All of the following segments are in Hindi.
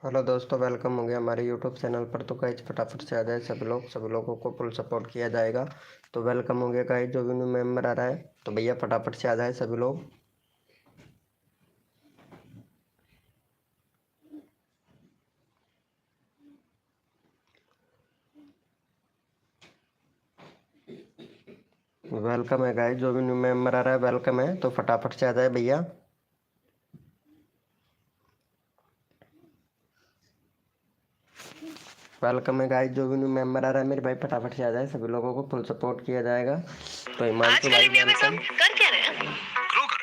हेलो दोस्तों, वेलकम हो गया हमारे यूट्यूब चैनल पर। तो गाइज फटाफट से आ जाए सभी लोगों को फुल सपोर्ट किया जाएगा। तो वेलकम हो गया गाइज, जो भी न्यू मेंबर आ रहा है तो भैया फटाफट से आ जाए सभी लोग। वेलकम है गाइज, जो भी न्यू मेंबर आ रहा है वेलकम है, तो फटाफट से आ जाए भैया। वेलकम है गाइज, जो भी न्यू मेंबर आ रहा है मेरे भाई फटाफट से आ जाए, सभी लोगों को फुल सपोर्ट किया जाएगा। तो हिमांशु आजकल भाई इंडिया में सब वेलकम। कर क्या रहे हैं? ग्रो कर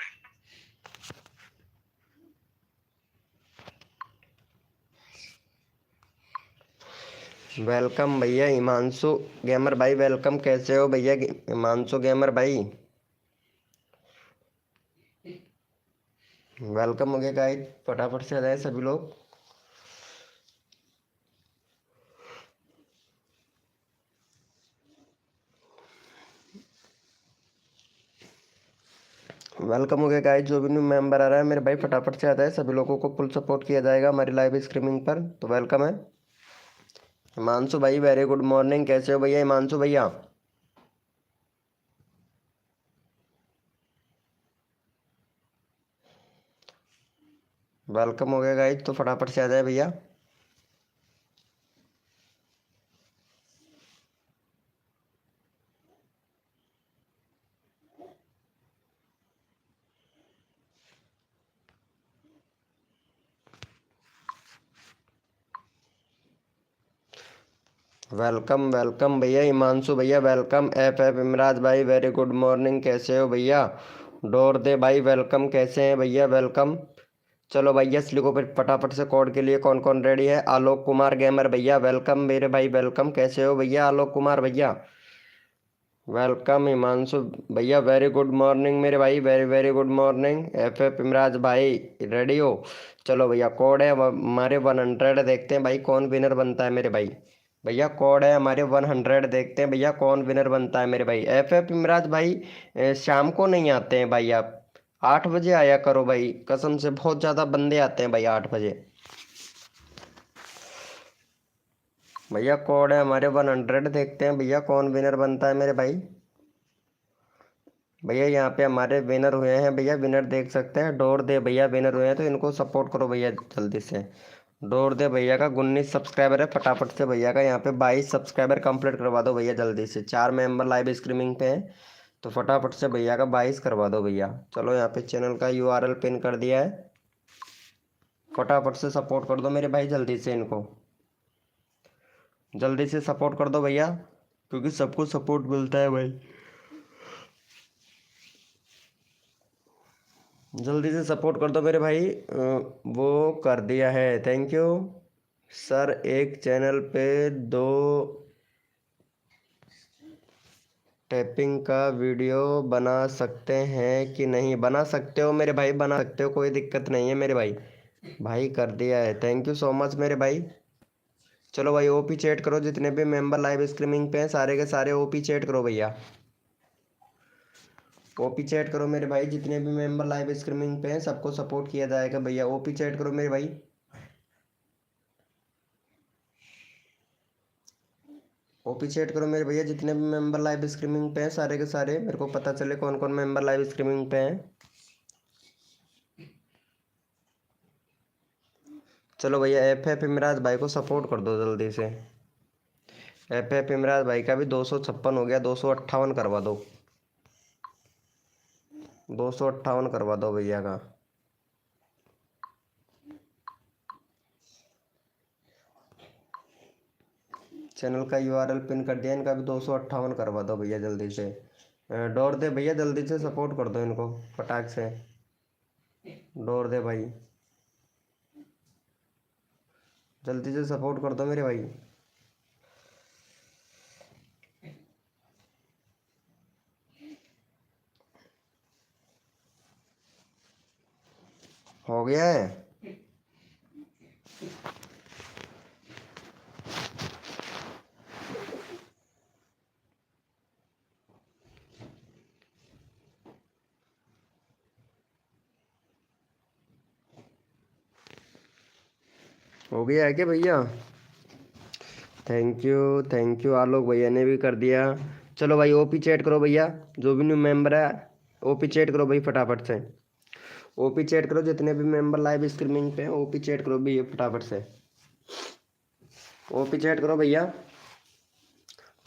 रहे वेलकम भैया हिमांशु गेमर भाई, वेलकम। कैसे हो भैया हिमांशु गेमर भाई? वेलकम हो गया गाइज, फटाफट से आ जाए सभी लोग। वेलकम हो गया गाइस, जो भी न्यू मेंबर आ रहा है मेरे भाई फटाफट से आता है, सभी लोगों को फुल सपोर्ट किया जाएगा हमारी लाइव स्ट्रीमिंग पर। तो वेलकम है हिमांशु भाई, वेरी गुड मॉर्निंग। कैसे हो भैया हिमांशु भैया? वेलकम हो गया गाइस, तो फटाफट से आ जाए भैया। वेलकम वेलकम भैया हिमांशु भैया, वेलकम। एफ इमराज भाई, वेरी गुड मॉर्निंग। कैसे हो भैया? डोर दे भाई, वेलकम। कैसे हैं भैया? वेलकम। चलो भैया लिखो फिर फटाफट से कोड के लिए कौन कौन रेडी है। आलोक कुमार गेमर भैया, वेलकम मेरे भाई, वेलकम। कैसे हो भैया आलोक कुमार भैया? वेलकम हिमांशु भैया, वेरी गुड मॉर्निंग मेरे भाई, very very good morning. F Imraj भाई रेडी हो? चलो भैया, कोड है हमारे 100। देखते हैं भाई कौन विनर बनता है मेरे भाई। भैया कोड है हमारे 100, देखते हैं भैया कौन विनर बनता है मेरे भाई। एफ इमराज भाई शाम को नहीं आते हैं भाई आप, 8 बजे आया करो भाई, कसम से बहुत ज़्यादा बंदे आते हैं भाई 8 बजे। भैया कोड है हमारे 100, देखते हैं भैया कौन विनर बनता है मेरे भाई। भैया यहाँ पे हमारे विनर हुए हैं भैया, विनर देख सकते हैं। डोर दे भैया विनर हुए हैं, तो इनको सपोर्ट करो भैया जल्दी से। डोर दे भैया का 19 सब्सक्राइबर है, फटाफट से भैया का यहाँ पे 22 सब्सक्राइबर कंप्लीट करवा दो भैया जल्दी से। 4 मेंबर लाइव स्ट्रीमिंग पे हैं, तो फटाफट से भैया का 22 करवा दो भैया। चलो यहाँ पे चैनल का URL पिन कर दिया है, फटाफट से सपोर्ट कर दो मेरे भाई जल्दी से इनको। जल्दी से सपोर्ट कर दो भैया, क्योंकि सबको सपोर्ट मिलता है भाई। जल्दी से सपोर्ट कर दो मेरे भाई। वो कर दिया है, थैंक यू सर। एक चैनल पे 2 टैपिंग का वीडियो बना सकते हैं कि नहीं? बना सकते हो मेरे भाई, बना सकते हो, कोई दिक्कत नहीं है मेरे भाई। भाई कर दिया है, थैंक यू सो मच मेरे भाई। चलो भाई ओपी चैट करो, जितने भी मेंबर लाइव स्ट्रीमिंग पे हैं सारे के सारे ओपी चैट करो भैया। ओपी चैट करो मेरे भाई, जितने भी मेंबर लाइव स्ट्रीमिंग पे हैं सबको सपोर्ट किया जाएगा भैया। ओपी चैट करो मेरे भाई। ओपी चैट करो मेरे भैया, जितने भी मेंबर लाइव स्ट्रीमिंग पे हैं सारे के सारे, मेरे को पता चले कौन कौन मेंबर लाइव स्ट्रीमिंग पे हैं। चलो भैया एफ इमराज भाई को सपोर्ट कर दो जल्दी से। एफ इमराज भाई का भी 256 हो गया, 258 करवा दो। 258 करवा दो भैया का। चैनल का URL पिन कर दिया, इनका भी 258 करवा दो भैया जल्दी से। डोर दे भैया, जल्दी से सपोर्ट कर दो इनको फटाक से। डोर दे भाई, जल्दी से सपोर्ट कर दो मेरे भाई। हो गया है। हो गया है क्या भैया? थैंक यू आलोक भैया ने भी कर दिया। चलो भाई ओपी चैट करो भैया, जो भी न्यू मेंबर है ओपी चैट करो भाई फटाफट से। ओपी चैट करो, जितने भी मेंबर लाइव स्ट्रीमिंग पे हैं ओपी चैट करो भैया फटाफट से। ओपी चैट करो भैया,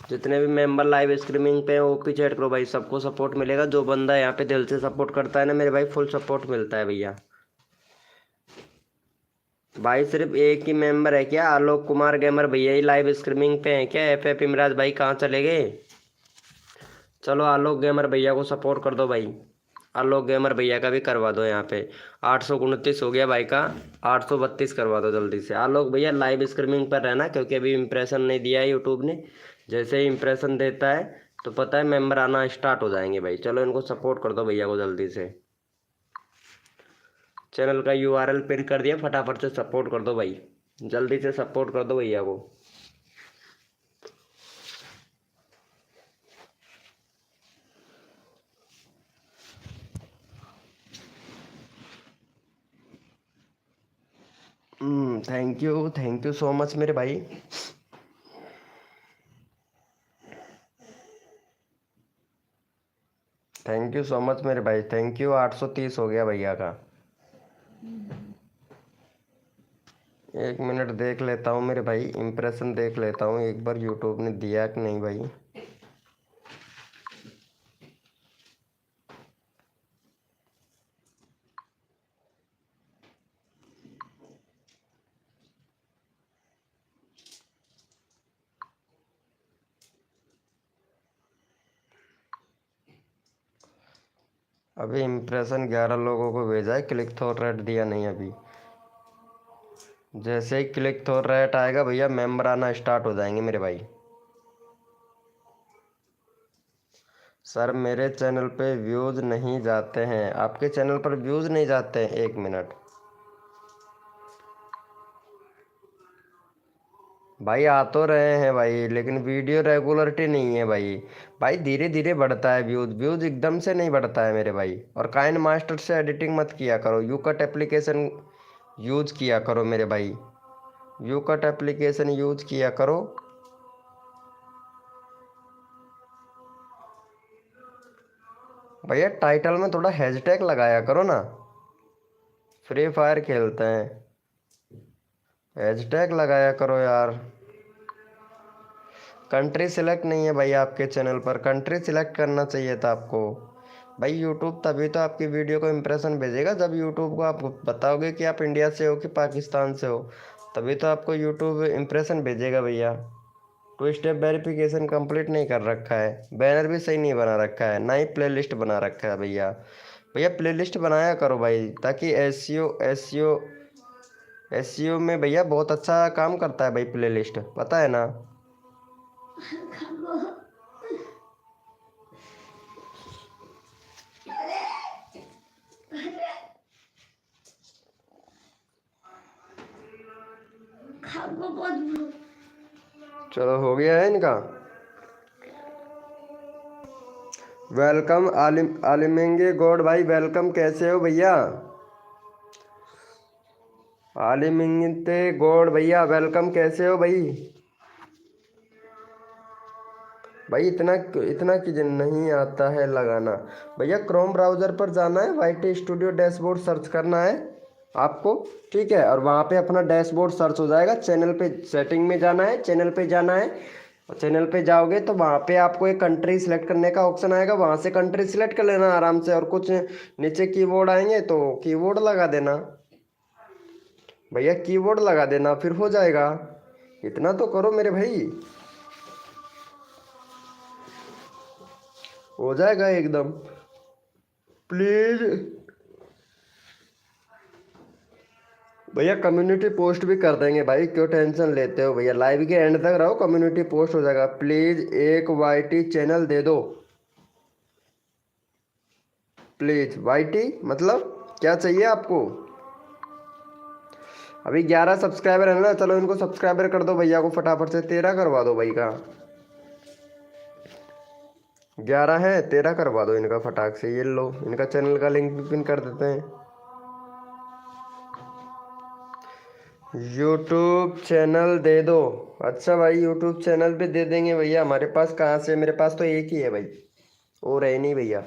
जितने भी मेंबर लाइव स्ट्रीमिंग पे हैं ओपी चैट करो भाई, सबको सपोर्ट मिलेगा। जो बंदा यहाँ पे दिल से सपोर्ट करता है ना मेरे भाई, फुल सपोर्ट मिलता है भैया। भाई सिर्फ एक ही मेंबर है क्या? आलोक कुमार गेमर भैया ही लाइव स्ट्रीमिंग पे हैं क्या? एफ इमराज भाई कहाँ चले गए? चलो आलोक गेमर भैया को सपोर्ट कर दो भाई, आलोक गेमर भैया का भी करवा दो यहाँ पे। 829 हो गया भाई का, 832 करवा दो जल्दी से। आलोक भैया लाइव स्ट्रीमिंग पर रहना, क्योंकि अभी इम्प्रेशन नहीं दिया है यूट्यूब ने। जैसे ही इम्प्रेशन देता है तो पता है मेंबर आना स्टार्ट हो जाएंगे भाई। चलो इनको सपोर्ट कर दो भैया को जल्दी से। चैनल का यूआरएल पिन कर दिया, फटाफट से सपोर्ट कर दो भाई, जल्दी से सपोर्ट कर दो भैया को। थैंक यू सो मच मेरे भाई। थैंक यू सो मच मेरे भाई, थैंक यू। 830 हो गया भैया का। 1 मिनट देख लेता हूँ मेरे भाई, इम्प्रेशन देख लेता हूँ एक बार यूट्यूब ने दिया कि नहीं भाई। अभी इम्प्रेशन 11 लोगों को भेजा है, क्लिक थ्रू रेट दिया नहीं अभी। जैसे ही क्लिक थ्रू रेट आएगा भैया मेंबर आना स्टार्ट हो जाएंगे मेरे भाई। सर मेरे चैनल पे व्यूज़ नहीं जाते हैं, आपके चैनल पर व्यूज़ नहीं जाते हैं? 1 मिनट भाई, आ तो रहे हैं भाई, लेकिन वीडियो रेगुलरिटी नहीं है भाई। भाई धीरे धीरे बढ़ता है व्यूज़, व्यूज़ एकदम से नहीं बढ़ता है मेरे भाई। और काइन मास्टर से एडिटिंग मत किया करो, यू कट एप्लीकेशन यूज़ किया करो मेरे भाई, यू कट एप्लीकेशन यूज़ किया करो। भैया टाइटल में थोड़ा हैशटैग लगाया करो ना, फ्री फायर खेलते हैं, हैशटैग लगाया करो यार। कंट्री सिलेक्ट नहीं है भाई आपके चैनल पर, कंट्री सिलेक्ट करना चाहिए था आपको भाई। यूट्यूब तभी तो आपकी वीडियो को इम्प्रेशन भेजेगा जब यूट्यूब को आप बताओगे कि आप इंडिया से हो कि पाकिस्तान से हो, तभी तो आपको यूट्यूब इम्प्रेशन भेजेगा भैया। 2 स्टेप वेरिफिकेशन कंप्लीट नहीं कर रखा है, बैनर भी सही नहीं बना रखा है, ना ही प्लेलिस्ट बना रखा है भैया। भैया प्लेलिस्ट बनाया करो भाई, ताकि एसईओ में भैया बहुत अच्छा काम करता है भाई प्लेलिस्ट, पता है ना। चलो हो गया है इनका। वेलकम आलिमेंगे गॉड भाई, वेलकम, कैसे हो भैया? आलिमिंगते गॉड भैया वेलकम, कैसे हो भाई? भाई इतना इतना कि नहीं आता है लगाना। भैया क्रोम ब्राउज़र पर जाना है, वाईटी स्टूडियो डैशबोर्ड सर्च करना है आपको, ठीक है। और वहाँ पे अपना डैशबोर्ड सर्च हो जाएगा। चैनल पे सेटिंग में जाना है, चैनल पे जाना है, और चैनल पे जाओगे तो वहाँ पे आपको एक कंट्री सिलेक्ट करने का ऑप्शन आएगा, वहाँ से कंट्री सिलेक्ट कर लेना आराम से। और कुछ नीचे कीबोर्ड आएंगे तो कीबोर्ड लगा देना भैया, कीबोर्ड लगा देना, फिर हो जाएगा। इतना तो करो मेरे भाई, हो जाएगा एकदम, प्लीज। भैया कम्युनिटी पोस्ट भी कर देंगे भाई, क्यों टेंशन लेते हो भैया, लाइव के एंड तक रहो, कम्युनिटी पोस्ट हो जाएगा। प्लीज एक वाईटी चैनल दे दो, प्लीज। वाईटी मतलब क्या चाहिए आपको? अभी 11 सब्सक्राइबर है ना, चलो इनको सब्सक्राइबर कर दो भैया को फटाफट से, 13 करवा दो भाई का। 11 है, 13 करवा दो इनका फटाक से। ये लो इनका चैनल का लिंक भी पिन कर देते हैं। यूट्यूब चैनल दे दो। अच्छा भाई, यूट्यूब चैनल भी दे देंगे भैया। हमारे पास कहाँ से, मेरे पास तो एक ही है भाई, और है नहीं भैया।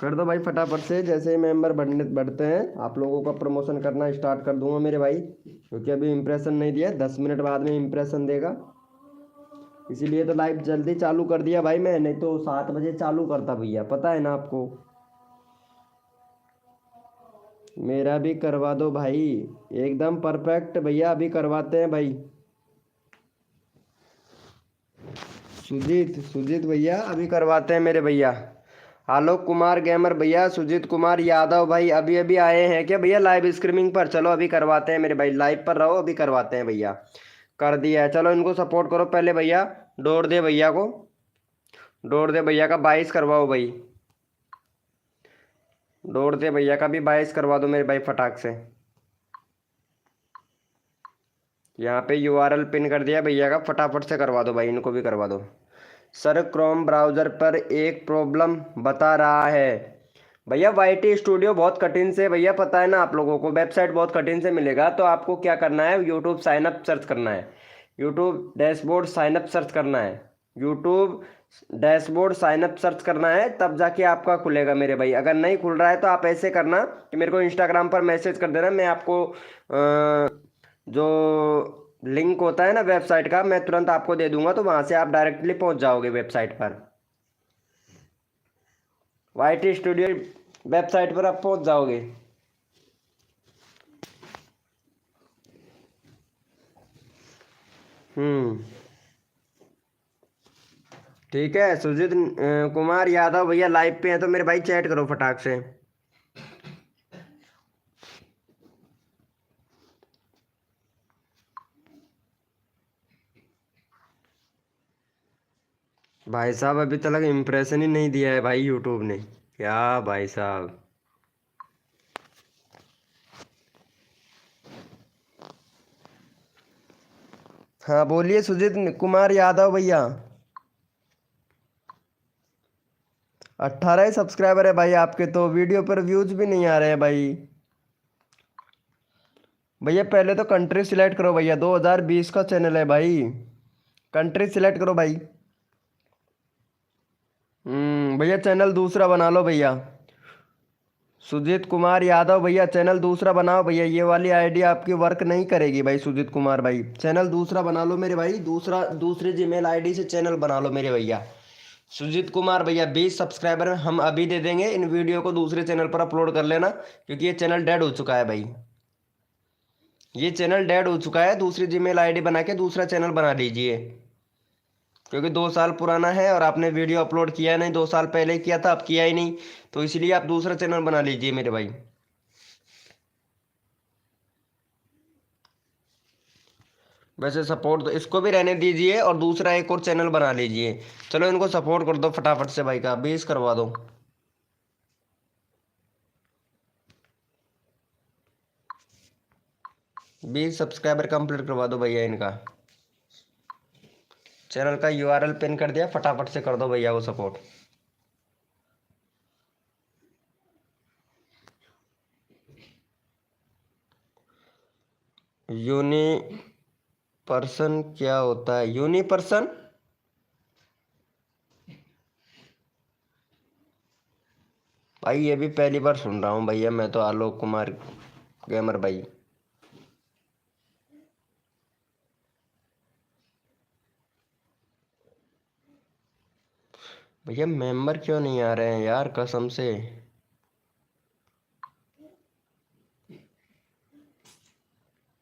कर दो भाई फटाफट से, जैसे ही मेंबर बढ़ते हैं आप लोगों का प्रमोशन करना स्टार्ट कर दूंगा मेरे भाई, क्योंकि अभी इम्प्रेशन नहीं दिया, 10 मिनट बाद में इम्प्रेशन देगा, इसीलिए तो लाइव जल्दी चालू कर दिया भाई मैं, नहीं तो 7 बजे चालू करता भैया, पता है ना आपको। मेरा भी करवा दो भाई, एकदम परफेक्ट भैया, अभी करवाते हैं भाई। सुजीत सुजीत भैया अभी करवाते हैं मेरे भैया। आलोक कुमार गेमर भैया, सुजीत कुमार यादव भाई अभी अभी आए हैं क्या भैया लाइव स्ट्रीमिंग पर? चलो अभी करवाते हैं मेरे भाई, लाइव पर रहो, अभी करवाते हैं भैया। कर दिया है, चलो इनको सपोर्ट करो पहले भैया। डोर दे भैया को, डोर दे भैया का 22 करवाओ भाई। डोर दे भैया का भी 22 करवा दो मेरे भाई फटाक से। यहाँ पे यूआरएल पिन कर दिया भैया का, फटाफट से करवा दो भाई, इनको भी करवा दो। सर क्रोम ब्राउज़र पर एक प्रॉब्लम बता रहा है भैया। वाईटी स्टूडियो बहुत कठिन से भैया, पता है ना आप लोगों को, वेबसाइट बहुत कठिन से मिलेगा, तो आपको क्या करना है, यूट्यूब साइनअप सर्च करना है, यूट्यूब डैशबोर्ड साइनअप सर्च करना है, यूट्यूब डैशबोर्ड साइनअप सर्च करना है, तब जाके आपका खुलेगा मेरे भाई। अगर नहीं खुल रहा है तो आप ऐसे करना कि मेरे को इंस्टाग्राम पर मैसेज कर देना, मैं आपको जो लिंक होता है ना वेबसाइट का, मैं तुरंत आपको दे दूंगा, तो वहां से आप डायरेक्टली पहुंच जाओगे वेबसाइट पर। वाईटी स्टूडियो वेबसाइट पर आप पहुंच जाओगे। हम्म, ठीक है। सुजीत कुमार यादव भैया लाइव पे हैं तो मेरे भाई चैट करो फटाक से। भाई साहब अभी तक इम्प्रेशन ही नहीं दिया है भाई यूट्यूब ने, क्या भाई साहब। हाँ बोलिए सुजीत कुमार यादव भैया। 18 ही सब्सक्राइबर है भाई आपके, तो वीडियो पर व्यूज भी नहीं आ रहे हैं भाई। भैया पहले तो कंट्री सिलेक्ट करो भैया, 2020 का चैनल है भाई, कंट्री सिलेक्ट करो भाई। भैया चैनल दूसरा बना लो भैया। सुजीत कुमार यादव भैया चैनल दूसरा बनाओ भैया, ये वाली आईडी आपकी वर्क नहीं करेगी भाई। सुजीत कुमार भाई चैनल दूसरा बना लो मेरे भाई, दूसरा दूसरी जीमेल आईडी से चैनल बना लो मेरे भैया। सुजीत कुमार भैया 20 सब्सक्राइबर हम अभी दे देंगे, इन वीडियो को दूसरे चैनल पर अपलोड कर लेना, क्योंकि ये चैनल डेड हो चुका है भाई, ये चैनल डेड हो चुका है, दूसरी जीमेल आईडी बना के दूसरा चैनल बना लीजिए, क्योंकि 2 साल पुराना है और आपने वीडियो अपलोड किया नहीं, 2 साल पहले किया था, अब किया ही नहीं, तो इसलिए आप दूसरा चैनल बना लीजिए मेरे भाई। वैसे सपोर्ट तो इसको भी रहने दीजिए और दूसरा एक और चैनल बना लीजिए। चलो इनको सपोर्ट कर दो फटाफट से भाई का 20 करवा दो। 20 सब्सक्राइबर कंप्लीट करवा दो भैया इनका। चैनल का यूआरएल पिन कर दिया, फटाफट से कर दो भैया वो सपोर्ट। यूनी पर्सन क्या होता है, यूनी पर्सन? भाई ये भी पहली बार सुन रहा हूँ भैया मैं तो, आलोक कुमार गेमर भाई। भैया मेंबर क्यों नहीं आ रहे हैं यार कसम से।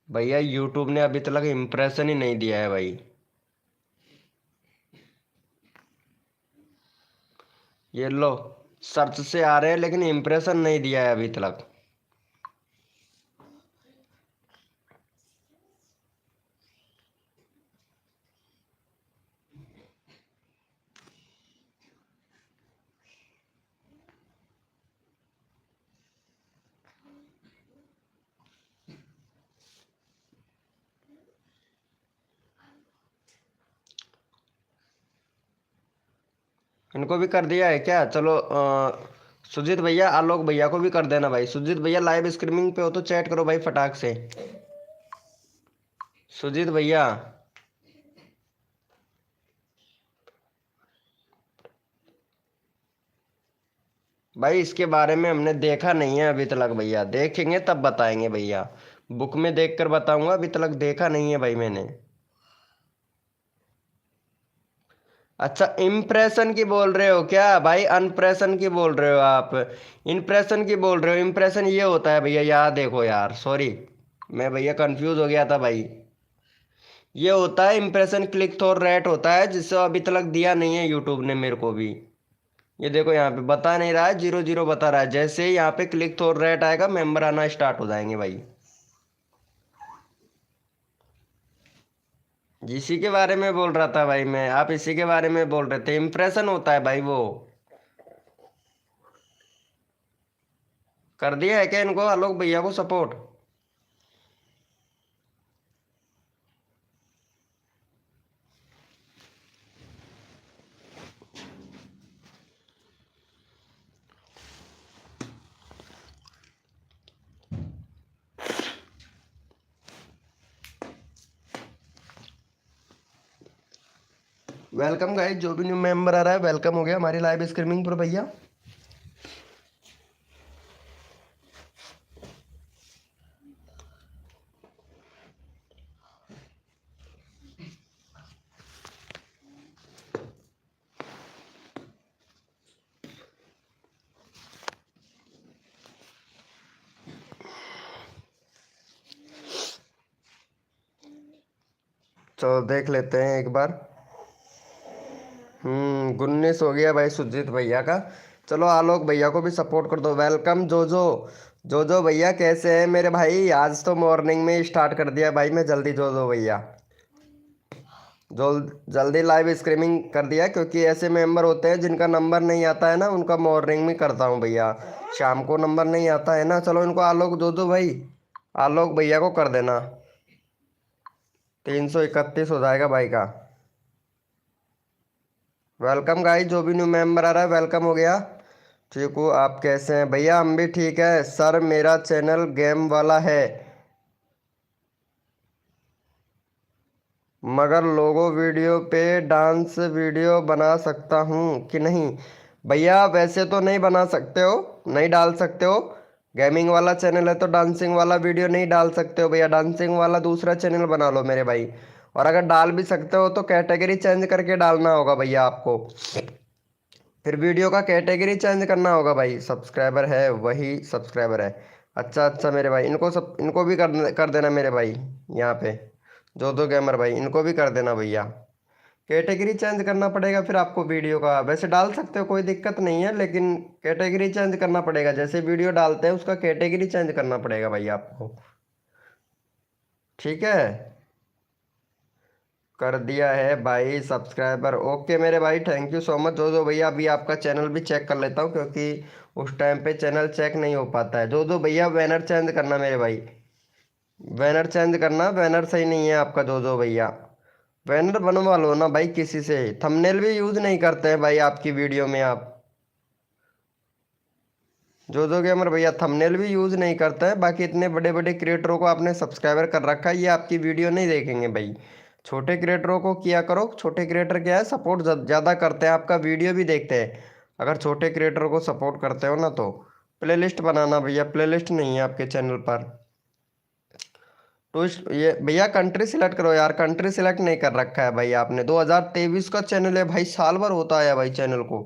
भैया यूट्यूब ने अभी तक इम्प्रेशन ही नहीं दिया है भाई, ये लो सर्च से आ रहे हैं लेकिन इम्प्रेशन नहीं दिया है अभी तक। इनको भी कर दिया है क्या? चलो सुजीत भैया, आलोक भैया को भी कर देना भाई। सुजीत भैया लाइव स्ट्रीमिंग पे हो तो चैट करो भाई फटाक से। सुजीत भैया, भाई इसके बारे में हमने देखा नहीं है अभी तक भैया, देखेंगे तब बताएंगे भैया। बुक में देख कर बताऊंगा, अभी तक देखा नहीं है भाई मैंने। अच्छा, इम्प्रेशन की बोल रहे हो क्या भाई? अनप्रेशन की बोल रहे हो आप? इम्प्रेशन की बोल रहे हो? इम्प्रेशन ये होता है भैया, यार देखो यार, सॉरी मैं भैया कंफ्यूज हो गया था भाई। ये होता है इम्प्रेशन, क्लिक थ्रू रेट होता है, जिससे अभी तक दिया नहीं है यूट्यूब ने मेरे को भी। ये देखो यहाँ पे बता नहीं रहा है, 0 0 बता रहा है। जैसे ही यहाँ पे क्लिक थ्रू रेट आएगा, मेंबर आना स्टार्ट हो जाएंगे भाई। इसी के बारे में बोल रहा था भाई मैं, आप इसी के बारे में बोल रहे थे। इम्प्रेशन होता है भाई वो। कर दिया है क्या इनको, आलोक भैया को सपोर्ट? वेलकम गाइस, जो भी न्यू मेंबर आ रहा है वेलकम हो गया हमारी लाइव स्ट्रीमिंग पर भैया। चलो देख लेते हैं एक बार। 19 हो गया भाई सुजीत भैया का। चलो आलोक भैया को भी सपोर्ट कर दो। वेलकम जोजो। जोजो भैया कैसे हैं मेरे भाई? आज तो मॉर्निंग में स्टार्ट कर दिया भाई मैं जल्दी। जोजो भैया जल्दी लाइव स्ट्रीमिंग कर दिया, क्योंकि ऐसे मेंबर होते हैं जिनका नंबर नहीं आता है ना, उनका मॉर्निंग में करता हूँ भैया। शाम को नंबर नहीं आता है ना। चलो इनको आलोक जोजो भाई, आलोक भैया को कर देना। 331 हो जाएगा भाई का। वेलकम गाइस, जो भी न्यू मेंबर आ रहा है वेलकम हो गया। ठीक हो, आप कैसे हैं भैया? हम भी ठीक है सर, मेरा चैनल गेम वाला है, मगर लोगो वीडियो पे डांस वीडियो बना सकता हूँ कि नहीं? भैया वैसे तो नहीं बना सकते हो, नहीं डाल सकते हो। गेमिंग वाला चैनल है तो डांसिंग वाला वीडियो नहीं डाल सकते हो भैया। डांसिंग वाला दूसरा चैनल बना लो मेरे भाई। और अगर डाल भी सकते हो तो कैटेगरी चेंज करके डालना होगा भैया आपको। फिर वीडियो का कैटेगरी चेंज करना होगा भाई। सब्सक्राइबर है वही सब्सक्राइबर है। अच्छा अच्छा मेरे भाई, इनको भी कर देना मेरे भाई। यहाँ पे जो दो गेमर भाई, इनको भी कर देना भैया। कैटेगरी चेंज करना पड़ेगा फिर आपको वीडियो का। वैसे डाल सकते हो, कोई दिक्कत नहीं है, लेकिन कैटेगरी चेंज करना पड़ेगा। जैसे वीडियो डालते हैं उसका कैटेगरी चेंज करना पड़ेगा भाई आपको। ठीक है, कर दिया है भाई सब्सक्राइबर। ओके मेरे भाई, थैंक यू सो मच। जो भैया अभी आपका चैनल भी चेक कर लेता हूँ, क्योंकि उस टाइम पे चैनल चेक नहीं हो पाता है। जो भैया बैनर चेंज करना मेरे भाई, बैनर चेंज करना। बैनर सही नहीं है आपका जो भैया। बैनर बनवा लो ना भाई किसी से। थंबनेल भी यूज नहीं करते हैं भाई आपकी वीडियो में आप। जो गेमर भैया थंबनेल भी यूज नहीं करते हैं। बाकी इतने बड़े बड़े क्रिएटरों को आपने सब्सक्राइबर कर रखा है, ये आपकी वीडियो नहीं देखेंगे भाई। छोटे क्रिएटरों को किया करो। छोटे क्रिएटर क्या है, सपोर्ट ज़्यादा करते हैं, आपका वीडियो भी देखते हैं। अगर छोटे क्रिएटरों को सपोर्ट करते हो ना तो प्लेलिस्ट बनाना भैया। प्लेलिस्ट नहीं है आपके चैनल पर। तो ये भैया कंट्री सिलेक्ट करो यार। कंट्री सिलेक्ट नहीं कर रखा है भाई आपने। 2023 का चैनल है भाई, साल भर होता है भाई चैनल को।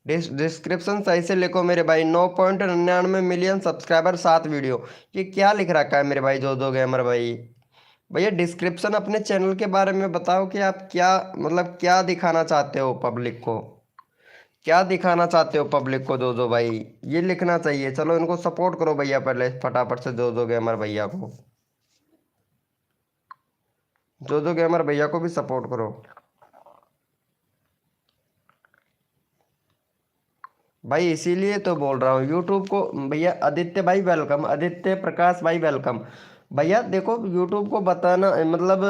डिस्क्रिप्शन सही से लिखो मेरे भाई। 9.99 मिलियन सब्सक्राइबर, 7 वीडियो। ये क्या लिख रखा है मेरे भाई जो गेमर भाई? भैया डिस्क्रिप्शन अपने चैनल के बारे में बताओ कि आप क्या, मतलब क्या दिखाना चाहते हो पब्लिक को? क्या दिखाना चाहते हो पब्लिक को जो भाई? ये लिखना चाहिए। चलो इनको सपोर्ट करो भैया पहले फटाफट से, जो गेमर भैया को। जो गेमर भैया को भी सपोर्ट करो भाई। इसीलिए तो बोल रहा हूँ यूट्यूब को भैया। आदित्य भाई वेलकम, आदित्य प्रकाश भाई वेलकम। भैया देखो यूट्यूब को बताना, मतलब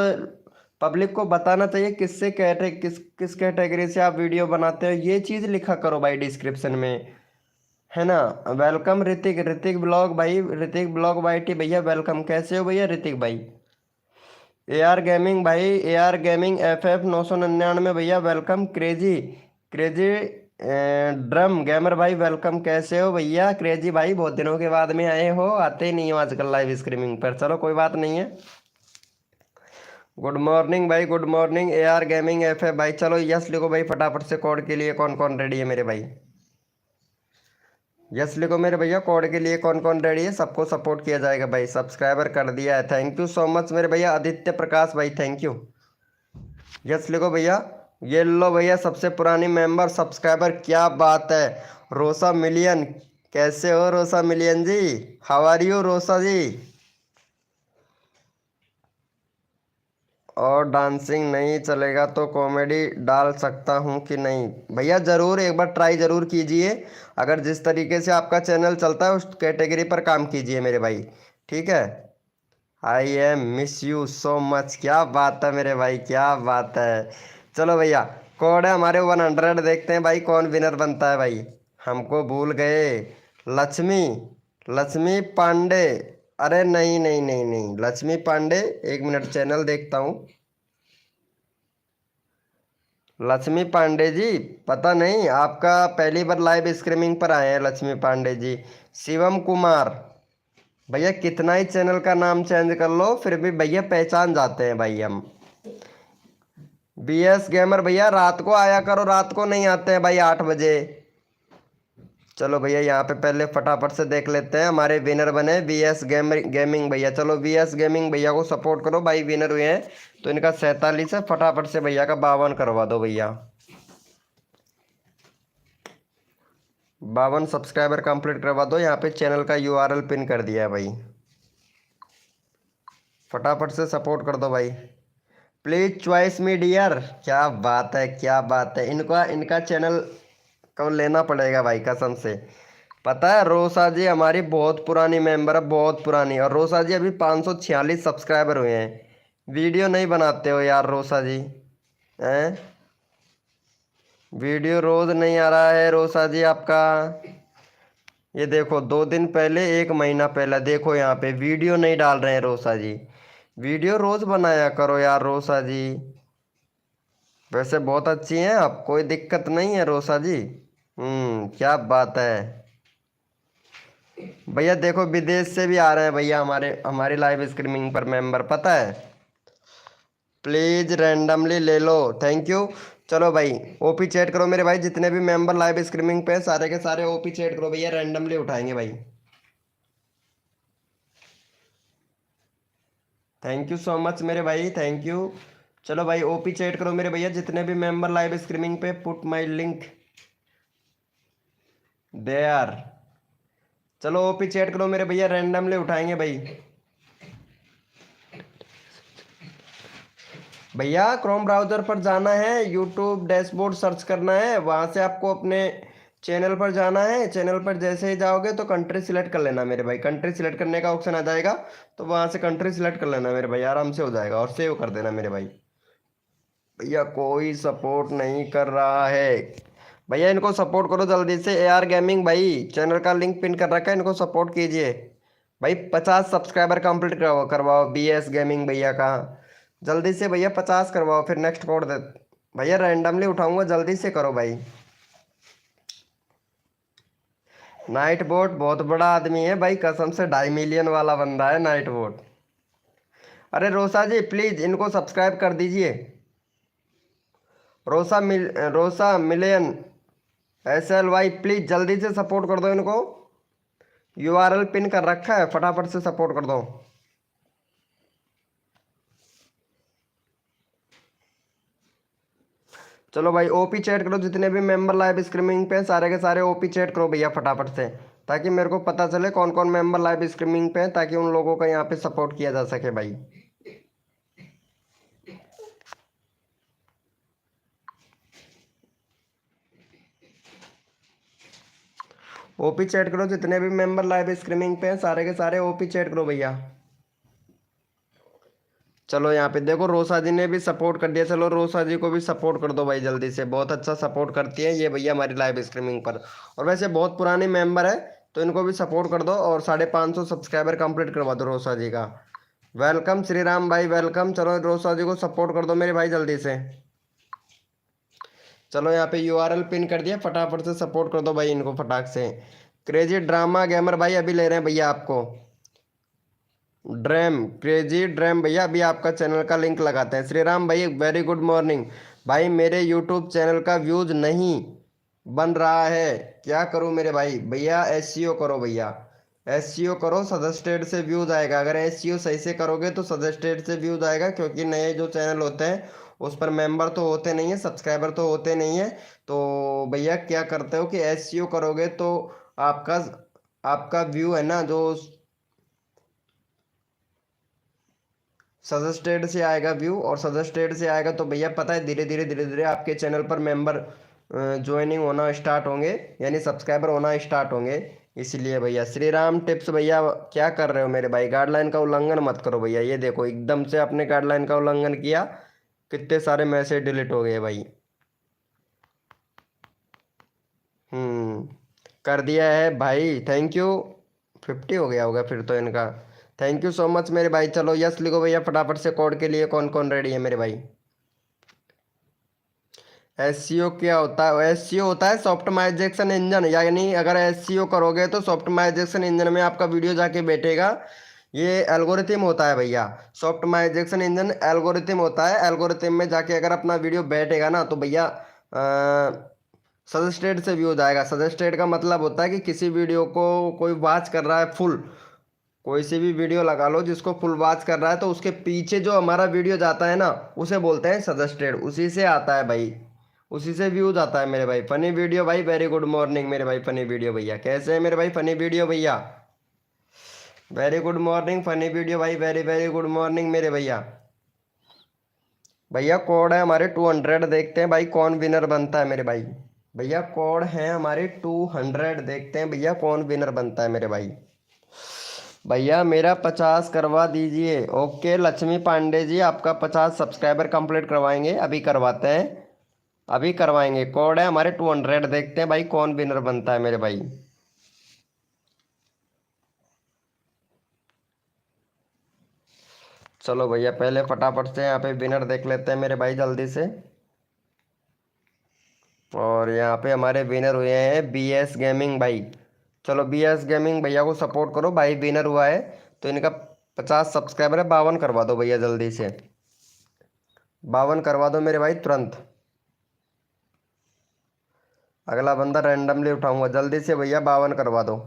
पब्लिक को बताना चाहिए किस कैटेगरी से आप वीडियो बनाते हो, ये चीज़ लिखा करो भाई डिस्क्रिप्शन में, है ना। वेलकम ऋतिक, ऋतिक ब्लॉग भाई, ऋतिक ब्लॉग वाई टी भैया वेलकम। कैसे हो भैया ऋतिक भाई। ए आर गेमिंग भाई, A R gaming F F 999 भैया welcome. Crazy crazy drum gamer भाई वेलकम। कैसे हो भैया क्रेजी भाई, बहुत दिनों के बाद में आए हो, आते ही नहीं हो आजकल लाइव स्ट्रीमिंग पर। चलो कोई बात नहीं है। गुड मॉर्निंग भाई, good morning A R gaming F F भाई। चलो यस लिखो भाई फटाफट से। कोड के लिए कौन कौन रेडी है मेरे भाई, यस लिखो मेरे भैया। कोड के लिए कौन कौन रेडी है, सबको सपोर्ट किया जाएगा भाई। सब्सक्राइबर कर दिया है, थैंक यू सो मच मेरे भैया। आदित्य प्रकाश भाई थैंक यू, यस लिखो भैया। ये लो भैया सबसे पुरानी मेंबर सब्सक्राइबर, क्या बात है। रोसा मिलियन, कैसे हो Rosa Million ji, how are you Rosa ji. और डांसिंग नहीं चलेगा तो कॉमेडी डाल सकता हूँ कि नहीं भैया, ज़रूर एक बार ट्राई ज़रूर कीजिए। अगर जिस तरीके से आपका चैनल चलता है उस कैटेगरी पर काम कीजिए मेरे भाई, ठीक है। I am miss you so much, क्या बात है मेरे भाई, क्या बात है। चलो भैया कोड है हमारे 100, देखते हैं भाई कौन विनर बनता है भाई। हमको भूल गए। लक्ष्मी, लक्ष्मी पांडे, अरे नहीं नहीं नहीं नहीं लक्ष्मी पांडे, एक मिनट चैनल देखता हूँ। लक्ष्मी पांडे जी, पता नहीं आपका पहली बार लाइव स्ट्रीमिंग पर आए हैं लक्ष्मी पांडे जी। शिवम कुमार भैया, कितना ही चैनल का नाम चेंज कर लो फिर भी भैया पहचान जाते हैं भाई हम। बी एस गेमर भैया रात को आया करो, रात को नहीं आते हैं भाई 8 बजे। चलो भैया यहाँ पे पहले फटाफट से देख लेते हैं हमारे विनर बने बी एस गेमिंग भैया। चलो बी एस गेमिंग भैया को सपोर्ट करो भाई, विनर हुए हैं तो इनका 47 है, फटाफट से भैया का 52 करवा दो भैया। 52 सब्सक्राइबर कंप्लीट करवा दो। यहाँ पे चैनल का यूआरएल पिन कर दिया है भाई, फटाफट से सपोर्ट कर दो भाई। प्लीज चॉइस मी डियर, क्या बात है क्या बात है। इनका इनका चैनल को लेना पड़ेगा भाई कसम से। पता है रोसा जी हमारी बहुत पुरानी मेंबर है, बहुत पुरानी। और रोसा जी अभी 546 सब्सक्राइबर हुए हैं। वीडियो नहीं बनाते हो यार रोसा जी, हैं। वीडियो रोज नहीं आ रहा है रोसा जी आपका। ये देखो 2 दिन पहले, 1 महीना पहले, देखो यहाँ पे वीडियो नहीं डाल रहे हैं रोसा जी। वीडियो रोज बनाया करो यार रोसा जी। वैसे बहुत अच्छी हैं आप, कोई दिक्कत नहीं है रोसा जी। क्या बात है भैया। देखो विदेश से भी आ रहे हैं भैया हमारे हमारी लाइव स्ट्रीमिंग पर मेंबर, पता है। प्लीज रैंडमली ले लो, थैंक यू। चलो भाई ओपी चैट करो मेरे भाई, जितने भी मेंबर लाइव स्ट्रीमिंग पे सारे के सारे ओपी चैट करो भैया, रैंडमली उठाएंगे भाई। थैंक यू सो मच मेरे भाई, थैंक यू। चलो भाई ओपी चैट करो मेरे भैया, जितने भी मेंबर लाइव स्ट्रीमिंग पे, पुट माई लिंक देयर। चलो ओपी चैट करो मेरे भैया, रैंडमली उठाएंगे भाई। भैया क्रोम ब्राउज़र पर जाना है, यूट्यूब डैशबोर्ड सर्च करना है, वहाँ से आपको अपने चैनल पर जाना है। चैनल पर जैसे ही जाओगे तो कंट्री सिलेक्ट कर लेना मेरे भाई, कंट्री सिलेक्ट करने का ऑप्शन आ जाएगा, तो वहाँ से कंट्री सिलेक्ट कर लेना मेरे भाई, आराम से हो जाएगा। और सेव कर देना मेरे भाई। भैया कोई सपोर्ट नहीं कर रहा है भैया, इनको सपोर्ट करो जल्दी से। ए आर गेमिंग भाई चैनल का लिंक पिन कर रखा है, इनको सपोर्ट कीजिए भाई। 50 सब्सक्राइबर कंप्लीट करवाओ करवाओ बी एस गेमिंग भैया का, जल्दी से भैया 50 करवाओ, फिर नेक्स्ट कोड दे। भैया रैंडमली उठाऊंगा, जल्दी से करो भाई। नाइट बोट बहुत बड़ा आदमी है भाई, कसम से 2.5 मिलियन वाला बंदा है नाइट बोट। अरे रोसा जी प्लीज इनको सब्सक्राइब कर दीजिए। रोसा मिलियन SLY, प्लीज जल्दी से सपोर्ट कर दो इनको। यूआरएल पिन कर रखा है, फटाफट से सपोर्ट कर दो। चलो भाई ओपी चैट करो, जितने भी मेंबर लाइव स्ट्रीमिंग पे सारे के सारे ओपी चैट करो भैया फटाफट से, ताकि मेरे को पता चले कौन कौन मेंबर लाइव स्ट्रीमिंग पे हैं, ताकि उन लोगों का यहाँ पे सपोर्ट किया जा सके भाई। ओपी चैट करो, जितने भी मेंबर लाइव स्ट्रीमिंग पे हैं सारे के सारे ओपी चैट करो भैया। चलो यहाँ पे देखो रोसा जी ने भी सपोर्ट कर दिया, चलो रोसा जी को भी सपोर्ट कर दो भाई जल्दी से, बहुत अच्छा सपोर्ट करती है ये भैया हमारी लाइव स्ट्रीमिंग पर, और वैसे बहुत पुरानी मेंबर है तो इनको भी सपोर्ट कर दो, और 550 सब्सक्राइबर कंप्लीट करवा दो रोसा जी का। वेलकम श्री राम भाई वेलकम, चलो रोसा जी को सपोर्ट कर दो मेरे भाई जल्दी से। चलो यहाँ पे यूआरएल पिन कर दिया, फटाफट से सपोर्ट कर दो भाई इनको फटाक से। क्रेजी ड्रामा गेमर भाई अभी ले रहे हैं भैया आपको, ड्रैम क्रेजी ड्रैम भैया अभी आपका चैनल का लिंक लगाते हैं। श्री राम भाई वेरी गुड मॉर्निंग भाई, मेरे यूट्यूब चैनल का व्यूज नहीं बन रहा है, क्या करूं मेरे भाई? भैया एसईओ करो भैया, एसईओ करो, सजेस्टेड से व्यूज आएगा, अगर एसईओ सही से करोगे तो सजेस्टेड से व्यूज आएगा, क्योंकि नए जो चैनल होते हैं उस पर मेंबर तो होते नहीं है, सब्सक्राइबर तो होते नहीं है, तो भैया क्या करते हो कि एसईओ करोगे तो आपका आपका व्यू है ना जो सजेस्टेड से आएगा व्यू, और सजेस्टेड से आएगा तो भैया पता है धीरे धीरे आपके चैनल पर मेंबर ज्वाइनिंग होना स्टार्ट होंगे, यानी सब्सक्राइबर होना स्टार्ट होंगे, इसलिए भैया। श्री राम टिप्स भैया क्या कर रहे हो मेरे भाई? गाइडलाइन का उल्लंघन मत करो भैया, ये देखो एकदम से आपने गाइडलाइन का उल्लंघन किया, कितने सारे मैसेज डिलीट हो गए भाई। हम्म, कर दिया है भाई, थैंक यू। 50 हो गया होगा फिर तो इनका, थैंक यू सो मच मेरे भाई। चलो यस लिखो भैया फटाफट से, कोड के लिए कौन कौन रेडी है मेरे भाई? एससीओ क्या होता है? एससीओ होता है सॉफ्टमाइजेशन इंजन, यानी अगर एससीओ करोगे तो सॉफ्टमाइजेशन इंजन में आपका वीडियो जाके बैठेगा, ये एल्गोरिथम होता है भैया, सॉफ्टमाइजेशन इंजन एल्गोरिथम होता है, एल्गोरिथम में जाके अगर अपना वीडियो बैठेगा ना तो भैया सजेस्टेड से व्यूज आएगा। सजेस्टेड का मतलब होता है कि किसी वीडियो को कोई वॉच कर रहा है फुल, कोई सी भी वीडियो लगा लो जिसको फुल वॉच कर रहा है तो उसके पीछे जो हमारा वीडियो जाता है ना उसे बोलते हैं सजेस्टेड, उसी से आता है भाई, उसी से व्यूज आता है मेरे भाई। फनी वीडियो भाई वेरी गुड मॉर्निंग मेरे भाई, फनी वीडियो भैया कैसे है मेरे भाई? फनी वीडियो भैया very good morning, funny video भाई वेरी वेरी गुड मॉर्निंग मेरे भैया। भैया कोड है हमारे 200, देखते हैं भाई कौन विनर बनता है मेरे भाई। भैया कोड है हमारे 200, देखते हैं भैया कौन विनर बनता है मेरे भाई। भैया मेरा 50 करवा दीजिए। ओके लक्ष्मी पांडे जी आपका 50 सब्सक्राइबर कंप्लीट करवाएंगे, अभी करवाते हैं, अभी करवाएंगे। कोड है हमारे 200, देखते हैं भाई कौन विनर बनता है मेरे भाई। चलो भैया पहले फटाफट से यहाँ पे विनर देख लेते हैं मेरे भाई जल्दी से, और यहाँ पे हमारे विनर हुए हैं बीएस गेमिंग भाई। चलो बीएस गेमिंग भैया को सपोर्ट करो भाई, विनर हुआ है तो इनका 50 सब्सक्राइबर है, 52 करवा दो भैया जल्दी से, 52 करवा दो मेरे भाई तुरंत। अगला बंदा रैंडमली उठाऊंगा, जल्दी से भैया 52 करवा दो,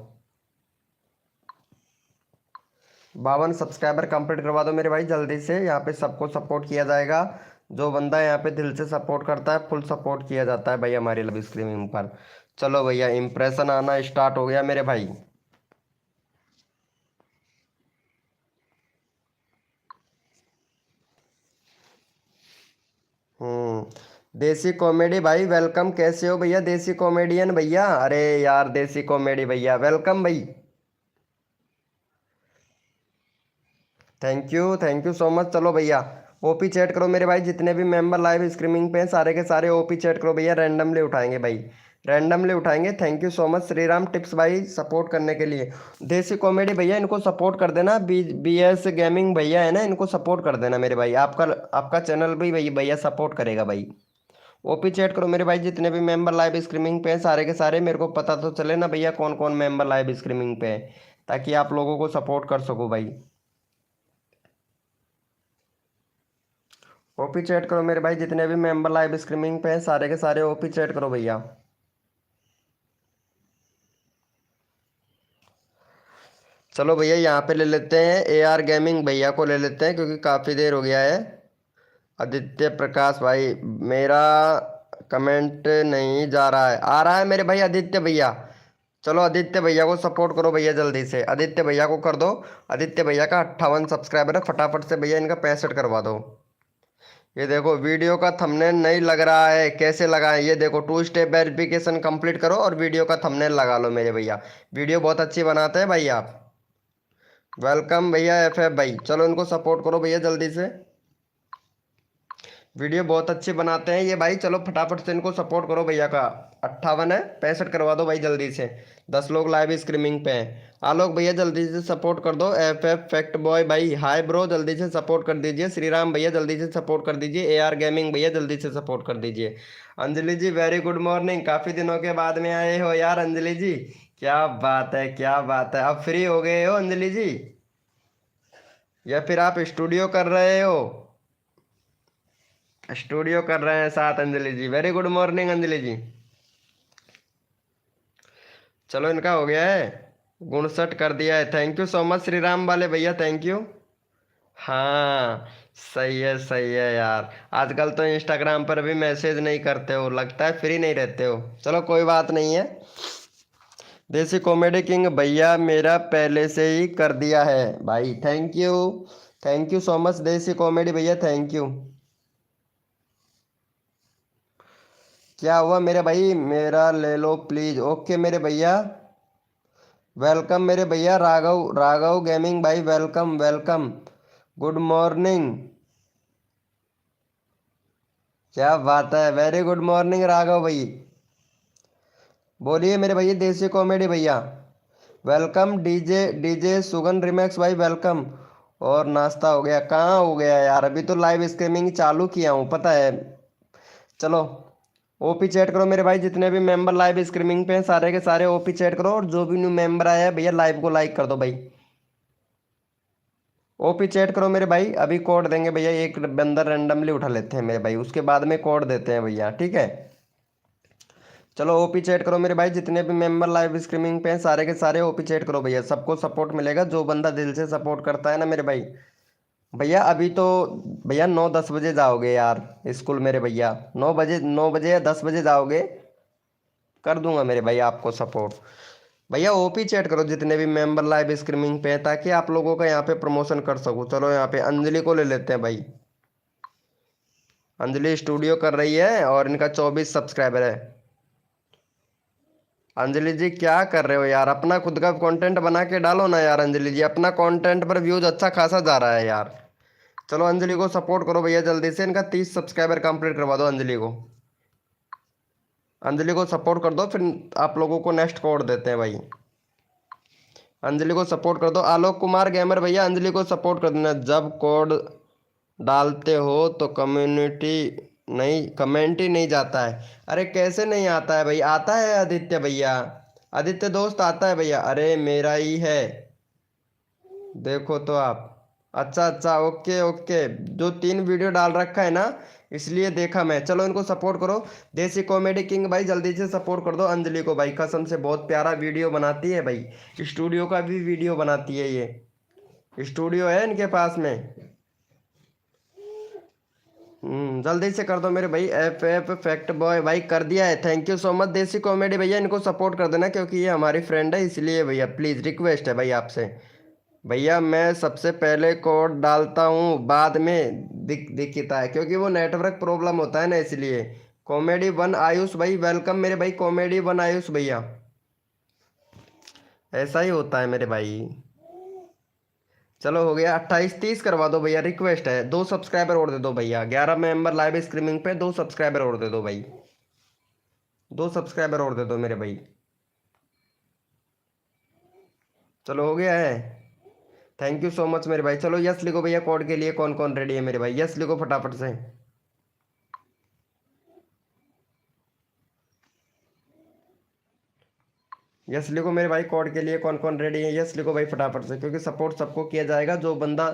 52 सब्सक्राइबर कंप्लीट करवा दो मेरे भाई जल्दी से। यहाँ पे सबको सपोर्ट किया जाएगा, जो बंदा यहाँ पे दिल से सपोर्ट करता है फुल सपोर्ट किया जाता है भाई हमारी लाइव स्ट्रीमिंग पर। चलो भैया इंप्रेशन आना स्टार्ट हो गया मेरे भाई। देसी कॉमेडी भाई वेलकम, कैसे हो भैया देसी कॉमेडियन भैया? अरे यार देसी कॉमेडी भैया वेलकम भाई, थैंक यू सो मच। चलो भैया ओपी चैट करो मेरे भाई, जितने भी मेंबर लाइव स्ट्रीमिंग पे हैं सारे के सारे ओपी चैट करो भैया, रैंडमली उठाएंगे भाई, रैंडमली उठाएंगे। Thank you so much Shri Ram tips भाई सपोर्ट करने के लिए। देसी कॉमेडी भैया इनको सपोर्ट कर देना, बी एस गेमिंग भैया है ना इनको सपोर्ट कर देना मेरे भाई, आपका आपका चैनल भी भैया भैया सपोर्ट करेगा भाई। ओपी चैट करो मेरे भाई, जितने भी मेंबर लाइव स्ट्रीमिंग पे हैं सारे के सारे, मेरे को पता तो चले ना भैया कौन कौन मेंबर लाइव स्ट्रीमिंग पे है, ताकि आप लोगों को सपोर्ट कर सको भाई। ओपी चैट करो मेरे भाई, जितने भी मेंबर लाइव स्ट्रीमिंग पे हैं सारे के सारे ओपी चैट करो भैया। चलो भैया यहाँ पे ले लेते हैं ए आर गेमिंग भैया को ले लेते हैं, क्योंकि काफ़ी देर हो गया है। आदित्य प्रकाश भाई मेरा कमेंट नहीं जा रहा है, आ रहा है मेरे भाई आदित्य भैया। चलो आदित्य भैया को सपोर्ट करो भैया जल्दी से, आदित्य भैया को कर दो। आदित्य भैया का 58 सब्सक्राइबर है, फटाफट से भैया इनका 65 करवा दो। ये देखो वीडियो का थंबनेल नहीं लग रहा है, कैसे लगाएं? ये देखो 2 स्टेप वेरिफिकेशन कंप्लीट करो और वीडियो का थंबनेल लगा लो मेरे भैया, वीडियो बहुत अच्छी बनाते हैं भाई आप। वेलकम भैया एफ एफ भाई, चलो इनको सपोर्ट करो भैया जल्दी से। वीडियो बहुत अच्छी बनाते हैं ये भाई। चलो फटाफट से इनको सपोर्ट करो भैया का। 58 है, 65 करवा दो भाई जल्दी से। 10 लोग लाइव स्ट्रीमिंग पे हैं। आलोक भैया जल्दी से सपोर्ट कर दो। एफ एफ फैक्ट बॉय भाई हाय ब्रो, जल्दी से सपोर्ट कर दीजिए। श्री राम भैया जल्दी से सपोर्ट कर दीजिए। ए आर गेमिंग भैया जल्दी से सपोर्ट कर दीजिए। अंजलि जी वेरी गुड मॉर्निंग, काफ़ी दिनों के बाद में आए हो यार अंजलि जी। क्या बात है, क्या बात है, अब फ्री हो गए हो अंजलि जी, या फिर आप स्टूडियो कर रहे हो? स्टूडियो कर रहे हैं साथ अंजलि जी। वेरी गुड मॉर्निंग अंजलि जी। चलो इनका हो गया है, 59 कर दिया है। Thank you so much Shri Ram वाले भैया, थैंक यू। हाँ सही है यार। आजकल तो इंस्टाग्राम पर भी मैसेज नहीं करते हो, लगता है फ्री नहीं रहते हो। चलो कोई बात नहीं है। देसी कॉमेडी किंग भैया मेरा पहले से ही कर दिया है भाई, थैंक यू सो मच देसी कॉमेडी भैया, थैंक यू। क्या हुआ मेरे भाई, मेरा ले लो प्लीज। ओके मेरे भैया, वेलकम मेरे भैया। राघव राघव गेमिंग भाई वेलकम वेलकम, गुड मॉर्निंग। क्या बात है, वेरी गुड मॉर्निंग राघव भाई। बोलिए मेरे भैया देसी कॉमेडी भैया, welcome. DJ DJ Sugan remix भाई वेलकम। और नाश्ता हो गया? कहाँ हो गया यार, अभी तो लाइव स्ट्रीमिंग चालू किया हूँ पता है। चलो ओपी चैट करो मेरे भाई, जितने भी मेंबर लाइव स्ट्रीमिंग पे हैं सारे के सारे ओपी चैट करो। और जो भी न्यू मेंबर आया है भैया लाइव को लाइक कर दो भाई। ओपी चैट करो मेरे भाई, अभी कोड देंगे भैया। एक बंदा रैंडमली उठा लेते हैं मेरे भाई, उसके बाद में कोड देते हैं भैया, ठीक है। चलो ओपी चैट करो मेरे भाई, जितने भी मेंबर लाइव स्ट्रीमिंग पे हैं सारे के सारे ओपी चैट करो भैया। सबको सपोर्ट मिलेगा, जो बंदा दिल से सपोर्ट करता है ना मेरे भाई। भैया अभी तो भैया 9-10 बजे जाओगे यार स्कूल मेरे भैया, 9 बजे 9 बजे या 10 बजे जाओगे, कर दूंगा मेरे भाई आपको सपोर्ट। भैया ओपी चैट करो जितने भी मेंबर लाइव स्ट्रीमिंग पे हैं, ताकि आप लोगों का यहाँ पे प्रमोशन कर सकूँ। चलो यहाँ पे अंजलि को ले लेते हैं भाई। अंजलि स्टूडियो कर रही है और इनका 24 सब्सक्राइबर है। अंजलि जी क्या कर रहे हो यार, अपना खुद का कंटेंट बना के डालो ना यार अंजलि जी, अपना कंटेंट पर व्यूज अच्छा खासा जा रहा है यार। चलो अंजलि को सपोर्ट करो भैया जल्दी से, इनका 30 सब्सक्राइबर कंप्लीट करवा दो अंजलि को। अंजलि को सपोर्ट कर दो, फिर आप लोगों को नेक्स्ट कोड देते हैं भाई। अंजलि को सपोर्ट कर दो। आलोक कुमार गेमर भैया अंजलि को सपोर्ट कर देना। जब कोड डालते हो तो कमेंट ही नहीं जाता है। अरे कैसे नहीं आता है भाई, आता है आदित्य भैया, आदित्य दोस्त आता है भैया। अरे मेरा ही है, देखो तो आप। अच्छा अच्छा, ओके ओके, जो 3 वीडियो डाल रखा है ना इसलिए देखा मैं। चलो इनको सपोर्ट करो। देसी कॉमेडी किंग भाई जल्दी से सपोर्ट कर दो अंजलि को भाई, कसम से बहुत प्यारा वीडियो बनाती है भाई। स्टूडियो का भी वीडियो बनाती है ये, स्टूडियो है इनके पास में। जल्दी से कर दो मेरे भाई। एफ एफ फैक्ट बॉय भाई कर दिया है, थैंक यू सो मच देसी कॉमेडी भैया। इनको सपोर्ट कर देना क्योंकि ये हमारी फ्रेंड है, इसलिए भैया प्लीज़ रिक्वेस्ट है भाई आपसे। भैया मैं सबसे पहले कोड डालता हूँ, बाद में दिखता है, क्योंकि वो नेटवर्क प्रॉब्लम होता है ना इसलिए। कॉमेडी वन आयुष भाई वेलकम मेरे भाई, कॉमेडी वन आयुष भैया। ऐसा ही होता है मेरे भाई। चलो हो गया 28-30 करवा दो भैया, रिक्वेस्ट है। 2 सब्सक्राइबर और दे दो भैया, 11 मेंबर लाइव स्ट्रीमिंग पे, 2 सब्सक्राइबर और दे दो भाई। 2 सब्सक्राइबर और दे दो मेरे भाई। चलो हो गया है, थैंक यू सो मच मेरे भाई। चलो यस लिखो भैया, कोड के लिए कौन कौन रेडी है मेरे भाई, यस लिखो फटाफट से। यस लिखो मेरे भाई, कोड के लिए कौन कौन रेडी है, यस लिखो भाई फटाफट से, क्योंकि सपोर्ट सबको किया जाएगा। जो बंदा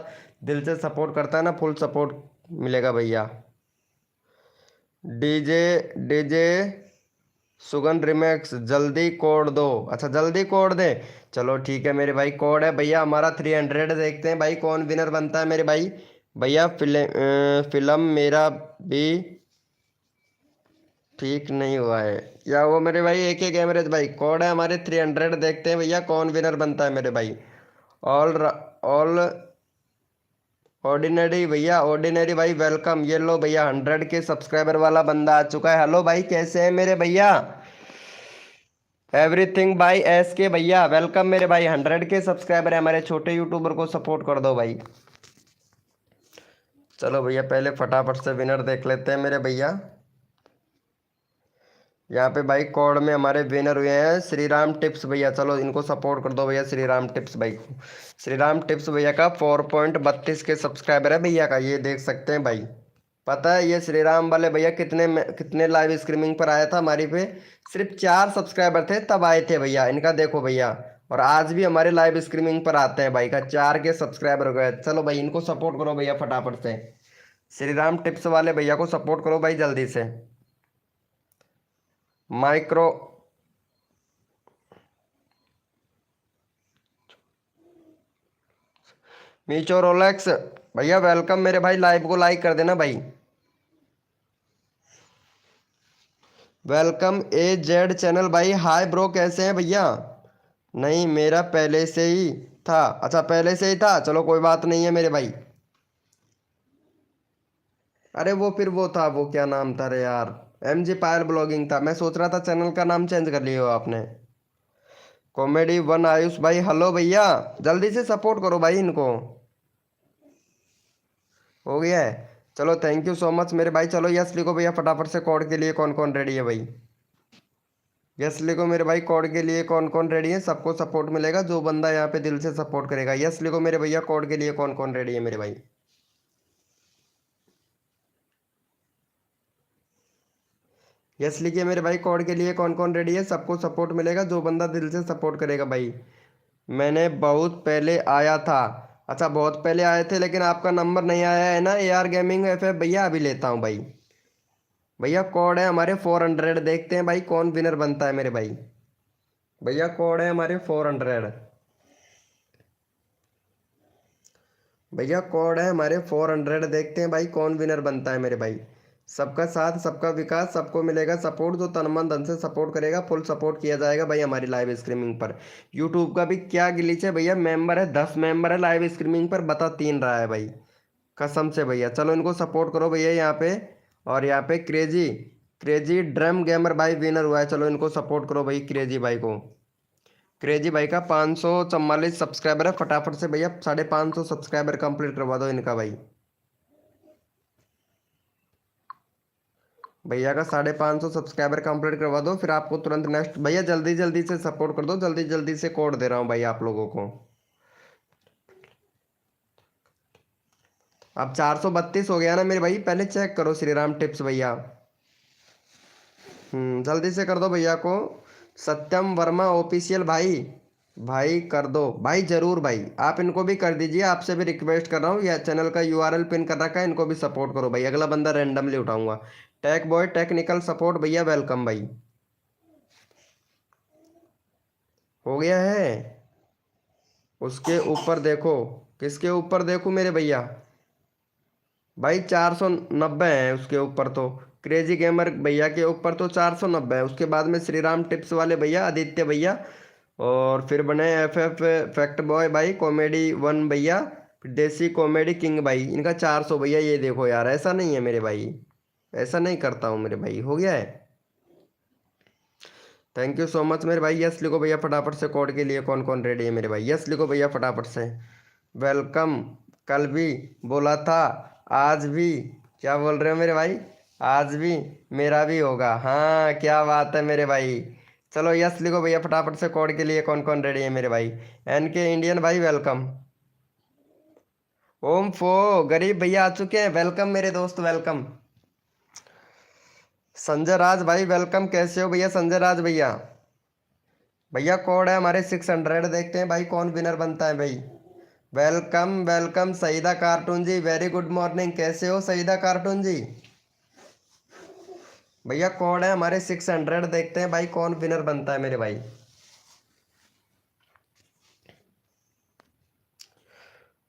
दिल से सपोर्ट करता है ना फुल सपोर्ट मिलेगा भैया। डीजे डीजे सुगन रिमैक्स जल्दी कोड दो। अच्छा जल्दी कोड दे, चलो ठीक है मेरे भाई। कोड है भैया हमारा 300, देखते हैं भाई कौन विनर बनता है मेरे भाई। भैया फिल्म मेरा भी ठीक नहीं हुआ है, या वो मेरे भाई एक एक एवरेज भाई। कोड है हमारे 300, देखते हैं भैया कौन विनर बनता है मेरे भाई। ऑल ऑल ऑर्डिनरी भैया, ऑर्डिनरी भाई वेलकम। ये लो भैया 100 के सब्सक्राइबर वाला बंदा आ चुका है। हेलो भाई कैसे हैं मेरे भैया, एवरीथिंग भाई एस के भैया वेलकम मेरे भाई। 100 के सब्सक्राइबर है हमारे, छोटे यूट्यूबर को सपोर्ट कर दो भाई। चलो भैया पहले फटाफट से विनर देख लेते हैं मेरे भैया। यहाँ पे भाई कोड में हमारे विनर हुए हैं श्री राम टिप्स भैया। चलो इनको सपोर्ट कर दो भैया, श्री राम टिप्स भाई को। श्री राम टिप्स भैया का 4.32 के सब्सक्राइबर है भैया का, ये देख सकते हैं भाई। पता है ये श्री राम वाले भैया कितने लाइव स्ट्रीमिंग पर आया था हमारी पे? सिर्फ 4 सब्सक्राइबर थे तब आए थे भैया, इनका देखो भैया। और आज भी हमारे लाइव स्ट्रीमिंग पर आते हैं भाई का 4 के सब्सक्राइबर हो गए। चलो भाई इनको सपोर्ट करो भैया फटाफट से। श्री राम टिप्स वाले भैया को सपोर्ट करो भाई जल्दी से। माइक्रो मीचो रोलेक्स भैया वेलकम मेरे भाई, लाइव को लाइक कर देना भाई। वेलकम ए जेड चैनल भाई, हाय ब्रो कैसे हैं भैया? नहीं मेरा पहले से ही था। अच्छा पहले से ही था, चलो कोई बात नहीं है मेरे भाई। अरे वो फिर वो था, वो क्या नाम था रे यार, MG पायल ब्लॉगिंग था। मैं सोच रहा था चैनल का नाम चेंज कर लिया हो आपने। कॉमेडी वन आयुष भाई हेलो भैया, जल्दी से सपोर्ट करो भाई इनको। हो गया है, चलो थैंक यू सो मच मेरे भाई। चलो यस लिखो भैया फटाफट से, कोड के लिए कौन कौन रेडी है भाई? यस लिखो मेरे भाई, कोड के लिए कौन कौन रेडी है? सबको सपोर्ट मिलेगा जो बंदा यहाँ पे दिल से सपोर्ट करेगा। यस लिखो मेरे भैया, कोड के लिए कौन कौन रेडी है मेरे भाई? यस लिखिए मेरे भाई, कोड के लिए कौन कौन रेडी है? सबको सपोर्ट मिलेगा जो बंदा दिल से सपोर्ट करेगा भाई। मैंने बहुत पहले आया था। अच्छा बहुत पहले आए थे लेकिन आपका नंबर नहीं आया है ना AR गेमिंग FF भैया, अभी लेता हूँ भाई। भैया कोड है हमारे 400, देखते हैं भाई कौन विनर बनता है मेरे भाई। भैया कोड है हमारे 400। भैया कोड है हमारे 400, देखते हैं भाई कौन विनर बनता है मेरे भाई। सबका साथ सबका विकास, सबको मिलेगा सपोर्ट। जो तन मन धन से सपोर्ट करेगा फुल सपोर्ट किया जाएगा भाई हमारी लाइव स्ट्रीमिंग पर। यूट्यूब का भी क्या गिलीच है भैया, मेंबर है 10 मेंबर है लाइव स्ट्रीमिंग पर, बता 3 रहा है भाई कसम से भैया। चलो इनको सपोर्ट करो भैया यहाँ पे। और यहाँ पे क्रेजी क्रेजी ड्रम गेमर भाई विनर हुआ है, चलो इनको सपोर्ट करो भाई क्रेजी भाई को। क्रेजी भाई का 544 सब्सक्राइबर है, फटाफट से भैया 550 सब्सक्राइबर कंप्लीट करवा दो इनका भाई। भैया का 550 सब्सक्राइबर कंप्लीट करवा दो, फिर आपको तुरंत नेक्स्ट भैया जल्दी जल्दी से सपोर्ट कर दो, जल्दी जल्दी से कोड दे रहा हूँ भाई आप लोगों को। अब 432 हो गया ना मेरे भाई, पहले चेक करो श्री राम टिप्स भैया। जल्दी से कर दो भैया को। सत्यम वर्मा ऑफिशियल भाई, भाई कर दो भाई जरूर भाई, आप इनको भी कर दीजिए, आपसे भी रिक्वेस्ट कर रहा हूँ। यह चैनल का URL पिन कर रखा है, इनको भी सपोर्ट करो भाई। अगला बंदा रैंडमली उठाऊंगा। टेक बॉय टेक्निकल सपोर्ट भैया वेलकम भाई। हो गया है। उसके ऊपर देखो, किसके ऊपर देखूं मेरे भैया? भाई 490 है उसके ऊपर तो। क्रेजी गेमर भैया के ऊपर तो 490 है। उसके बाद में श्री राम टिप्स वाले भैया आदित्य भैया, और फिर बने FF फैक्ट बॉय भाई, कॉमेडी वन भैया, फिर देसी कॉमेडी किंग भाई, इनका 400 भैया। ये देखो यार ऐसा नहीं है मेरे भाई, ऐसा नहीं करता हूँ मेरे भाई। हो गया है, थैंक यू सो मच मेरे भाई। यस लिखो भैया फटाफट से, कोड के लिए कौन कौन रेडी है मेरे भाई? यस लिखो भैया फटाफट से। वेलकम, कल भी बोला था आज भी, क्या बोल रहे हो मेरे भाई? आज भी मेरा भी होगा, हाँ क्या बात है मेरे भाई। चलो यस लिखो भैया फटाफट से, कोड के लिए कौन कौन रेडी है मेरे भाई? NK इंडियन भाई वेलकम। ओम फो गरीब भैया आ चुके हैं, वेलकम मेरे दोस्त वेलकम। संजय राज भाई वेलकम, कैसे हो भैया संजय राज भैया? भैया कोड है हमारे 600, देखते हैं भाई कौन विनर बनता है भाई। वेलकम वेलकम सईदा कार्टून जी, वेरी गुड मॉर्निंग, कैसे हो सईदा कार्टून जी? भैया कोड है हमारे 600, देखते हैं भाई कौन विनर बनता है मेरे भाई।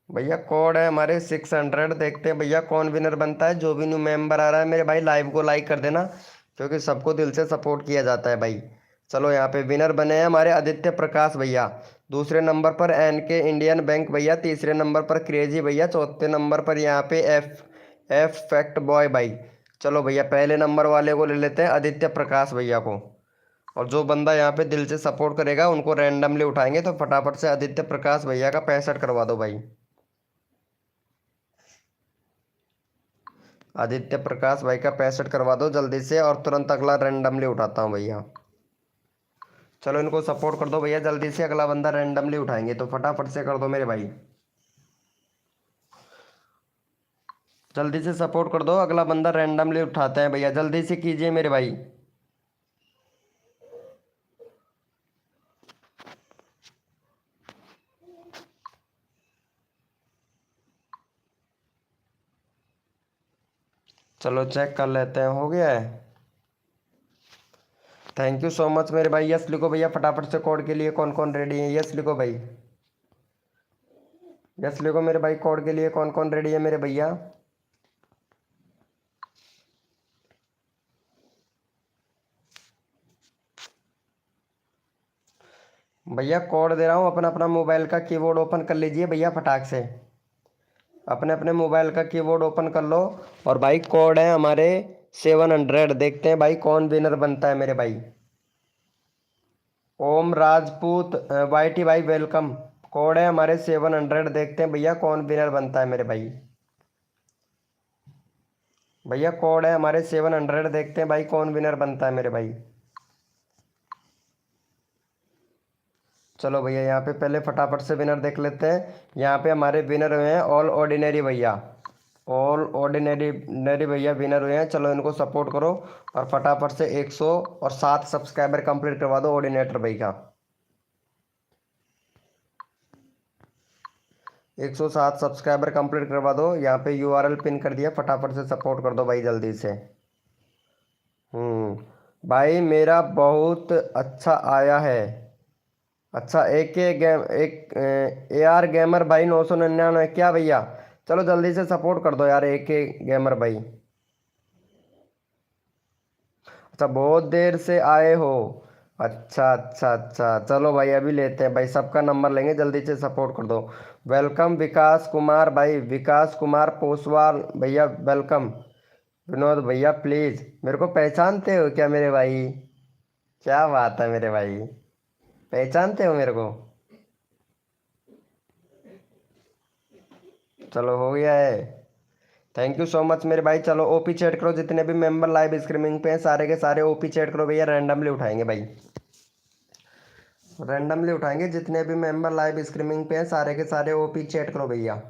भैया कोड है हमारे 600, देखते हैं भैया कौन विनर बनता है। जो भी न्यू मेंबर आ रहा है मेरे भाई लाइव को लाइक कर देना, क्योंकि सबको दिल से सपोर्ट किया जाता है भाई। चलो यहाँ पे विनर बने हैं हमारे आदित्य प्रकाश भैया, दूसरे नंबर पर NK इंडियन बैंक भैया, तीसरे नंबर पर क्रेजी भैया, चौथे नंबर पर यहाँ पे एफ फैक्ट बॉय भाई। चलो भैया पहले नंबर वाले को ले लेते हैं, आदित्य प्रकाश भैया को। और जो बंदा यहाँ पे दिल से सपोर्ट करेगा उनको रैंडमली उठाएंगे, तो फटाफट से आदित्य प्रकाश भैया का 65 करवा दो भाई। आदित्य प्रकाश भाई का 65 करवा दो जल्दी से, और तुरंत अगला रैंडमली उठाता हूँ भैया। चलो इनको सपोर्ट कर दो भैया जल्दी से, अगला बंदा रैंडमली उठाएंगे तो फटाफट से कर दो मेरे भाई। जल्दी से सपोर्ट कर दो, अगला बंदा रैंडमली उठाते हैं भैया, जल्दी से कीजिए मेरे भाई। चलो चेक कर लेते हैं, हो गया है। थैंक यू सो मच मेरे भाई। यस लिखो भैया फटाफट से, कोड के लिए कौन कौन रेडी है, यस लिखो भाई। यस लिखो मेरे भाई, कोड के लिए कौन कौन रेडी है मेरे भैया। भैया कोड दे रहा हूँ, अपना अपना मोबाइल का कीबोर्ड ओपन कर लीजिए भैया फटाक से, अपने अपने मोबाइल का कीबोर्ड ओपन कर लो। और भाई कोड है हमारे 700, देखते हैं भाई कौन विनर बनता है मेरे भाई। ओम राजपूत वाई टी भाई वेलकम, कोड है हमारे 700, देखते हैं भैया कौन विनर बनता है मेरे भाई। भैया कोड है हमारे 700, देखते हैं भाई कौन विनर बनता है मेरे भाई। चलो भैया यहाँ पे पहले फटाफट से विनर देख लेते हैं। यहाँ पे हमारे विनर हुए हैं ऑल ऑर्डिनरी भैया, ऑल ऑर्डिनरी भैया विनर हुए हैं। चलो इनको सपोर्ट करो और फटाफट से 107 सब्सक्राइबर कंप्लीट करवा दो ऑर्डिनेटर भाई का। 107 सब्सक्राइबर कंप्लीट करवा दो। यहाँ पे यूआरएल पिन कर दिया, फटाफट से सपोर्ट कर दो भाई जल्दी से। भाई मेरा बहुत अच्छा आया है। अच्छा एक गेम एक ए आर गेमर भाई 999 क्या भैया, चलो जल्दी से सपोर्ट कर दो यार एक गेमर भाई। अच्छा बहुत देर से आए हो, अच्छा अच्छा अच्छा, चलो भाई अभी लेते हैं भाई, सबका नंबर लेंगे, जल्दी से सपोर्ट कर दो। वेलकम विकास कुमार भाई, विकास कुमार पोसवाल भैया वेलकम। विनोद भैया प्लीज़, मेरे को पहचानते हो क्या मेरे भाई, क्या बात है मेरे भाई, पहचानते हो मेरे को। चलो हो गया है, थैंक यू सो मच मेरे भाई। चलो ओपी चैट करो, जितने भी मेंबर लाइव स्ट्रीमिंग पे हैं सारे के सारे ओपी चैट करो भैया, रैंडमली उठाएंगे भाई, रैंडमली उठाएंगे। जितने भी मेंबर लाइव स्ट्रीमिंग पे हैं सारे के सारे ओपी चैट करो भैया।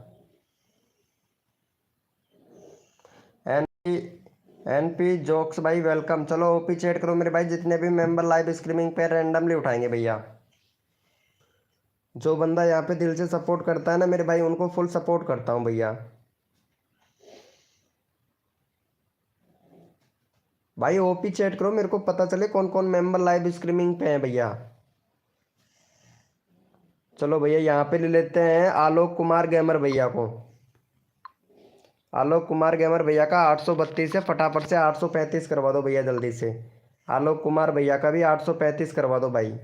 एनपी एनपी जोक्स भाई वेलकम, चलो ओपी चैट करो मेरे भाई, जितने भी मेंबर लाइव स्ट्रीमिंग पे रैंडमली उठाएंगे भैया। जो बंदा यहाँ पे दिल से सपोर्ट करता है ना मेरे भाई, उनको फुल सपोर्ट करता हूँ भैया। भाई ओपी चैट करो, मेरे को पता चले कौन कौन मेंबर लाइव स्ट्रीमिंग पे हैं भैया। चलो भैया यहाँ पे ले लेते हैं आलोक कुमार गेमर भैया को, आलोक कुमार गेमर भैया का 832 है, फटाफट से 835 करवा दो भैया जल्दी से। आलोक कुमार भैया का भी 835 करवा दो भाई।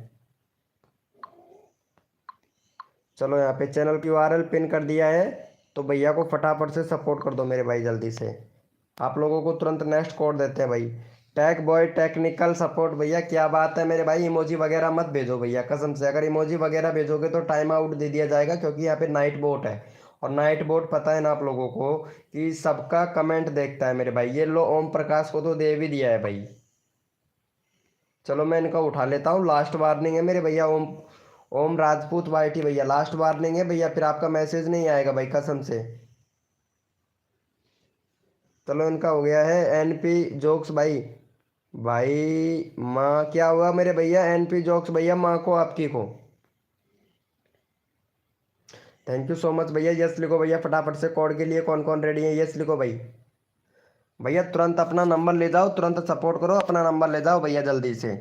चलो यहाँ पे चैनल की यूआरएल पिन कर दिया है, तो भैया को फटाफट से सपोर्ट कर दो मेरे भाई जल्दी से। आप लोगों को तुरंत नेक्स्ट कोड देते हैं भाई। टैक बॉय टेक्निकल सपोर्ट भैया, क्या बात है मेरे भाई, इमोजी वगैरह मत भेजो भैया कसम से, अगर इमोजी वगैरह भेजोगे तो टाइम आउट दे दिया जाएगा, क्योंकि यहाँ पे नाइट बोट है, और नाइट बोट पता है ना आप लोगों को कि सबका कमेंट देखता है मेरे भाई। ये लो ओम प्रकाश को तो दे भी दिया है भाई। चलो मैं इनका उठा लेता हूँ, लास्ट वार्निंग है मेरे भैया। ओम ओम राजपूत वाईटी भैया लास्ट वार्निंग है भैया, फिर आपका मैसेज नहीं आएगा भाई कसम से। चलो इनका हो गया है एनपी जोक्स भाई, भाई माँ क्या हुआ मेरे भैया, एनपी जोक्स भैया माँ को आपकी को। थैंक यू सो मच भैया। यस लिखो भैया फटाफट से, कोड के लिए कौन कौन रेडी है, यस लिखो भाई। भैया तुरंत अपना नंबर ले जाओ, तुरंत सपोर्ट करो, अपना नंबर ले जाओ भैया जल्दी से।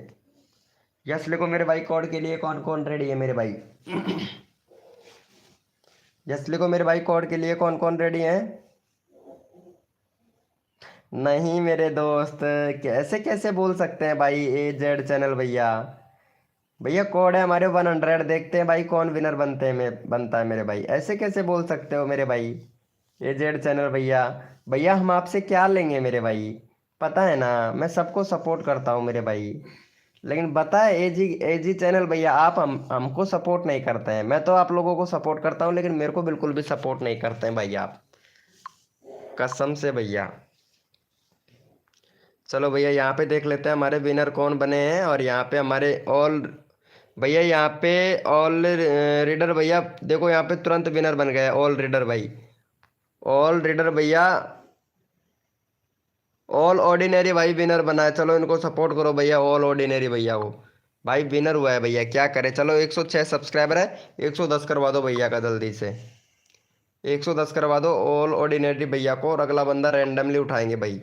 यस लिखो मेरे भाई, कोड के लिए कौन कौन रेडी है मेरे भाई। यस लिखो मेरे भाई, कोड के लिए कौन कौन रेडी है। नहीं मेरे दोस्त, कैसे कैसे बोल सकते हैं भाई, ए जेड चैनल भैया। भैया कोड है हमारे 100, देखते हैं भाई कौन विनर बनता है मेरे भाई, ऐसे कैसे बोल सकते हो मेरे भाई। ए जेड चैनल भैया, भैया हम आपसे क्या लेंगे मेरे भाई, पता है ना मैं सबको सपोर्ट करता हूँ मेरे भाई, लेकिन बता है एजी चैनल भैया, आप हमको सपोर्ट नहीं करते हैं। मैं तो आप लोगों को सपोर्ट करता हूँ, लेकिन मेरे को बिल्कुल भी सपोर्ट नहीं करते हैं भाई आप, कसम से भैया। चलो भैया यहाँ पे देख लेते हैं हमारे विनर कौन बने हैं। और यहाँ पे हमारे ऑल भैया, यहाँ पे ऑल रीडर भैया देखो, यहाँ पे तुरंत विनर बन गया ऑल रीडर भाई। ऑल रीडर भैया, ऑल ऑर्डिनरी भाई विनर बना है। चलो इनको सपोर्ट करो भैया, ऑल ऑर्डिनरी भैया को भाई विनर हुआ है भैया, क्या करे। चलो 106 सब्सक्राइबर है, 110 करवा दो भैया का जल्दी से, 110 करवा दो ऑल ऑर्डिनरी भैया को। और अगला बंदा रैंडमली उठाएंगे भाई।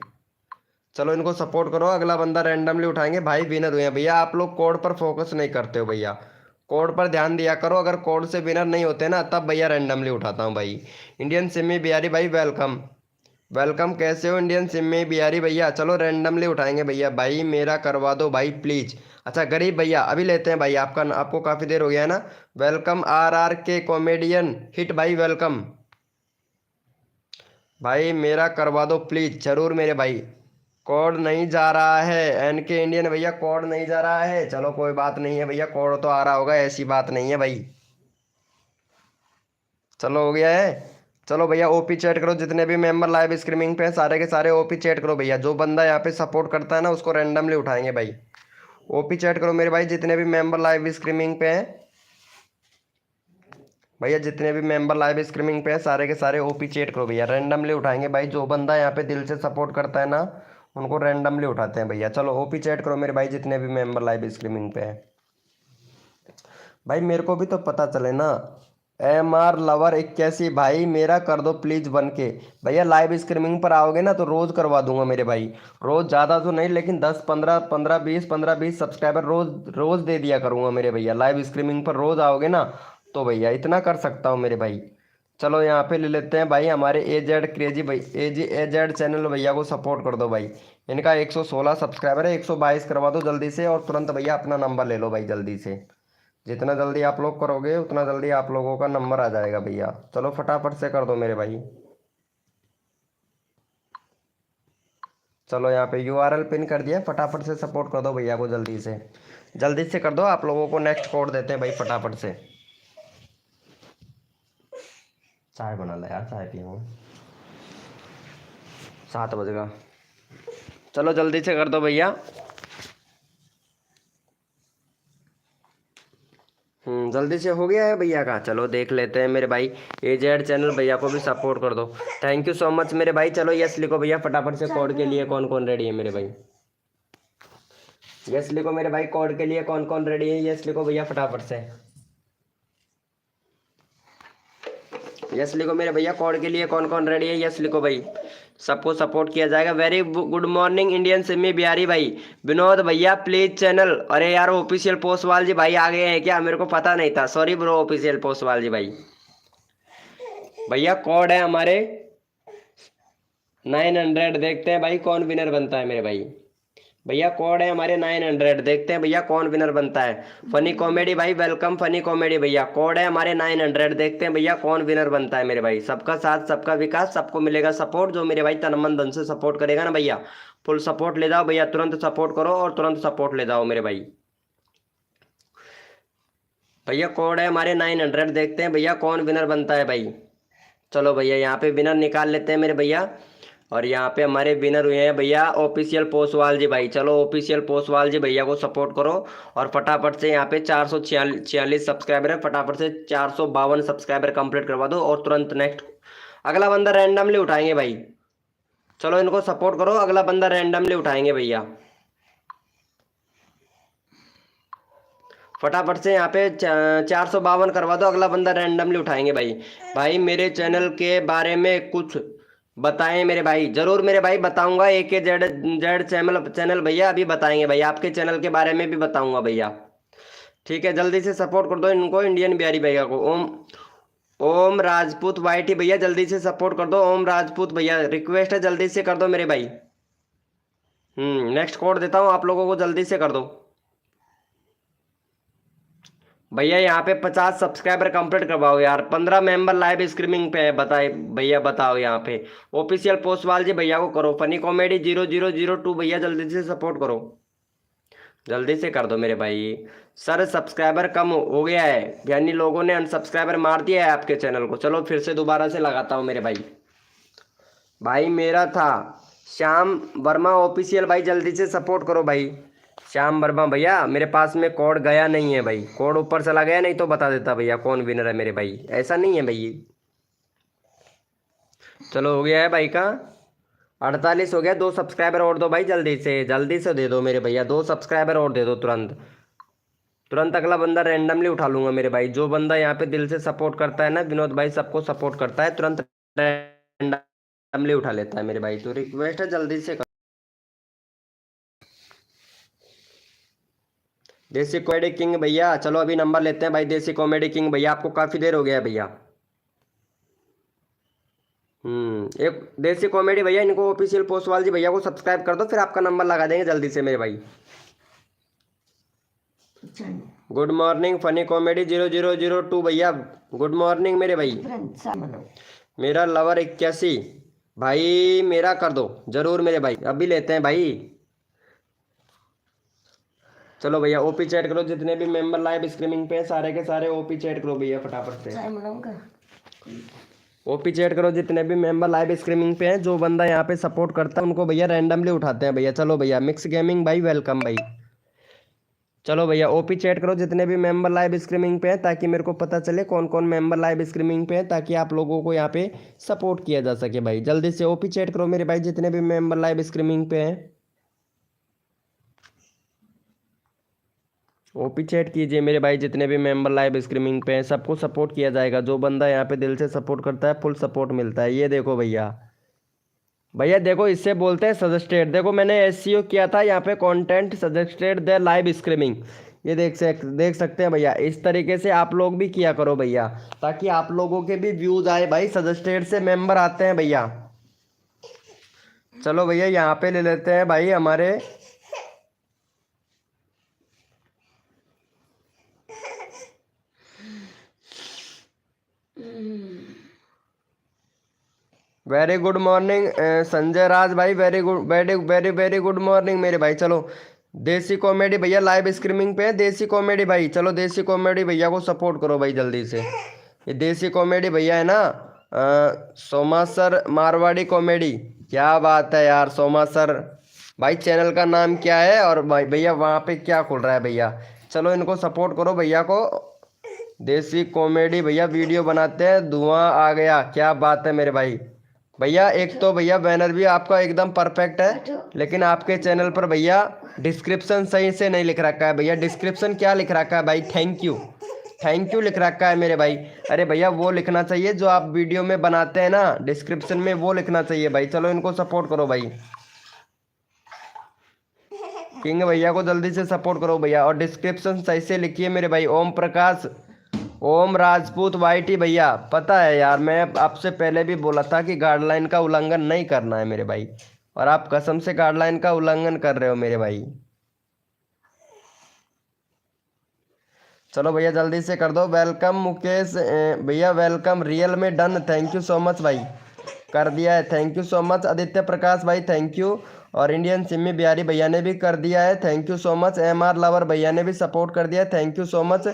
चलो इनको सपोर्ट करो, अगला बंदा रैंडमली उठाएंगे भाई, विनर हुए हैं भैया। आप लोग कोड पर फोकस नहीं करते हो भैया, कोड पर ध्यान दिया करो। अगर कोड से विनर नहीं होते ना, तब भैया रैंडमली उठाता हूँ भाई। इंडियन सिमी बिहारी भाई वेलकम, वेलकम, कैसे हो इंडियन सिमी बिहारी भैया। चलो रैंडमली उठाएंगे भैया, भाई मेरा करवा दो भाई प्लीज। अच्छा गरीब भैया अभी लेते हैं भाई, आपको काफ़ी देर हो गया है ना। वेलकम आर के कॉमेडियन हिट भाई, वेलकम भाई, मेरा करवा दो प्लीज जरूर मेरे भाई। कोड नहीं जा रहा है एन के इंडियन भैया, कोड नहीं जा रहा है। चलो कोई बात नहीं है भैया, कोड तो आ रहा होगा, ऐसी बात नहीं है भाई। चलो हो गया है। चलो भैया ओपी चैट करो, जितने भी मेंबर लाइव स्ट्रीमिंग पे हैं सारे के सारे ओपी चैट करो भैया। जो बंदा यहाँ पे सपोर्ट करता है ना, उसको रैंडमली उठाएंगे भाई। ओपी चैट करो मेरे भाई, जितने भी मेंबर लाइव स्ट्रीमिंग पे हैं भैया, जितने भी मेंबर लाइव स्ट्रीमिंग पे हैं सारे के सारे ओपी चैट करो भैया, रैंडमली उठाएंगे भाई। जो बंदा यहाँ पे दिल से सपोर्ट करता है ना, उनको रैंडमली उठाते हैं भैया। चलो ओपी चैट करो मेरे भाई, जितने भी मेंबर लाइव स्ट्रीमिंग पे हैं भाई, मेरे को भी तो पता चले ना। MR लवर 81 भाई, मेरा कर दो प्लीज बन के भैया। लाइव स्ट्रीमिंग पर आओगे ना तो रोज करवा दूंगा मेरे भाई, रोज ज़्यादा तो नहीं लेकिन 10 15 15 20 15 20 सब्सक्राइबर रोज रोज दे दिया करूंगा मेरे भैया। लाइव स्ट्रीमिंग पर रोज आओगे ना तो भैया इतना कर सकता हूँ मेरे भाई। चलो यहाँ पे ले लेते हैं भाई हमारे एजेड क्रेजी भाई, एजेड चैनल भैया को सपोर्ट कर दो भाई। इनका 116 सब्सक्राइबर है, 122 करवा दो जल्दी से। और तुरंत भैया अपना नंबर ले लो भाई जल्दी से, जितना जल्दी आप लोग करोगे उतना जल्दी आप लोगों का नंबर आ जाएगा भैया। चलो फटाफट से कर दो मेरे भाई। चलो यहाँ पे URL पिन कर दिया, फटाफट से सपोर्ट कर दो भैया को जल्दी से कर दो। आप लोगों को नेक्स्ट कोड देते हैं भाई फटाफट से। चाय बना ला यार, चाय पीऊँ, 7 बजेगा। चलो जल्दी से कर दो भैया। जल्दी से हो गया है भैया का। चलो देख लेते हैं मेरे भाई, एजेड चैनल भैया को भी सपोर्ट कर दो। थैंक यू सो मच मेरे भाई। चलो यस लिखो भैया फटाफट से, कोड के लिए कौन कौन रेडी है मेरे भाई। यस लिखो मेरे भाई, कोड के लिए कौन कौन रेडी है, यस लिखो भैया फटाफट से। यस लिखो मेरे भैया, कोड के लिए कौन कौन रेडी है, यस लिखो भाई। सबको सपोर्ट किया जाएगा। Very good morning Indian Simi Bihari भाई, विनोद भैया प्लीज चैनल। अरे यार ऑफिशियल पोस्टवाल जी भाई आ गए हैं क्या, मेरे को पता नहीं था, सॉरी ब्रो ऑफिशियल पोस्टवाल जी भाई। भैया कोड है हमारे 900, देखते हैं भाई कौन विनर बनता है मेरे भाई। भैया कोड है हमारे 900, देखते हैं भैया कौन विनर बनता है। फनी कॉमेडी भाई वेलकम, फनी कॉमेडी भैया, कोड है हमारे 900, देखते हैं भैया कौन विनर बनता है मेरे भाई। सबका साथ सबका विकास, सबको मिलेगा सपोर्ट। जो मेरे भाई तन मन धन से सपोर्ट करेगा ना भैया, फुल सपोर्ट ले जाओ भैया, तुरंत सपोर्ट करो और तुरंत सपोर्ट ले जाओ मेरे भाई। भैया कोड है हमारे 900, देखते हैं भैया कौन विनर बनता है भाई। चलो भैया यहाँ पे विनर निकाल लेते हैं मेरे भैया। और यहाँ पे हमारे विनर हुए हैं भैया ऑफिशियल पोस्टवाल जी भाई। चलो ऑफिशियल पोस्टवाल जी भैया को सपोर्ट करो। और फटाफट से यहाँ पे 446 सब्सक्राइबर है, फटाफट से 452 सब्सक्राइबर कंप्लीट करवा दो। और तुरंत नेक्स्ट अगला बंदा रैंडमली उठाएंगे भाई। चलो इनको सपोर्ट करो, अगला बंदा रैंडमली उठाएंगे भैया। फटाफट से यहाँ पे 452 करवा दो, अगला बंदा रैंडमली उठाएंगे भाई। भाई मेरे चैनल के बारे में कुछ बताएं मेरे भाई। जरूर मेरे भाई बताऊंगा, AKZZ चैनल भैया अभी बताएंगे भाई, आपके चैनल के बारे में भी बताऊंगा भैया। ठीक है जल्दी से सपोर्ट कर दो इनको, इंडियन बिहारी भैया को। ओम राजपूत YT भैया जल्दी से सपोर्ट कर दो। ओम राजपूत भैया रिक्वेस्ट है, जल्दी से कर दो मेरे भाई। नेक्स्ट कोड देता हूँ आप लोगों को, जल्दी से कर दो भैया। यहाँ पे 50 सब्सक्राइबर कंप्लीट करवाओ यार, 15 मेंबर लाइव स्ट्रीमिंग पे है, बताए भैया बताओ यहाँ पे। ऑफिशियल पोस्टवाल जी भैया को करो। फनी कॉमेडी 0002 भैया जल्दी से सपोर्ट करो, जल्दी से कर दो मेरे भाई। सर सब्सक्राइबर कम हो गया है, यानी लोगों ने अनसब्सक्राइबर मार दिया है आपके चैनल को। चलो फिर से दोबारा से लगाता हूँ मेरे भाई। भाई मेरा था श्याम वर्मा ऑफिशियल भाई जल्दी से सपोर्ट करो भाई। श्याम वर्मा भैया मेरे पास में कोड गया नहीं है भाई, कोड ऊपर चला गया नहीं तो बता देता भैया कौन विनर है मेरे भाई, ऐसा नहीं है भाई। चलो हो गया है भाई का 48 हो गया। 2 सब्सक्राइबर और दो भाई, जल्दी से दे दो मेरे भैया, 2 सब्सक्राइबर और दे दो तुरंत। तुरंत अगला बंदा रैंडमली उठा लूंगा मेरे भाई। जो बंदा यहाँ पे दिल से सपोर्ट करता है ना, विनोद भाई सबको सपोर्ट करता है, तुरंत रैंडमली उठा लेता है मेरे भाई। तो रिक्वेस्ट है जल्दी से कर। देसी कॉमेडी किंग भैया चलो अभी नंबर लेते हैं भाई। देसी कॉमेडी किंग भैया आपको काफी देर हो गया है भैया। एक देसी कॉमेडी भैया, इनको ऑफिशियल पोस्टवाल जी भैया को सब्सक्राइब कर दो, फिर आपका नंबर लगा देंगे जल्दी से मेरे भाई। गुड मॉर्निंग फनी कॉमेडी 0002 भैया, गुड मॉर्निंग मेरे भाई। मेरा लवर 81 भाई मेरा कर दो जरूर मेरे भाई, अभी लेते हैं भाई। चलो भैया ओपी चैट करो, जितने भी मेंबर लाइव स्ट्रीमिंग पे हैं सारे के सारे ओपी चैट करो भैया फटाफट से। ओपी चैट करो जितने भी मेंबर लाइव स्ट्रीमिंग पे हैं। जो बंदा यहाँ पे सपोर्ट करता है उनको भैया रैंडमली उठाते हैं भैया। चलो भैया मिक्स गेमिंग भाई वेलकम भाई। चलो भैया ओपी चैट करो जितने भी मेंबर लाइव स्ट्रीमिंग पे हैं, ताकि मेरे को पता चले कौन कौन मेंबर लाइव स्ट्रीमिंग पे हैं, ताकि आप लोगों को यहाँ पे सपोर्ट किया जा सके भाई। जल्दी से ओपी चैट करो मेरे भाई जितने भी मेंबर लाइव स्ट्रीमिंग पे हैं। ओपी चैट कीजिए मेरे भाई जितने भी मेंबर लाइव स्ट्रीमिंग पे हैं, सबको सपोर्ट किया जाएगा। जो बंदा यहाँ पे दिल से सपोर्ट करता है फुल सपोर्ट मिलता है। ये देखो भैया, भैया देखो इससे बोलते हैं सजेस्टेड। देखो मैंने एसईओ किया था यहाँ पे, content suggested the live streaming. ये देख सकते हैं भैया। इस तरीके से आप लोग भी किया करो भैया, ताकि आप लोगों के भी व्यूज आए भाई। सजेस्टेड से मेंबर आते हैं भैया। चलो भैया यहाँ पे ले लेते हैं भाई हमारे वेरी गुड मॉर्निंग संजय राज भाई, very good very very very good morning मेरे भाई। चलो देसी कॉमेडी भैया लाइव स्ट्रीमिंग पे है। देसी कॉमेडी भाई चलो देसी कॉमेडी भैया को सपोर्ट करो भाई जल्दी से। ये देसी कॉमेडी भैया है ना, सोमा सर मारवाड़ी कॉमेडी। क्या बात है यार सोमा सर भाई, चैनल का नाम क्या है और भाई भैया वहाँ पे क्या खुल रहा है भैया। चलो इनको सपोर्ट करो भैया को। देसी कॉमेडी भैया वीडियो बनाते हैं, धुआं आ गया। क्या बात है मेरे भाई। भैया एक तो भैया बैनर भी आपका एकदम परफेक्ट है, लेकिन आपके चैनल पर भैया डिस्क्रिप्शन सही से नहीं लिख रखा है भैया। डिस्क्रिप्शन क्या लिख रखा है भाई, थैंक यू लिख रखा है मेरे भाई। अरे भैया वो लिखना चाहिए जो आप वीडियो में बनाते हैं ना, डिस्क्रिप्शन में वो लिखना चाहिए भाई। चलो इनको सपोर्ट करो भाई। किंग भैया को जल्दी से सपोर्ट करो भैया, और डिस्क्रिप्शन सही से लिखिए मेरे भाई। ओम प्रकाश ओम राजपूत वाईटी भैया, पता है यार मैं आपसे पहले भी बोला था कि गाइडलाइन का उल्लंघन नहीं करना है मेरे भाई, और आप कसम से गाइडलाइन का उल्लंघन कर रहे हो मेरे भाई। चलो भैया जल्दी से कर दो। वेलकम मुकेश भैया, welcome real me done, thank you so much भाई, कर दिया है, thank you so much. Aditya Prakash भाई थैंक यू, और इंडियन सिमी बिहारी भैया ने भी कर दिया है, thank you so much. MR lover भैया ने भी सपोर्ट कर दिया है, thank you so much.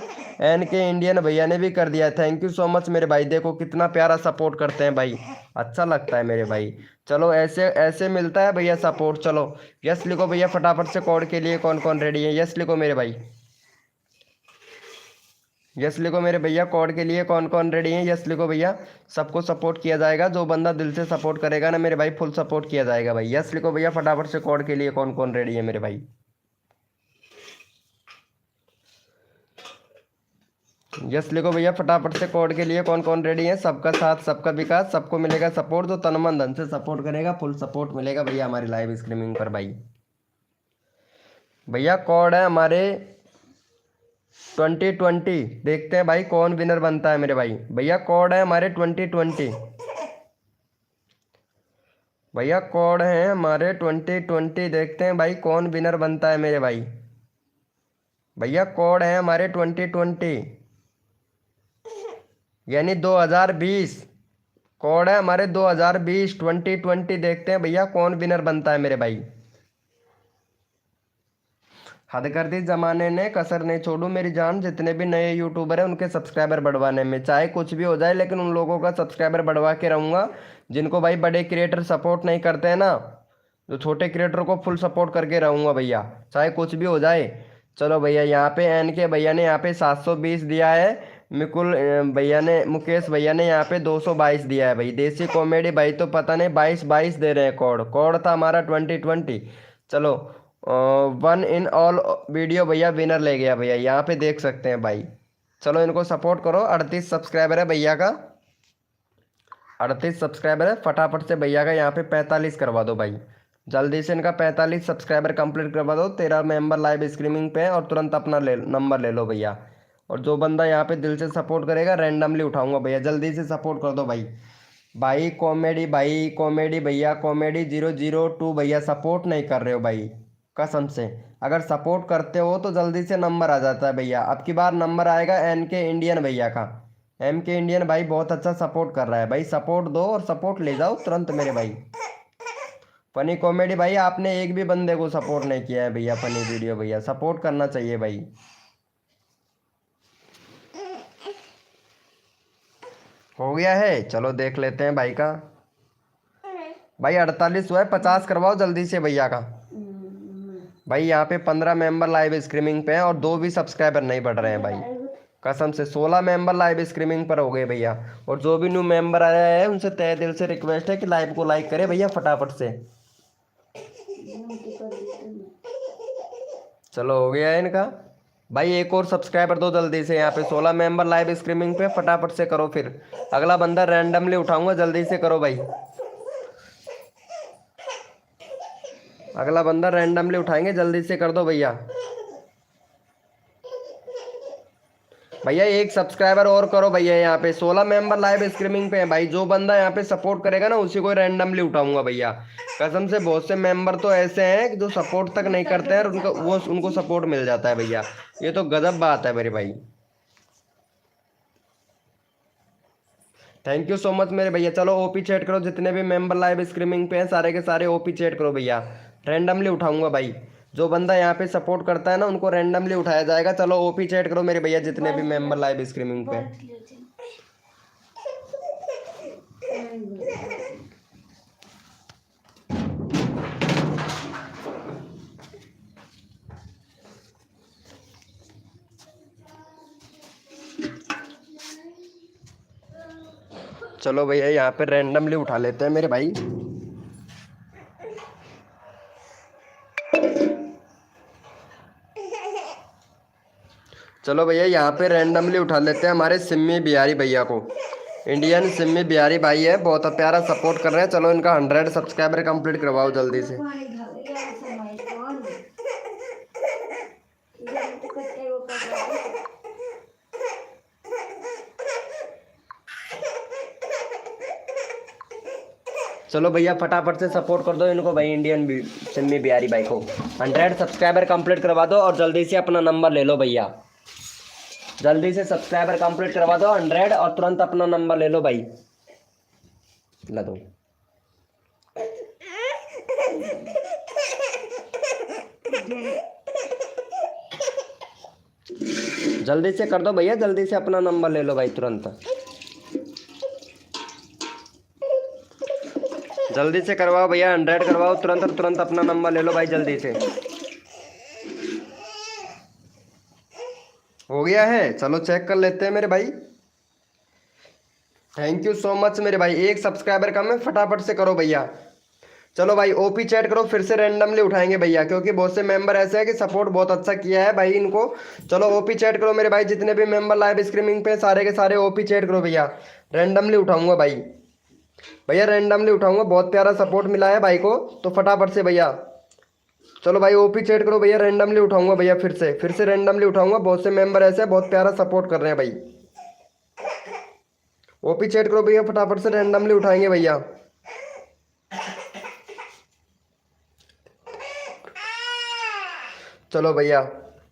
NK Indian भैया ने भी कर दिया है, थैंक यू सो मच मेरे भाई। देखो कितना प्यारा सपोर्ट करते हैं भाई, अच्छा लगता है मेरे भाई। चलो ऐसे ऐसे मिलता है भैया सपोर्ट। चलो यस लिखो भैया फटाफट से। कोड के लिए कौन कौन रेडी है, यस लिखो मेरे भाई, यस लिखो मेरे भैया। कोड के लिए कौन कौन रेडी है, यस लिखो भैया। सबको सपोर्ट किया जाएगा, जो बंदा दिल से सपोर्ट करेगा ना मेरे भाई फुल सपोर्ट किया जाएगा भाई। यस लिखो भैया फटाफट से। कोड के लिए कौन कौन रेडी है मेरे भाई, यस लिखो भैया फटाफट से। कोड के लिए कौन कौन रेडी है। सबका साथ सबका विकास, सबको मिलेगा सपोर्ट। जो तन मन धन से सपोर्ट करेगा फुल सपोर्ट मिलेगा भैया हमारी लाइव स्ट्रीमिंग पर भाई। भैया कोड है हमारे 2020, देखते हैं भाई कौन विनर बनता है मेरे भाई। भैया कोड है हमारे 2020, भैया कोड है हमारे 2020, देखते हैं भाई कौन विनर बनता है मेरे भाई। भैया कोड है हमारे 2020 यानी 2020, कोड है हमारे 2020 2020, देखते हैं भैया कौन विनर बनता है मेरे भाई। हद कर दी जमाने ने, कसर नहीं छोड़ू मेरी जान। जितने भी नए यूट्यूबर हैं उनके सब्सक्राइबर बढ़वाने में, चाहे कुछ भी हो जाए, लेकिन उन लोगों का सब्सक्राइबर बढ़वा के रहूँगा जिनको भाई बड़े क्रिएटर सपोर्ट नहीं करते हैं ना। जो छोटे क्रिएटर को फुल सपोर्ट करके रहूंगा भैया, चाहे कुछ भी हो जाए। चलो भैया यहाँ पे एन के भैया ने यहाँ पे 720 दिया है। मुकुल भैया ने, मुकेश भैया ने यहाँ पे 222 दिया है भाई। देसी कॉमेडी भाई तो पता नहीं 22 दे रहे हैं। कोड कोड था हमारा 2020। चलो वन इन ऑल वीडियो भैया विनर ले गया भैया, यहाँ पे देख सकते हैं भाई। चलो इनको सपोर्ट करो। 38 सब्सक्राइबर है भैया का, 38 सब्सक्राइबर है। फटाफट से भैया का यहाँ पे 45 करवा दो भाई। जल्दी से इनका 45 सब्सक्राइबर कंप्लीट करवा दो। 13 मेंबर लाइव स्ट्रीमिंग पे है और तुरंत अपना नंबर ले लो भैया। और जो बंदा यहाँ पे दिल से सपोर्ट करेगा रैंडमली उठाऊंगा भैया। जल्दी से सपोर्ट कर दो भाई। भाई कॉमेडी भैया, कॉमेडी 002 भैया सपोर्ट नहीं कर रहे हो भाई, कसम से। अगर सपोर्ट करते हो तो जल्दी से नंबर आ जाता है भैया। अब की बार नंबर आएगा एन के इंडियन भैया का। एम के इंडियन भाई बहुत अच्छा सपोर्ट कर रहा है भाई। सपोर्ट दो और सपोर्ट ले जाओ तुरंत मेरे भाई। फनी कॉमेडी भाई आपने एक भी बंदे को सपोर्ट नहीं किया है भैया। फनी वीडियो भैया सपोर्ट करना चाहिए भाई। हो गया है, चलो देख लेते हैं भाई का। भाई 48 हुआ है, 50 करवाओ जल्दी से भैया का। भाई यहाँ पे 15 मेंबर लाइव स्ट्रीमिंग पे हैं और 2 भी सब्सक्राइबर नहीं बढ़ रहे हैं भाई, कसम से। 16 मेंबर लाइव स्ट्रीमिंग पर हो गए भैया। और जो भी न्यू मेंबर आया है उनसे तहे दिल से रिक्वेस्ट है कि लाइव को लाइक करे भैया फटाफट से। चलो हो गया है इनका। भाई एक और सब्सक्राइबर दो जल्दी से। यहाँ पे 16 मेंबर लाइव स्ट्रीमिंग पे, फटाफट से करो। फिर अगला बंदा रैंडमली उठाऊंगा, जल्दी से करो भाई। अगला बंदा रैंडमली उठाएंगे, जल्दी से कर दो भैया। भैया एक सब्सक्राइबर और करो भैया। यहाँ पे 16 मेंबर लाइव स्ट्रीमिंग पे है भाई। जो बंदा यहाँ पे सपोर्ट करेगा ना उसी को रैंडमली उठाऊंगा भैया, कसम से। बहुत से मेंबर तो ऐसे हैं कि जो सपोर्ट तक नहीं करते हैं और उनको सपोर्ट मिल जाता है भैया। ये तो गजब बात है मेरे भाई। थैंक यू सो मच मेरे भैया। चलो ओपी चैट करो, जितने भी मेंबर लाइव स्ट्रीमिंग पे हैं सारे के सारे ओपी चैट करो भैया। रैंडमली उठाऊंगा भाई। जो बंदा यहाँ पे सपोर्ट करता है ना उनको रैंडमली उठाया जाएगा। चलो ओपी चैट करो मेरे भैया, जितने भी मेंबर लाइव स्ट्रीमिंग पे हैं। चलो भैया यहाँ पे रैंडमली उठा लेते हैं मेरे भाई। चलो भैया यहाँ पे रैंडमली उठा लेते हैं हमारे सिम्मी बिहारी भैया को। इंडियन सिम्मी बिहारी भाई है, बहुत प्यारा सपोर्ट कर रहे हैं। चलो इनका 100 सब्सक्राइबर कंप्लीट करवाओ जल्दी से। चलो भैया फटाफट से सपोर्ट कर दो इनको भाई, इंडियन सिम्मी बिहारी भाई को। 100 सब्सक्राइबर कंप्लीट करवा दो और जल्दी से अपना नंबर ले लो भैया। जल्दी से सब्सक्राइबर कंप्लीट करवा दो 100 और तुरंत अपना नंबर ले लो भाई। ला दो। जल्दी से कर दो भैया, जल्दी से अपना नंबर ले लो भाई तुरंत। जल्दी से करवाओ भैया, 100 करवाओ तुरंत और तुरंत अपना नंबर ले लो भाई जल्दी से। हो गया है, चलो चेक कर लेते हैं मेरे भाई। थैंक यू सो मच मेरे भाई। एक सब्सक्राइबर कम है, फटाफट से करो भैया। चलो भाई ओपी चैट करो, फिर से रैंडमली उठाएंगे भैया, क्योंकि बहुत से मेंबर ऐसे हैं कि सपोर्ट बहुत अच्छा किया है भाई इनको। चलो ओपी चैट करो मेरे भाई, जितने भी मेंबर लाइव स्ट्रीमिंग पे सारे के सारे ओपी चैट करो भैया। रैंडमली उठाऊंगा भाई। भैया रैंडमली उठाऊंगा, बहुत प्यारा सपोर्ट मिला है भाई को, तो फटाफट से भैया। चलो भाई ओपी चैट करो भैया, रैंडमली उठाऊंगा भैया। फिर से रैंडमली उठाऊंगा। बहुत से मेंबर ऐसे हैं बहुत प्यारा सपोर्ट कर रहे हैं भाई। ओपी चैट करो भैया, फटाफट से रैंडमली उठाएंगे भैया। चलो भैया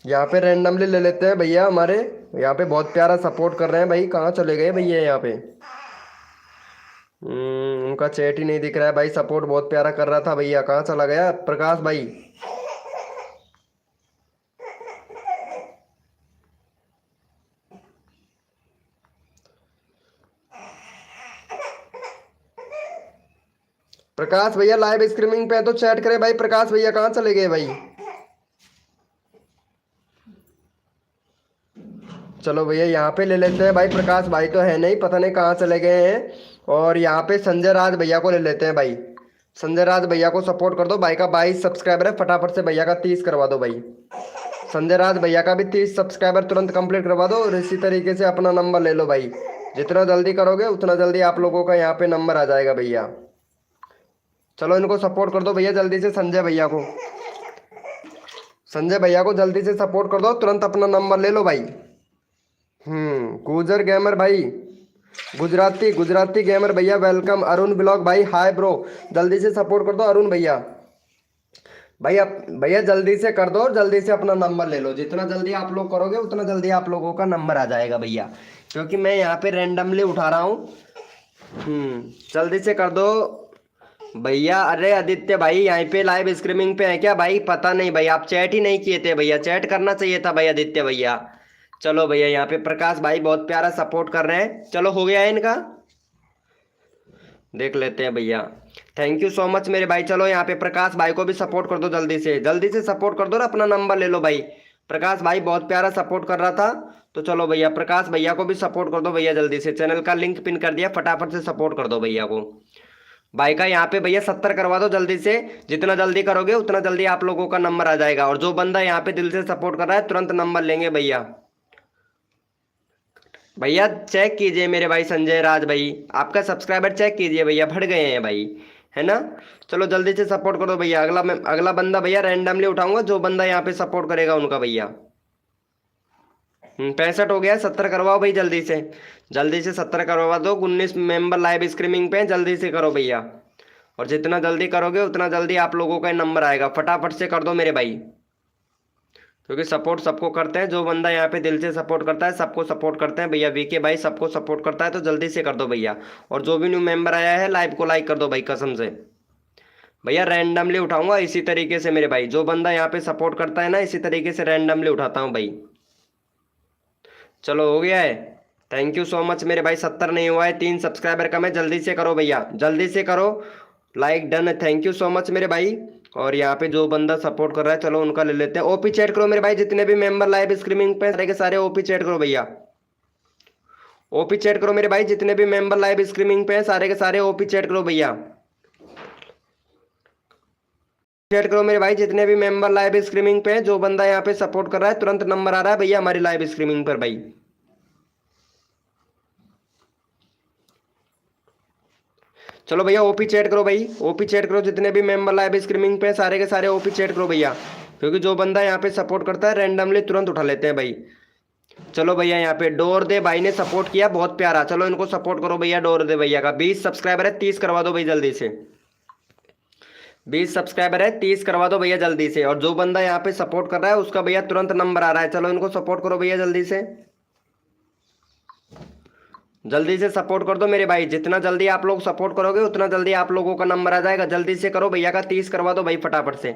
यहाँ पे रैंडमली ले लेते हैं भैया। हमारे यहाँ पे बहुत प्यारा सपोर्ट कर रहे हैं भाई। कहाँ चले गए भैया यहाँ पे? उनका चैट ही नहीं दिख रहा है भाई। सपोर्ट बहुत प्यारा कर रहा था भैया, कहाँ चला गया प्रकाश भाई? प्रकाश भैया लाइव स्ट्रीमिंग पे है तो चैट करे भाई। प्रकाश भैया कहाँ चले गए भाई? चलो भैया यहाँ पे ले लेते हैं भाई। प्रकाश भाई तो है नहीं, पता नहीं कहाँ चले गए हैं। और यहाँ पे संजय राज भैया को ले लेते हैं भाई। संजय राज भैया को सपोर्ट कर दो। भाई का 22 सब्सक्राइबर है, फटाफट से भैया का 30 करवा दो भाई। संजय राज भैया का भी 30 सब्सक्राइबर तुरंत कंप्लीट करवा दो। और इसी तरीके से अपना नंबर ले लो भाई। जितना जल्दी करोगे उतना जल्दी आप लोगों का यहाँ पे नंबर आ जाएगा भैया। चलो इनको सपोर्ट कर दो भैया जल्दी से। संजय भैया को, संजय भैया को जल्दी से सपोर्ट कर दो, तुरंत अपना नंबर ले लो भाई। गुजर गेमर भाई, गुजराती गुजराती गेमर भैया वेलकम। अरुण ब्लॉग भाई हाय ब्रो, जल्दी से सपोर्ट कर दो अरुण भैया। भैया भैया जल्दी से कर दो और जल्दी से अपना नंबर ले लो। जितना जल्दी आप लोग करोगे उतना जल्दी आप लोगों का नंबर आ जाएगा भैया, क्योंकि मैं यहाँ पे रैंडमली उठा रहा हूँ। जल्दी से कर दो भैया। अरे आदित्य भाई यहाँ पे लाइव स्ट्रीमिंग पे है क्या भाई? पता नहीं भाई, आप चैट ही नहीं किए थे भैया। चैट करना चाहिए था भाई आदित्य भैया। चलो भैया यहाँ पे प्रकाश भाई बहुत प्यारा सपोर्ट कर रहे हैं। चलो हो गया है इनका, देख लेते हैं भैया। थैंक यू सो मच मेरे भाई। चलो यहाँ पे प्रकाश भाई को भी सपोर्ट कर दो, जल्दी से सपोर्ट कर दो और अपना नंबर ले लो भाई। प्रकाश भाई बहुत प्यारा सपोर्ट कर रहा था, तो चलो भैया प्रकाश भैया को भी सपोर्ट कर दो भैया जल्दी से। चैनल का लिंक पिन कर दिया, फटाफट से सपोर्ट कर दो भैया को। भाई का यहाँ पे भैया 70 करवा दो जल्दी से। जितना जल्दी करोगे उतना जल्दी आप लोगों का नंबर आ जाएगा। और जो बंदा यहाँ पे दिल से सपोर्ट कर रहा है तुरंत नंबर लेंगे भैया। भैया चेक कीजिए मेरे भाई संजय राज भाई, आपका सब्सक्राइबर चेक कीजिए भैया, बढ़ गए हैं भाई, है ना। चलो जल्दी से सपोर्ट करो भैया। अगला बंदा भैया रैंडमली उठाऊंगा, जो बंदा यहाँ पे सपोर्ट करेगा उनका भैया। 65 हो गया, 70 करवाओ भाई जल्दी से। जल्दी से 70 करवा दो। 19 मेंबर लाइव स्ट्रीमिंग पे, जल्दी से करो भैया। और जितना जल्दी करोगे उतना जल्दी आप लोगों का नंबर आएगा। फटाफट से कर दो मेरे भाई, क्योंकि सपोर्ट सबको करते हैं। जो बंदा यहाँ पे दिल से सपोर्ट करता है सबको सपोर्ट करते हैं भैया। वीके भाई सबको सपोर्ट करता है, तो जल्दी से कर दो भैया। और जो भी न्यू मेंबर आया है लाइव को लाइक कर दो भाई, कसम से भैया। रैंडमली उठाऊंगा इसी तरीके से मेरे भाई। जो बंदा यहाँ पे सपोर्ट करता है ना, इसी तरीके से रैंडमली उठाता हूँ भाई। चलो हो गया है, थैंक यू सो मच मेरे भाई। 70 नहीं हुआ है, 3 सब्सक्राइबर कम है। जल्दी से करो भैया, जल्दी से करो like. Done, thank you so much मेरे भाई। और यहाँ पे जो बंदा सपोर्ट कर रहा है चलो उनका ले लेते हैं। ओपी चैट करो मेरे भाई, जितने भी मेंबर लाइव स्ट्रीमिंग पे सारे के सारे ओपी चैट करो भैया। ओपी चैट करो मेरे भाई, जितने भी मेंबर लाइव स्ट्रीमिंग पे सारे के सारे ओपी चैट करो भैया। चैट करो मेरे भाई, जितने भी मेंबर लाइव स्ट्रीमिंग पे हैं। जो बंदा यहाँ पे सपोर्ट कर रहा है तुरंत नंबर आ रहा है भैया हमारी लाइव स्ट्रीमिंग पर भाई। चलो भैया ओपी चैट करो भाई, ओपी चैट करो। जितने भी मेंबर लाइव स्ट्रीमिंग पे सारे के सारे ओपी चैट करो भैया, क्योंकि जो बंदा यहाँ पे सपोर्ट करता है रैंडमली तुरंत उठा लेते हैं भाई। चलो भैया यहाँ पे डोर दे भाई ने सपोर्ट किया, बहुत प्यारा। चलो इनको सपोर्ट करो भैया। डोर दे भैया का 20 सब्सक्राइबर है, 30 करवा दो भाई जल्दी से। 20 सब्सक्राइबर है, 30 करवा दो भैया जल्दी से। और जो बंदा यहाँ पे सपोर्ट कर रहा है उसका भैया तुरंत नंबर आ रहा है। चलो इनको सपोर्ट करो भैया जल्दी से, जल्दी से सपोर्ट कर दो मेरे भाई। जितना जल्दी आप लोग सपोर्ट करोगे उतना जल्दी आप लोगों का नंबर आ जाएगा। जल्दी से करो भैया का 30 करवा दो भाई, फटाफट से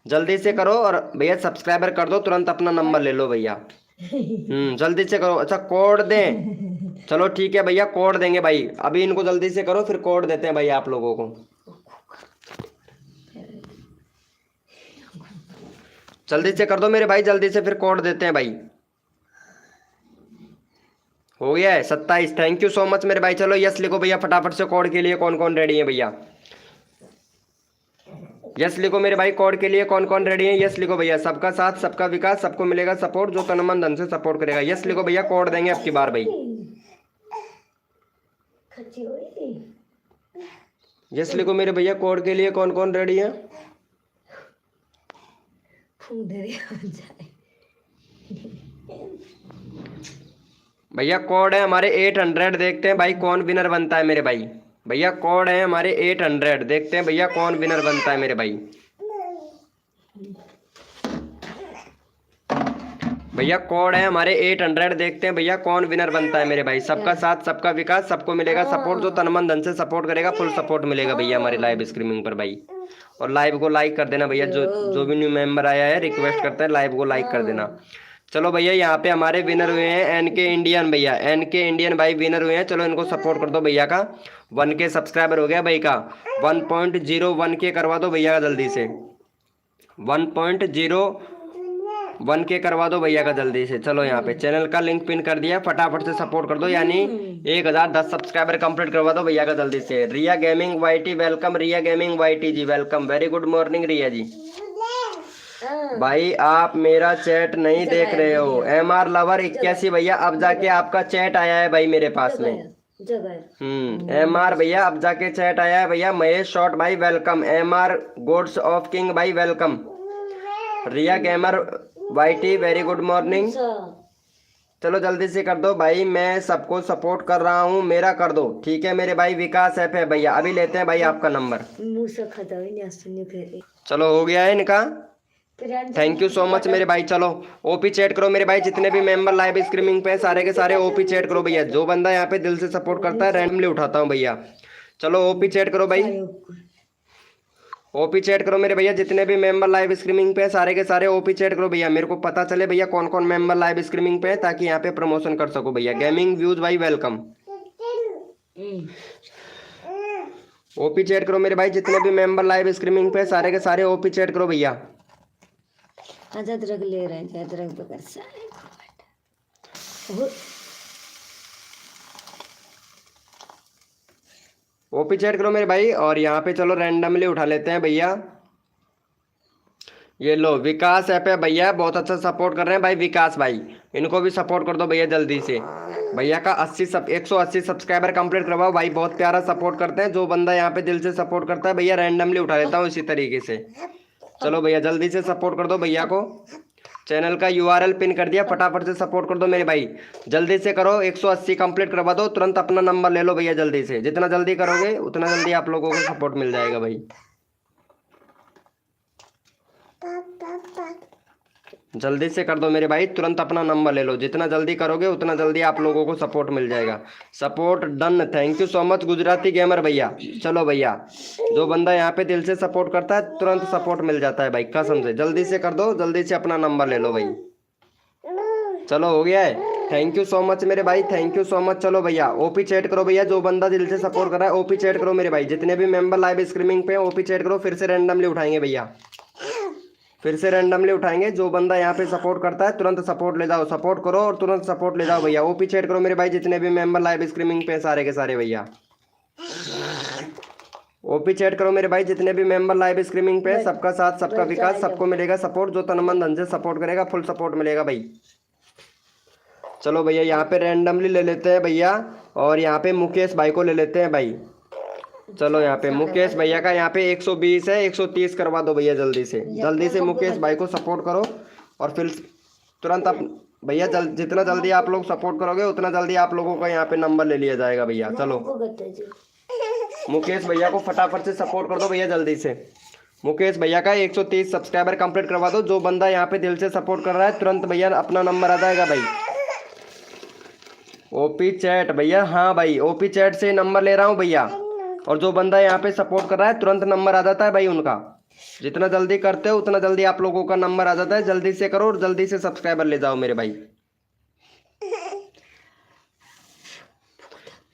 जल्दी से करो। और भैया सब्सक्राइबर कर दो, तुरंत अपना नंबर ले लो भैया। जल्दी से करो। अच्छा कोड दें, चलो ठीक है भैया कोड देंगे भाई। अभी इनको जल्दी से करो, फिर कोड देते हैं भाई आप लोगों को। जल्दी से कर दो मेरे भाई, जल्दी से फिर कोड देते हैं भाई। हो गया है 27, थैंक यू सो मच मेरे भाई। चलो यस लिखो भैया फटाफट से। कोड के लिए कौन कौन रेडी है भैया? यस लिखो मेरे भाई, कोड के लिए कौन कौन रेडी है? यस लिखो भैया। सबका साथ सबका विकास, सबको मिलेगा सपोर्ट, जो तन मन धन से सपोर्ट करेगा। यस लिखो भैया, कोड देंगे अब की बार भाई। यस लिखो मेरे भैया, कोड के लिए कौन कौन रेडी है? भैया कोड है हमारे 800, देखते हैं भाई कौन विनर बनता है मेरे भाई। भैया कोड है हमारे 800, देखते हैं भैया कौन विनर बनता है मेरे भाई। भैया कोड है हमारे 800, देखते हैं भैया कौन विनर बनता है मेरे भाई। सबका साथ सबका विकास, सबको मिलेगा सपोर्ट, जो तन मन धन से सपोर्ट करेगा फुल सपोर्ट मिलेगा भैया हमारे लाइव स्ट्रीमिंग पर भाई। और लाइव को लाइक कर देना भैया। जो भी न्यू मेंबर आया है रिक्वेस्ट करते हैं लाइव को लाइक कर देना। चलो भैया यहाँ पे हमारे विनर हुए हैं एनके इंडियन भैया, एनके इंडियन भाई विनर हुए हैं। चलो इनको सपोर्ट कर दो भैया का। 1K सब्सक्राइबर हो गया भाई का, 1.01K करवा दो भैया का जल्दी से, 1.01K करवा दो भैया का जल्दी से। चलो यहाँ पे चैनल का लिंक पिन कर दिया, फटाफट से सपोर्ट कर दो, यानी 1010 सब्सक्राइबर कंप्लीट करवा दो भैया का जल्दी से। रिया गेमिंग वाईटी वेलकम, रिया गेमिंग वाईटी जी वेलकम, वेरी गुड मॉर्निंग रिया जी। भाई आप मेरा चैट नहीं देख रहे हो, MR लवर 81 भैया, अब जाके आपका चैट आया है भाई मेरे पास में। MR भैया अब जाके चैट आया है भैया। महेश शॉर्ट भाई welcome, MR gods of king भाई welcome, Riya gamer YT very good morning. चलो जल्दी से कर दो भाई, मैं सबको सपोर्ट कर रहा हूँ, मेरा कर दो ठीक है मेरे भाई। विकास एफ है भैया, अभी लेते हैं भाई आपका नंबर। चलो हो गया है इनका, थैंक यू सो मच मेरे भाई। चलो ओपी चैट करो मेरे भाई, जितने भी मेंबर लाइव स्ट्रीमिंग पे सारे के सारे ओपी चैट करो भैया। जो बंदा यहाँ पे दिल से सपोर्ट करता है रैंडमली उठाता हूँ भैया। चलो ओपी चैट करो भाई, ओपी चैट करो मेरे भैया, जितने भी मेंबर लाइव स्ट्रीमिंग पे सारे के सारे ओपी चैट करो भैया। मेरे को पता चले भैया कौन कौन मेंबर लाइव स्ट्रीमिंग पे है, ताकि यहाँ पे प्रमोशन कर सको भैया। गेमिंग व्यूज भाई वेलकम, ओपी चैट करो मेरे भाई, जितने भी मेंबर लाइव स्ट्रीमिंग पे सारे के सारे ओपी चैट करो भैया। अदरक ले रहे हैं, अदरक बगैर सारे ओपी चैट करो मेरे भाई। और यहाँ पे चलो रैंडमली उठा लेते हैं भैया। ये लो विकास ऐप है भैया, बहुत अच्छा सपोर्ट कर रहे हैं भाई विकास भाई, इनको भी सपोर्ट कर दो भैया जल्दी से। भैया का 180 सब्सक्राइबर कंप्लीट करवाओ भाई, बहुत प्यारा सपोर्ट करते हैं। जो बंदा यहाँ पे दिल से सपोर्ट करता है भैया रैंडमली उठा लेता हूँ इसी तरीके से। चलो भैया जल्दी से सपोर्ट कर दो भैया को। चैनल का URL पिन कर दिया, फटाफट से सपोर्ट कर दो मेरे भाई, जल्दी से करो। 180 कंप्लीट करवा दो, तुरंत अपना नंबर ले लो भैया जल्दी से। जितना जल्दी करोगे उतना जल्दी आप लोगों को सपोर्ट मिल जाएगा भाई। जल्दी से कर दो मेरे भाई, तुरंत अपना नंबर ले लो। जितना जल्दी करोगे उतना जल्दी आप लोगों को सपोर्ट मिल जाएगा। Support done, thank you so much Gujarati gamer भैया। चलो भैया जो बंदा यहाँ पे दिल से सपोर्ट करता है तुरंत सपोर्ट मिल जाता है भाई, कसम से। जल्दी से कर दो, जल्दी से अपना नंबर ले लो भाई। चलो हो गया है, थैंक यू सो मच मेरे भाई, थैंक यू सो मच। चलो भैया ओपी चैट करो भैया, जो बंदा दिल से सपोर्ट कर रहा है ओपी चैट करो मेरे भाई। जितने भी मेंबर लाइव स्ट्रीमिंग पे ओपी चैट करो, फिर से रैंडमली उठाएंगे भैया, फिर से रैंडमली उठाएंगे। जो बंदा यहाँ पे सपोर्ट करता है तुरंत सपोर्ट ले जाओ, सपोर्ट करो और तुरंत सपोर्ट ले जाओ भैया। ओपी चैट करो मेरे भाई, जितने भी मेंबर लाइव स्ट्रीमिंग पे सारे के सारे भैया। ओपी चैट करो मेरे भाई, जितने भी मेंबर लाइव स्ट्रीमिंग पे। सबका साथ सबका विकास, सबको मिलेगा सपोर्ट। जो तन मन धन से सपोर्ट करेगा फुल सपोर्ट मिलेगा भाई। चलो भैया यहाँ पे रैंडमली ले लेते हैं भैया, और यहाँ पे मुकेश भाई को ले लेते हैं भाई। चलो यहाँ पे मुकेश भैया का यहाँ पे 120 है, 130 करवा दो भैया जल्दी से। जल्दी से मुकेश भाई को सपोर्ट करो और फिर तुरंत आप भैया जितना जल्दी आप लोग सपोर्ट करोगे उतना जल्दी आप लोगों का यहाँ पे नंबर ले लिया जाएगा भैया। चलो मुकेश भैया को फटाफट से सपोर्ट कर दो भैया जल्दी से। मुकेश भैया का 130 सब्सक्राइबर कंप्लीट करवा दो। जो बंदा यहाँ पे दिल से सपोर्ट कर रहा है तुरंत भैया अपना नंबर आ जाएगा भाई। ओपी चैट भैया, हाँ भाई ओपी चैट से नंबर ले रहा हूँ भैया। और जो बंदा यहाँ पे सपोर्ट कर रहा है तुरंत नंबर आ जाता है भाई उनका। जितना जल्दी करते हो उतना जल्दी आप लोगों का नंबर आ जाता है। जल्दी से करो और जल्दी से सब्सक्राइबर ले जाओ मेरे भाई।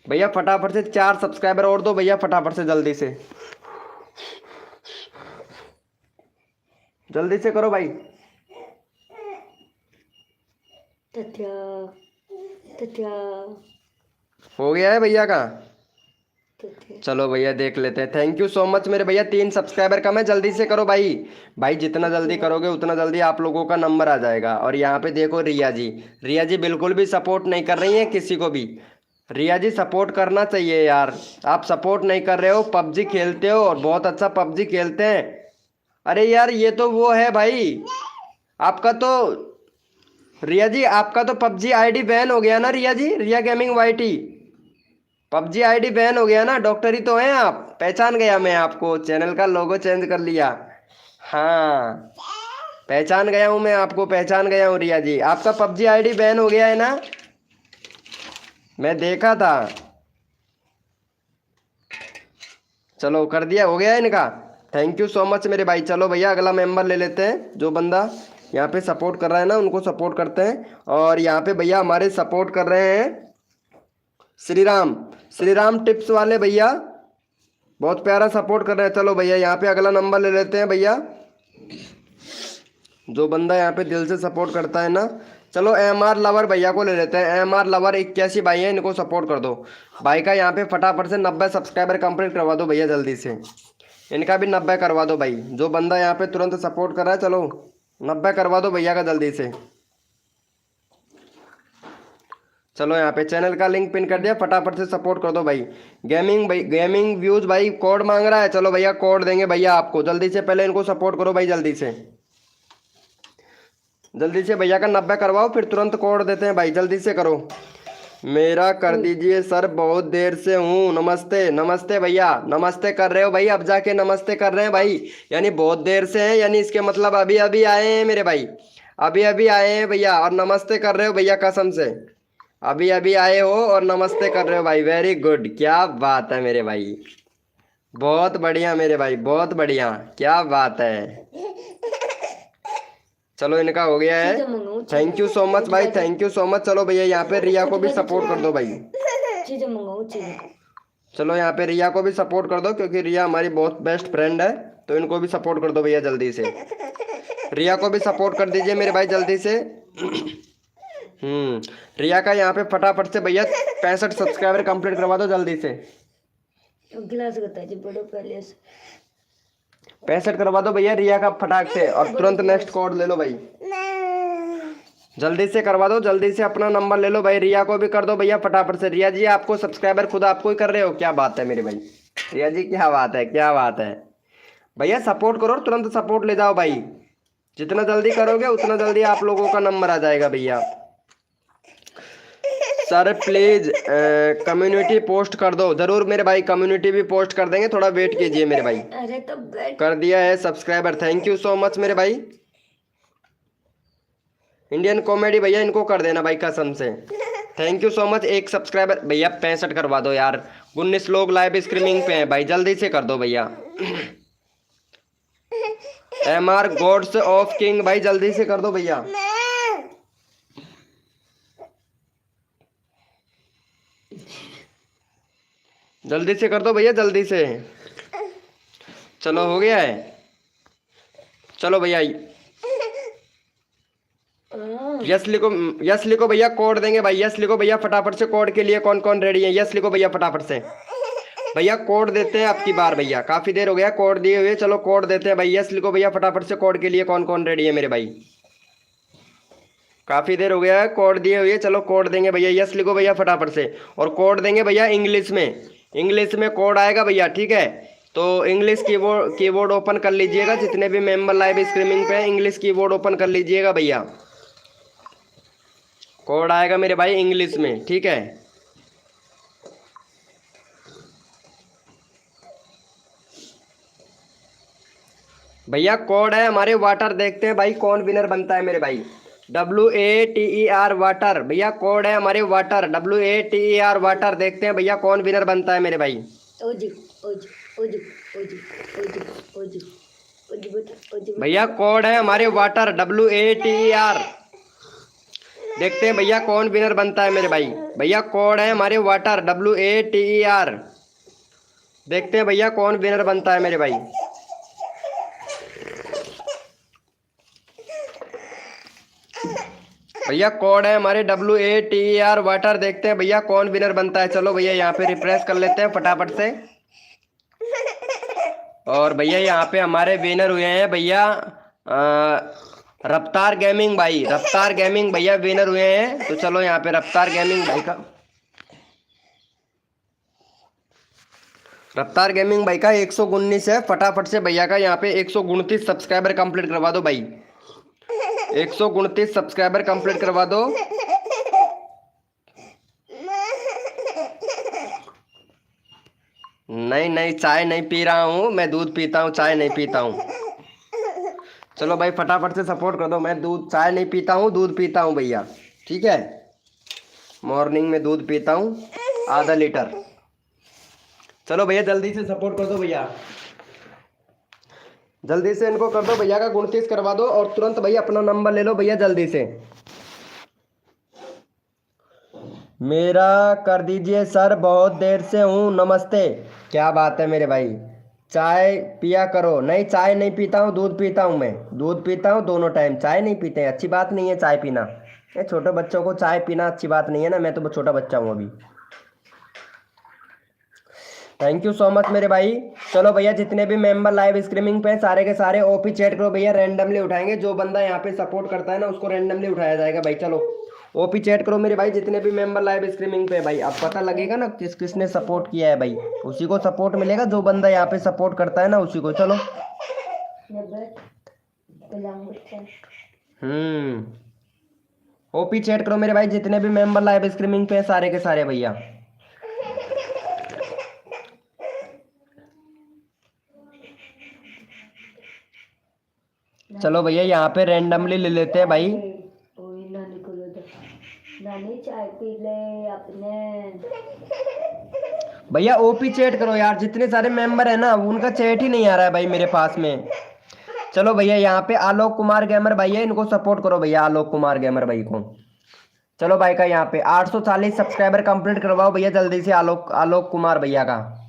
भैया फटाफट से 4 सब्सक्राइबर और दो भैया, फटाफट से जल्दी से, जल्दी से करो भाई। हो गया है भैया का। चलो भैया देख लेते हैं। थैंक यू सो मच मेरे भैया, 3 सब्सक्राइबर कम है, जल्दी से करो भाई। भाई जितना जल्दी करोगे उतना जल्दी आप लोगों का नंबर आ जाएगा। और यहाँ पे देखो रिया जी, रिया जी बिल्कुल भी सपोर्ट नहीं कर रही है किसी को भी। रिया जी सपोर्ट करना चाहिए यार, आप सपोर्ट नहीं कर रहे हो। पबजी खेलते हो और बहुत अच्छा पबजी खेलते हैं। अरे यार ये तो वो है भाई आपका तो, रिया जी आपका तो पबजी आईडी बैन हो गया ना Riya ji, Riya gaming YT PUBG ID ban हो गया ना। डॉक्टर ही तो हैं आप, पहचान गया मैं आपको, चैनल का लोगो चेंज कर लिया। हाँ पहचान गया हूँ मैं आपको, पहचान गया हूँ रिया जी। आपका पबजी आईडी बैन हो गया है ना, मैं देखा था। चलो कर दिया, हो गया इनका। थैंक यू सो मच मेरे भाई। चलो भैया अगला मेंबर ले लेते हैं, जो बंदा यहाँ पे सपोर्ट कर रहा है ना, उनको सपोर्ट करते हैं। और यहाँ पे भैया हमारे सपोर्ट कर रहे हैं श्री राम टिप्स वाले भैया, बहुत प्यारा सपोर्ट कर रहे हैं। चलो भैया यहाँ पे अगला नंबर ले लेते हैं भैया, जो बंदा यहाँ पे दिल से सपोर्ट करता है ना। चलो MR लवर भैया को ले लेते हैं। MR लवर 81 भाई है, इनको सपोर्ट कर दो भाई का। यहाँ पे फटाफट से 90 सब्सक्राइबर कंप्लीट करवा दो भैया जल्दी से, इनका भी 90 करवा दो भाई। जो बंदा यहाँ पे तुरंत सपोर्ट कर रहा है, चलो 90 करवा दो भैया का जल्दी से। चलो यहाँ पे चैनल का लिंक पिन कर दिया, फटाफट से सपोर्ट कर दो भाई। गेमिंग व्यूज भाई कोड मांग रहा है, चलो भैया कोड देंगे भैया आपको। जल्दी से पहले इनको सपोर्ट करो भाई, जल्दी से भैया का 90 करवाओ, फिर तुरंत कोड देते हैं भाई, जल्दी से करो। मेरा कर दीजिए सर, बहुत देर से हूँ। नमस्ते नमस्ते भैया, नमस्ते कर रहे हो भाई, अब जाके नमस्ते कर रहे हैं भाई, यानी बहुत देर से हैं, यानी इसके मतलब अभी अभी आए हैं मेरे भाई, अभी अभी आए हैं भैया और नमस्ते कर रहे हो भैया, कसम से अभी अभी आए हो और नमस्ते कर रहे हो भाई। वेरी गुड, क्या बात है मेरे भाई, बहुत बढ़िया मेरे भाई, बहुत बढ़िया, क्या बात है। चलो इनका हो गया है, थैंक यू सो मच भाई, थैंक यू सो मच। चलो भैया यहाँ पे रिया को भी सपोर्ट कर दो भाई, चलो यहाँ पे रिया को भी सपोर्ट कर दो, क्योंकि रिया हमारी बहुत बेस्ट फ्रेंड है, तो इनको भी सपोर्ट कर दो भैया जल्दी से। रिया को भी सपोर्ट कर दीजिए मेरे भाई जल्दी से। रिया का यहाँ पे फटाफट से भैया 65 सब्सक्राइबर कंप्लीट करवा दो जल्दी से। गिलास बड़ो पहले 65 करवा दो भैया रिया का फटाक से, और तुरंत नेक्स्ट कोड ले लो भाई, जल्दी से करवा दो, जल्दी से अपना नंबर ले लो भाई। रिया को भी कर दो भैया फटाफट से। रिया जी आपको सब्सक्राइबर खुद आपको ही कर रहे हो, क्या बात है मेरे भाई, रिया जी क्या बात है, क्या बात है भैया। सपोर्ट करो और तुरंत सपोर्ट ले जाओ भाई, जितना जल्दी करोगे उतना जल्दी आप लोगों का नंबर आ जाएगा भैया। सर प्लीज कम्युनिटी पोस्ट कर दो, जरूर मेरे भाई कम्युनिटी भी पोस्ट कर देंगे, थोड़ा वेट कीजिए मेरे भाई। अरे तो कर दिया है subscriber, thank you so much मेरे भाई। इंडियन कॉमेडी भैया इनको कर देना भाई कसम से, थैंक यू सो मच। एक सब्सक्राइबर भैया 65 करवा दो यार, 19 लोग लाइव स्ट्रीमिंग पे हैं भाई, जल्दी से कर दो भैया। MR गॉड्स ऑफ किंग भाई जल्दी से कर दो भैया। जल्दी से कर दो भैया जल्दी से। चलो हो गया है, चलो भैया यस लिखो, यस लिखो भैया, कोड देंगे भाई, यस लिखो भैया फटाफट से। कोड के लिए कौन कौन रेडी है, यस लिखो भैया फटाफट से। भैया कोड देते हैं आपकी बार भैया, काफी देर हो गया कोड दिए हुए, चलो कोड देते हैं भाई, यस लिखो भैया फटाफट से। कोड के लिए कौन कौन रेडी है मेरे भाई, काफी देर हो गया है कोड दिए हुए, चलो कोड देंगे भैया, यस लिखो भैया फटाफट से। और कोड देंगे भैया इंग्लिश में कोड आएगा भैया, ठीक है। तो इंग्लिश कीबोर्ड ओपन कर लीजिएगा, जितने भी मेंबर लाइव स्ट्रीमिंग पे इंग्लिश कीबोर्ड ओपन कर लीजिएगा भैया। कोड आएगा मेरे भाई इंग्लिश में, ठीक है। भैया कोड है हमारे वाटर, देखते हैं भाई कौन विनर बनता है मेरे भाई। WATER वाटर भैया कोड है हमारे वाटर, WATER वाटर, देखते हैं भैया कौन विनर बनता है मेरे भाई। भैया कोड है हमारे वाटर WATER, देखते हैं भैया कौन विनर बनता है मेरे भाई। भैया कोड है हमारे वाटर WATER, देखते हैं भैया कौन विनर बनता है मेरे भाई। भैया कोड है हमारे WATER वाटर, देखते हैं भैया कौन विनर बनता है। चलो भैया यहाँ पे रिफ्रेश कर लेते हैं फटाफट से। और भैया यहाँ पे हमारे विनर हुए हैं भैया रफ्तार गेमिंग भाई, रफ्तार गेमिंग भैया विनर हुए हैं। तो चलो यहाँ पे रफ्तार गेमिंग भाई का 119 है, फटाफट से भैया का यहाँ पे 129 सब्सक्राइबर कंप्लीट करवा दो भाई, 129 सब्सक्राइबर कंप्लीट करवा दो। नहीं चाय नहीं पी रहा हूँ मैं, दूध पीता हूँ, चाय नहीं पीता हूँ। चलो भाई फटाफट से सपोर्ट कर दो, मैं चाय नहीं पीता हूँ, दूध पीता हूँ भैया, ठीक है। मॉर्निंग में दूध पीता हूँ आधा लीटर। चलो भैया जल्दी से सपोर्ट कर दो भैया। जल्दी से इनको कर दो भैया का 29 करवा दो और तुरंत भैया अपना नंबर ले लो भैया जल्दी से। मेरा कर दीजिए सर, बहुत देर से हूँ, नमस्ते। क्या बात है मेरे भाई, चाय पिया करो। नहीं चाय नहीं पीता हूँ, दूध पीता हूँ, मैं दूध पीता हूँ दोनों टाइम, चाय नहीं पीते हैं, अच्छी बात नहीं है चाय पीना। ये छोटे बच्चों को चाय पीना अच्छी बात नहीं है ना, मैं तो छोटा बच्चा हूँ अभी। थैंक यू सो मच मेरे भाई। चलो भैया जितने भी मेंबर लाइव स्ट्रीमिंग पे सारे के सारे ओपी चैट करो भैया, रैंडमली उठाएंगे, जो बंदा यहाँ पे सपोर्ट करता है ना उसको रैंडमली उठाया जाएगा भाई। चलो ओपी चैट करो मेरे भाई, जितने भी मेंबर लाइव स्ट्रीमिंग पे भाई, अब पता लगेगा ना किस किसने सपोर्ट किया है भाई, उसी को सपोर्ट मिलेगा, जो बंदा यहाँ पे सपोर्ट करता है ना उसी को। चलो ओपी चैट करो मेरे भाई, जितने भी मेंबर लाइव स्ट्रीमिंग पे सारे के सारे भैया। चलो भैया यहाँ पे रैंडमली ले लेते हैं भाई। नानी को लो दो, नानी चाय पी ले अपने। भैया ओपी चैट करो यार, जितने सारे मेंबर है ना उनका चैट ही नहीं आ रहा है भाई मेरे पास में। चलो भैया यहाँ पे आलोक कुमार गेमर भाई है, इनको सपोर्ट करो भैया, आलोक कुमार गेमर भाई को। चलो भाई का यहाँ पे 840 सब्सक्राइबर कंप्लीट करवाओ भैया जल्दी से, आलोक कुमार भैया का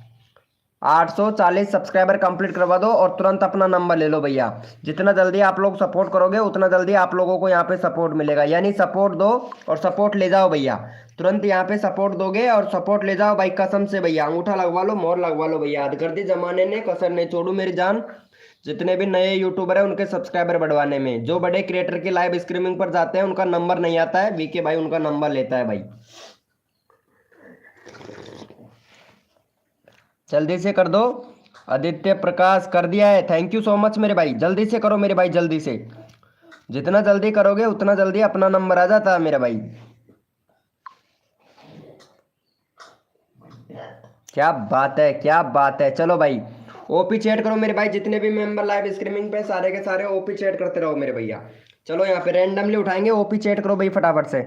840 सब्सक्राइबर कंप्लीट करवा दो और तुरंत अपना नंबर ले लो भैया। जितना जल्दी आप लोग सपोर्ट करोगे उतना जल्दी आप लोगों को यहाँ पे सपोर्ट मिलेगा, यानी सपोर्ट दो और सपोर्ट ले जाओ भैया। तुरंत यहाँ पे सपोर्ट दोगे और सपोर्ट ले जाओ भाई, कसम से भैया, अंगूठा लगवा लो, मोहर लगवा लो भैया, हदगर्दी जमाने ने कसर नहीं छोड़ू मेरी जान। जितने भी नए यूट्यूबर है उनके सब्सक्राइबर बढ़वाने में, जो बड़े क्रिएटर की लाइव स्ट्रीमिंग पर जाते हैं उनका नंबर नहीं आता है, वीके भाई उनका नंबर लेता है भाई। जल्दी से कर दो। आदित्य प्रकाश कर दिया है, थैंक यू सो मच मेरे भाई, जल्दी से करो मेरे भाई जल्दी से, जितना जल्दी करोगे उतना जल्दी अपना नंबर आ जाता है मेरा भाई। क्या बात है, क्या बात है। चलो भाई ओपी चैट करो मेरे भाई, जितने भी मेंबर लाइव स्ट्रीमिंग पे सारे के सारे ओपी चैट करते रहो मेरे भैया। चलो यहाँ पे रैंडमली उठाएंगे, ओपी चैट करो भाई फटाफट से,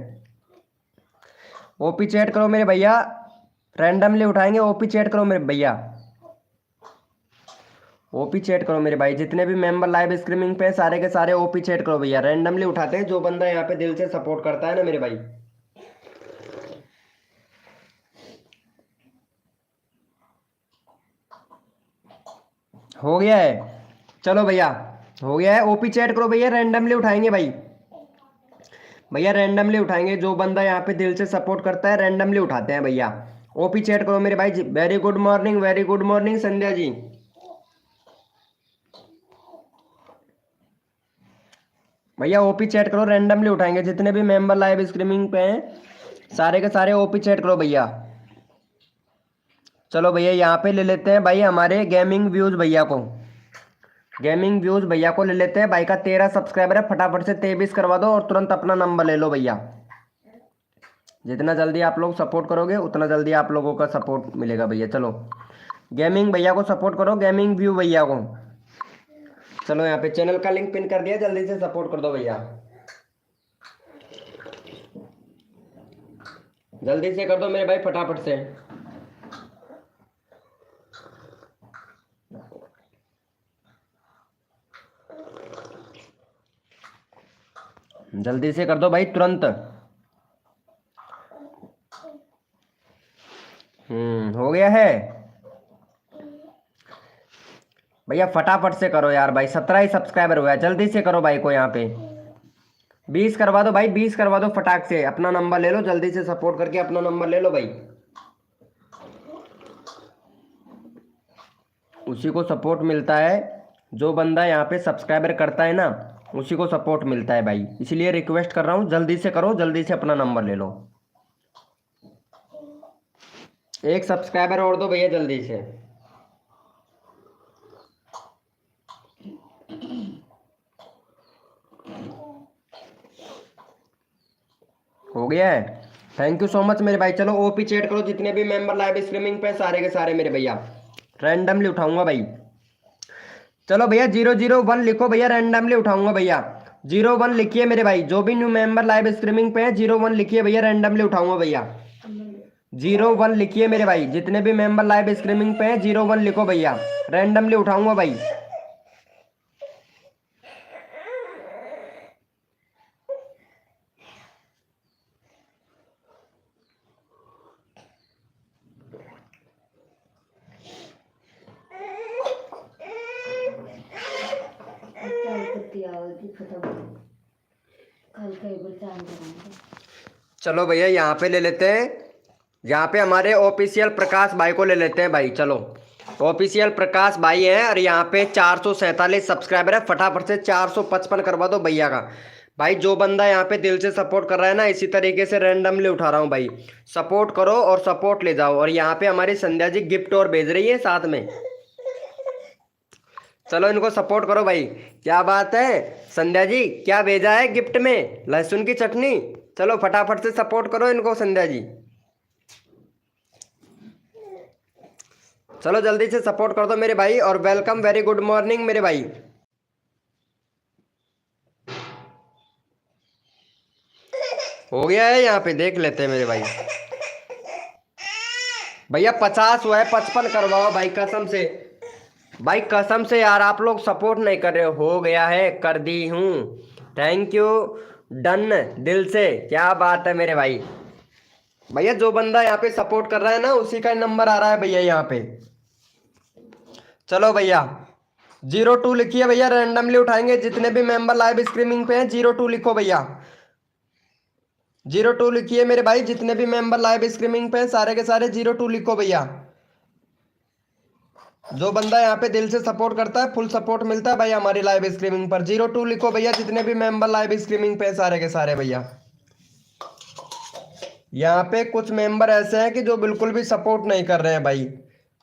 ओपी चैट करो मेरे भैया, रैंडमली उठाएंगे, ओपी चैट करो मेरे भैया, ओपी चैट करो मेरे भाई, जितने भी मेंबर लाइव स्ट्रीमिंग पे सारे के सारे ओपी चैट करो भैया, रैंडमली उठाते हैं, जो बंदा यहाँ पे दिल से सपोर्ट करता है ना मेरे भाई। हो गया है, चलो भैया हो गया है, ओपी चैट करो भैया, रैंडमली उठाएंगे भाई, भैया रैंडमली उठाएंगे, जो बंदा यहाँ पे दिल से सपोर्ट करता है रैंडमली उठाते हैं भैया। ओपी चैट करो मेरे भाई, very good morning, very good morning Sandhya ji. भैया ओपी चैट करो, रैंडमली उठाएंगे, जितने भी मेंबर लाइव स्ट्रीमिंग पे हैं सारे के सारे ओपी चैट करो भैया। चलो भैया यहाँ पे ले लेते हैं भाई हमारे गेमिंग व्यूज भैया को, गेमिंग व्यूज भैया को ले लेते हैं भाई का 13 सब्सक्राइबर है, फटाफट से 23 करवा दो और तुरंत अपना नंबर ले लो भैया। जितना जल्दी आप लोग सपोर्ट करोगे उतना जल्दी आप लोगों का सपोर्ट मिलेगा भैया। चलो गेमिंग भैया को सपोर्ट करो, गेमिंग व्यू भैया को। चलो यहाँ पे चैनल का लिंक पिन कर दिया, जल्दी से सपोर्ट कर दो भैया, जल्दी से कर दो मेरे भाई फटाफट से। जल्दी से कर दो भाई तुरंत। हो गया है भैया, फटाफट से करो यार भाई, 17 ही सब्सक्राइबर हुआ है, जल्दी से करो भाई को यहाँ पे 20 करवा दो भाई, 20 करवा दो फटाक से, अपना नंबर ले लो जल्दी से, सपोर्ट करके अपना नंबर ले लो भाई। उसी को सपोर्ट मिलता है, जो बंदा यहाँ पे सब्सक्राइबर करता है ना उसी को सपोर्ट मिलता है भाई, इसलिए रिक्वेस्ट कर रहा हूँ जल्दी से करो, जल्दी से अपना नंबर ले लो। एक सब्सक्राइबर और दो भैया जल्दी से। हो गया है, थैंक यू सो मच मेरे भाई। चलो ओपी चैट करो, जितने भी मेंबर लाइव स्ट्रीमिंग पे सारे के सारे मेरे भैया, रैंडमली उठाऊंगा भाई। चलो भैया 001 लिखो भैया, रैंडमली उठाऊंगा भैया, 01 लिखिए मेरे भाई, जो भी न्यू मेंबर लाइव स्ट्रीमिंग पे है 01 लिखिए भैया, रैंडमली उठाऊंगा भैया। 01 लिखिए मेरे भाई, जितने भी मेंबर लाइव स्ट्रीमिंग पे है 01 लिखो भैया, रैंडमली उठाऊंगा भाई। चलो भैया यहाँ पे ले लेते हैं, यहाँ पे हमारे ऑफिशियल प्रकाश भाई को ले लेते हैं भाई। चलो ऑफिशियल प्रकाश भाई हैं और यहाँ पे 447 सब्सक्राइबर है। फटाफट से 455 करवा दो भैया का भाई। जो बंदा यहाँ पे दिल से सपोर्ट कर रहा है ना, इसी तरीके से रैंडमली उठा रहा हूँ भाई। सपोर्ट करो और सपोर्ट ले जाओ। और यहाँ पे हमारी संध्या जी गिफ्ट और भेज रही है साथ में। चलो इनको सपोर्ट करो भाई। क्या बात है संध्या जी, क्या भेजा है गिफ्ट में? लहसुन की चटनी। चलो फटाफट से सपोर्ट करो इनको संध्या जी। चलो जल्दी से सपोर्ट कर दो मेरे भाई। और वेलकम, वेरी गुड मॉर्निंग मेरे भाई। हो गया है, यहाँ पे देख लेते हैं मेरे भाई। भैया 50 हुआ है, 55 करवाओ भाई कसम से। भाई कसम से यार आप लोग सपोर्ट नहीं कर रहे हो गया है, कर दी हूँ। थैंक यू, डन दिल से। क्या बात है मेरे भाई। भैया जो बंदा यहाँ पे सपोर्ट कर रहा है ना, उसी का नंबर आ रहा है भैया यहाँ पे। चलो भैया 02 लिखिए भैया, रैंडमली उठाएंगे जितने भी मेंबर लाइव स्ट्रीमिंग पे हैं। 02 लिखो भैया, 02 लिखिए मेरे भाई। जितने भी मेंबर लाइव स्ट्रीमिंग पे हैं सारे के सारे 02 लिखो भैया। जो बंदा यहाँ पे दिल से सपोर्ट करता है, फुल सपोर्ट मिलता है भाई हमारी लाइव स्ट्रीमिंग पर। 02 लिखो भैया जितने भी मेंबर लाइव स्ट्रीमिंग पे हैं सारे के सारे भैया। यहाँ पे कुछ मेंबर ऐसे हैं कि जो बिल्कुल भी सपोर्ट नहीं कर रहे हैं भाई।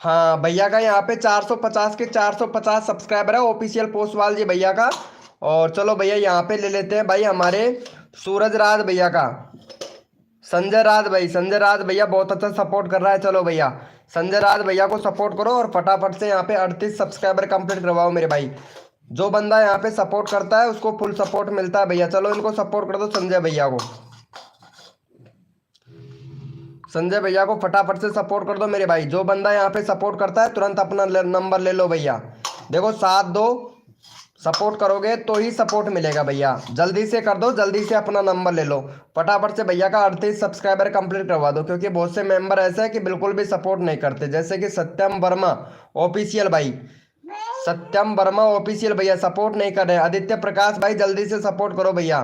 हाँ भैया का यहाँ पे 450 के 450 सब्सक्राइबर है, ऑफिशियल पोस्टवाल जी भैया का। और चलो भैया यहाँ पे ले लेते हैं भाई हमारे सूरज राज भैया का। संजय राज भाई, संजय राज भैया बहुत अच्छा सपोर्ट कर रहा है। चलो भैया संजय राज भैया को सपोर्ट करो और फटाफट से यहाँ पे 38 सब्सक्राइबर कंप्लीट करवाओ मेरे भाई। जो बंदा यहाँ पे सपोर्ट करता है उसको फुल सपोर्ट मिलता है भैया। चलो इनको सपोर्ट कर दो संजय भैया को। संजय भैया को फटाफट से सपोर्ट कर दो मेरे भाई। जो बंदा यहाँ पे सपोर्ट करता है तुरंत अपना नंबर ले लो भैया। देखो 72 सपोर्ट करोगे तो ही सपोर्ट मिलेगा भैया। जल्दी से कर दो, जल्दी से अपना नंबर ले लो फटाफट से। भैया का 38 सब्सक्राइबर कंप्लीट करवा दो, क्योंकि बहुत से मेंबर ऐसे हैं कि बिल्कुल भी सपोर्ट नहीं करते। जैसे कि सत्यम वर्मा ऑफिशियल भाई, सत्यम वर्मा ऑफिशियल भैया सपोर्ट नहीं कर रहे हैं। आदित्य प्रकाश भाई जल्दी से सपोर्ट करो भैया।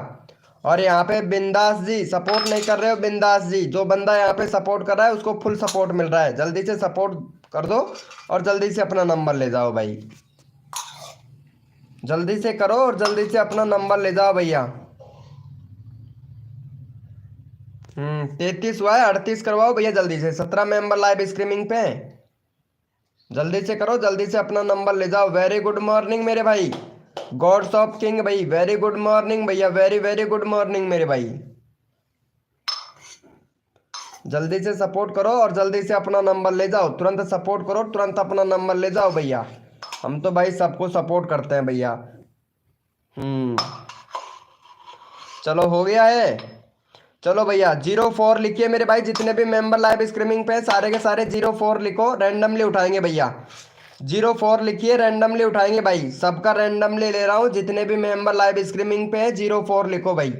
और यहाँ पे बिंदास जी सपोर्ट नहीं कर रहे हो, बिंदास जी। जो बंदा यहाँ पे सपोर्ट कर रहा है उसको फुल सपोर्ट मिल रहा है। जल्दी से सपोर्ट कर दो और जल्दी से अपना नंबर ले जाओ भाई। जल्दी से करो और जल्दी से अपना नंबर ले जाओ भैया। 33 हुआ है, 38 करवाओ भैया जल्दी से। 17 मेंबर लाइव स्ट्रीमिंग पे हैं। जल्दी से करो, जल्दी से अपना नंबर ले जाओ। वेरी गुड मॉर्निंग मेरे भाई, गॉड्स ऑफ किंग भाई। वेरी गुड मॉर्निंग भैया, वेरी वेरी गुड मॉर्निंग मेरे भाई। जल्दी से सपोर्ट करो और जल्दी से अपना नंबर ले जाओ। तुरंत सपोर्ट करो, तुरंत अपना नंबर ले जाओ भैया। हम तो भाई सबको सपोर्ट करते हैं भैया। चलो हो गया है। चलो भैया 04 लिखिए मेरे भाई। जितने भी मेंबर लाइव स्ट्रीमिंग पे हैं सारे के सारे 04 लिखो, रैंडमली उठाएंगे भैया। 04 लिखिए, रैंडमली उठाएंगे भाई। सबका रैंडमली ले रहा हूँ। जितने भी मेंबर लाइव स्ट्रीमिंग पे हैं 04 लिखो भाई।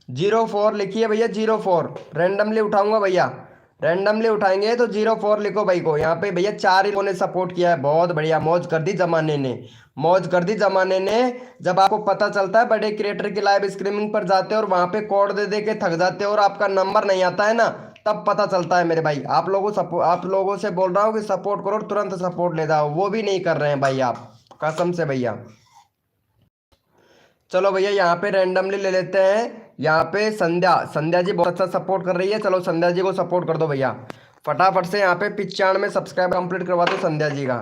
04 लिखिए भैया, 04 रैंडमली उठाऊंगा भैया। रैंडमली उठाएंगे तो 04 लिखो भाई को। यहाँ पे भैया 4 ही लोगों ने सपोर्ट किया है। बहुत बढ़िया, मौज कर दी जमाने ने, मौज कर दी जमाने ने। जब आपको पता चलता है बड़े क्रिएटर की लाइव स्ट्रीमिंग पर जाते हो और वहां पे कोड दे दे के थक जाते हो और आपका नंबर नहीं आता है ना, तब पता चलता है मेरे भाई। आप लोगों से बोल रहा हूँ कि सपोर्ट करो, तुरंत सपोर्ट ले जाओ। वो भी नहीं कर रहे हैं भाई आप, कसम से भैया। चलो भैया यहाँ पे रैंडमली ले लेते हैं। यहाँ पे संध्या जी बहुत अच्छा सपोर्ट कर रही है। चलो संध्या जी को सपोर्ट कर दो भैया फटाफट से। यहाँ पे 95 सब्सक्राइब कंप्लीट करवा दो संध्या जी का।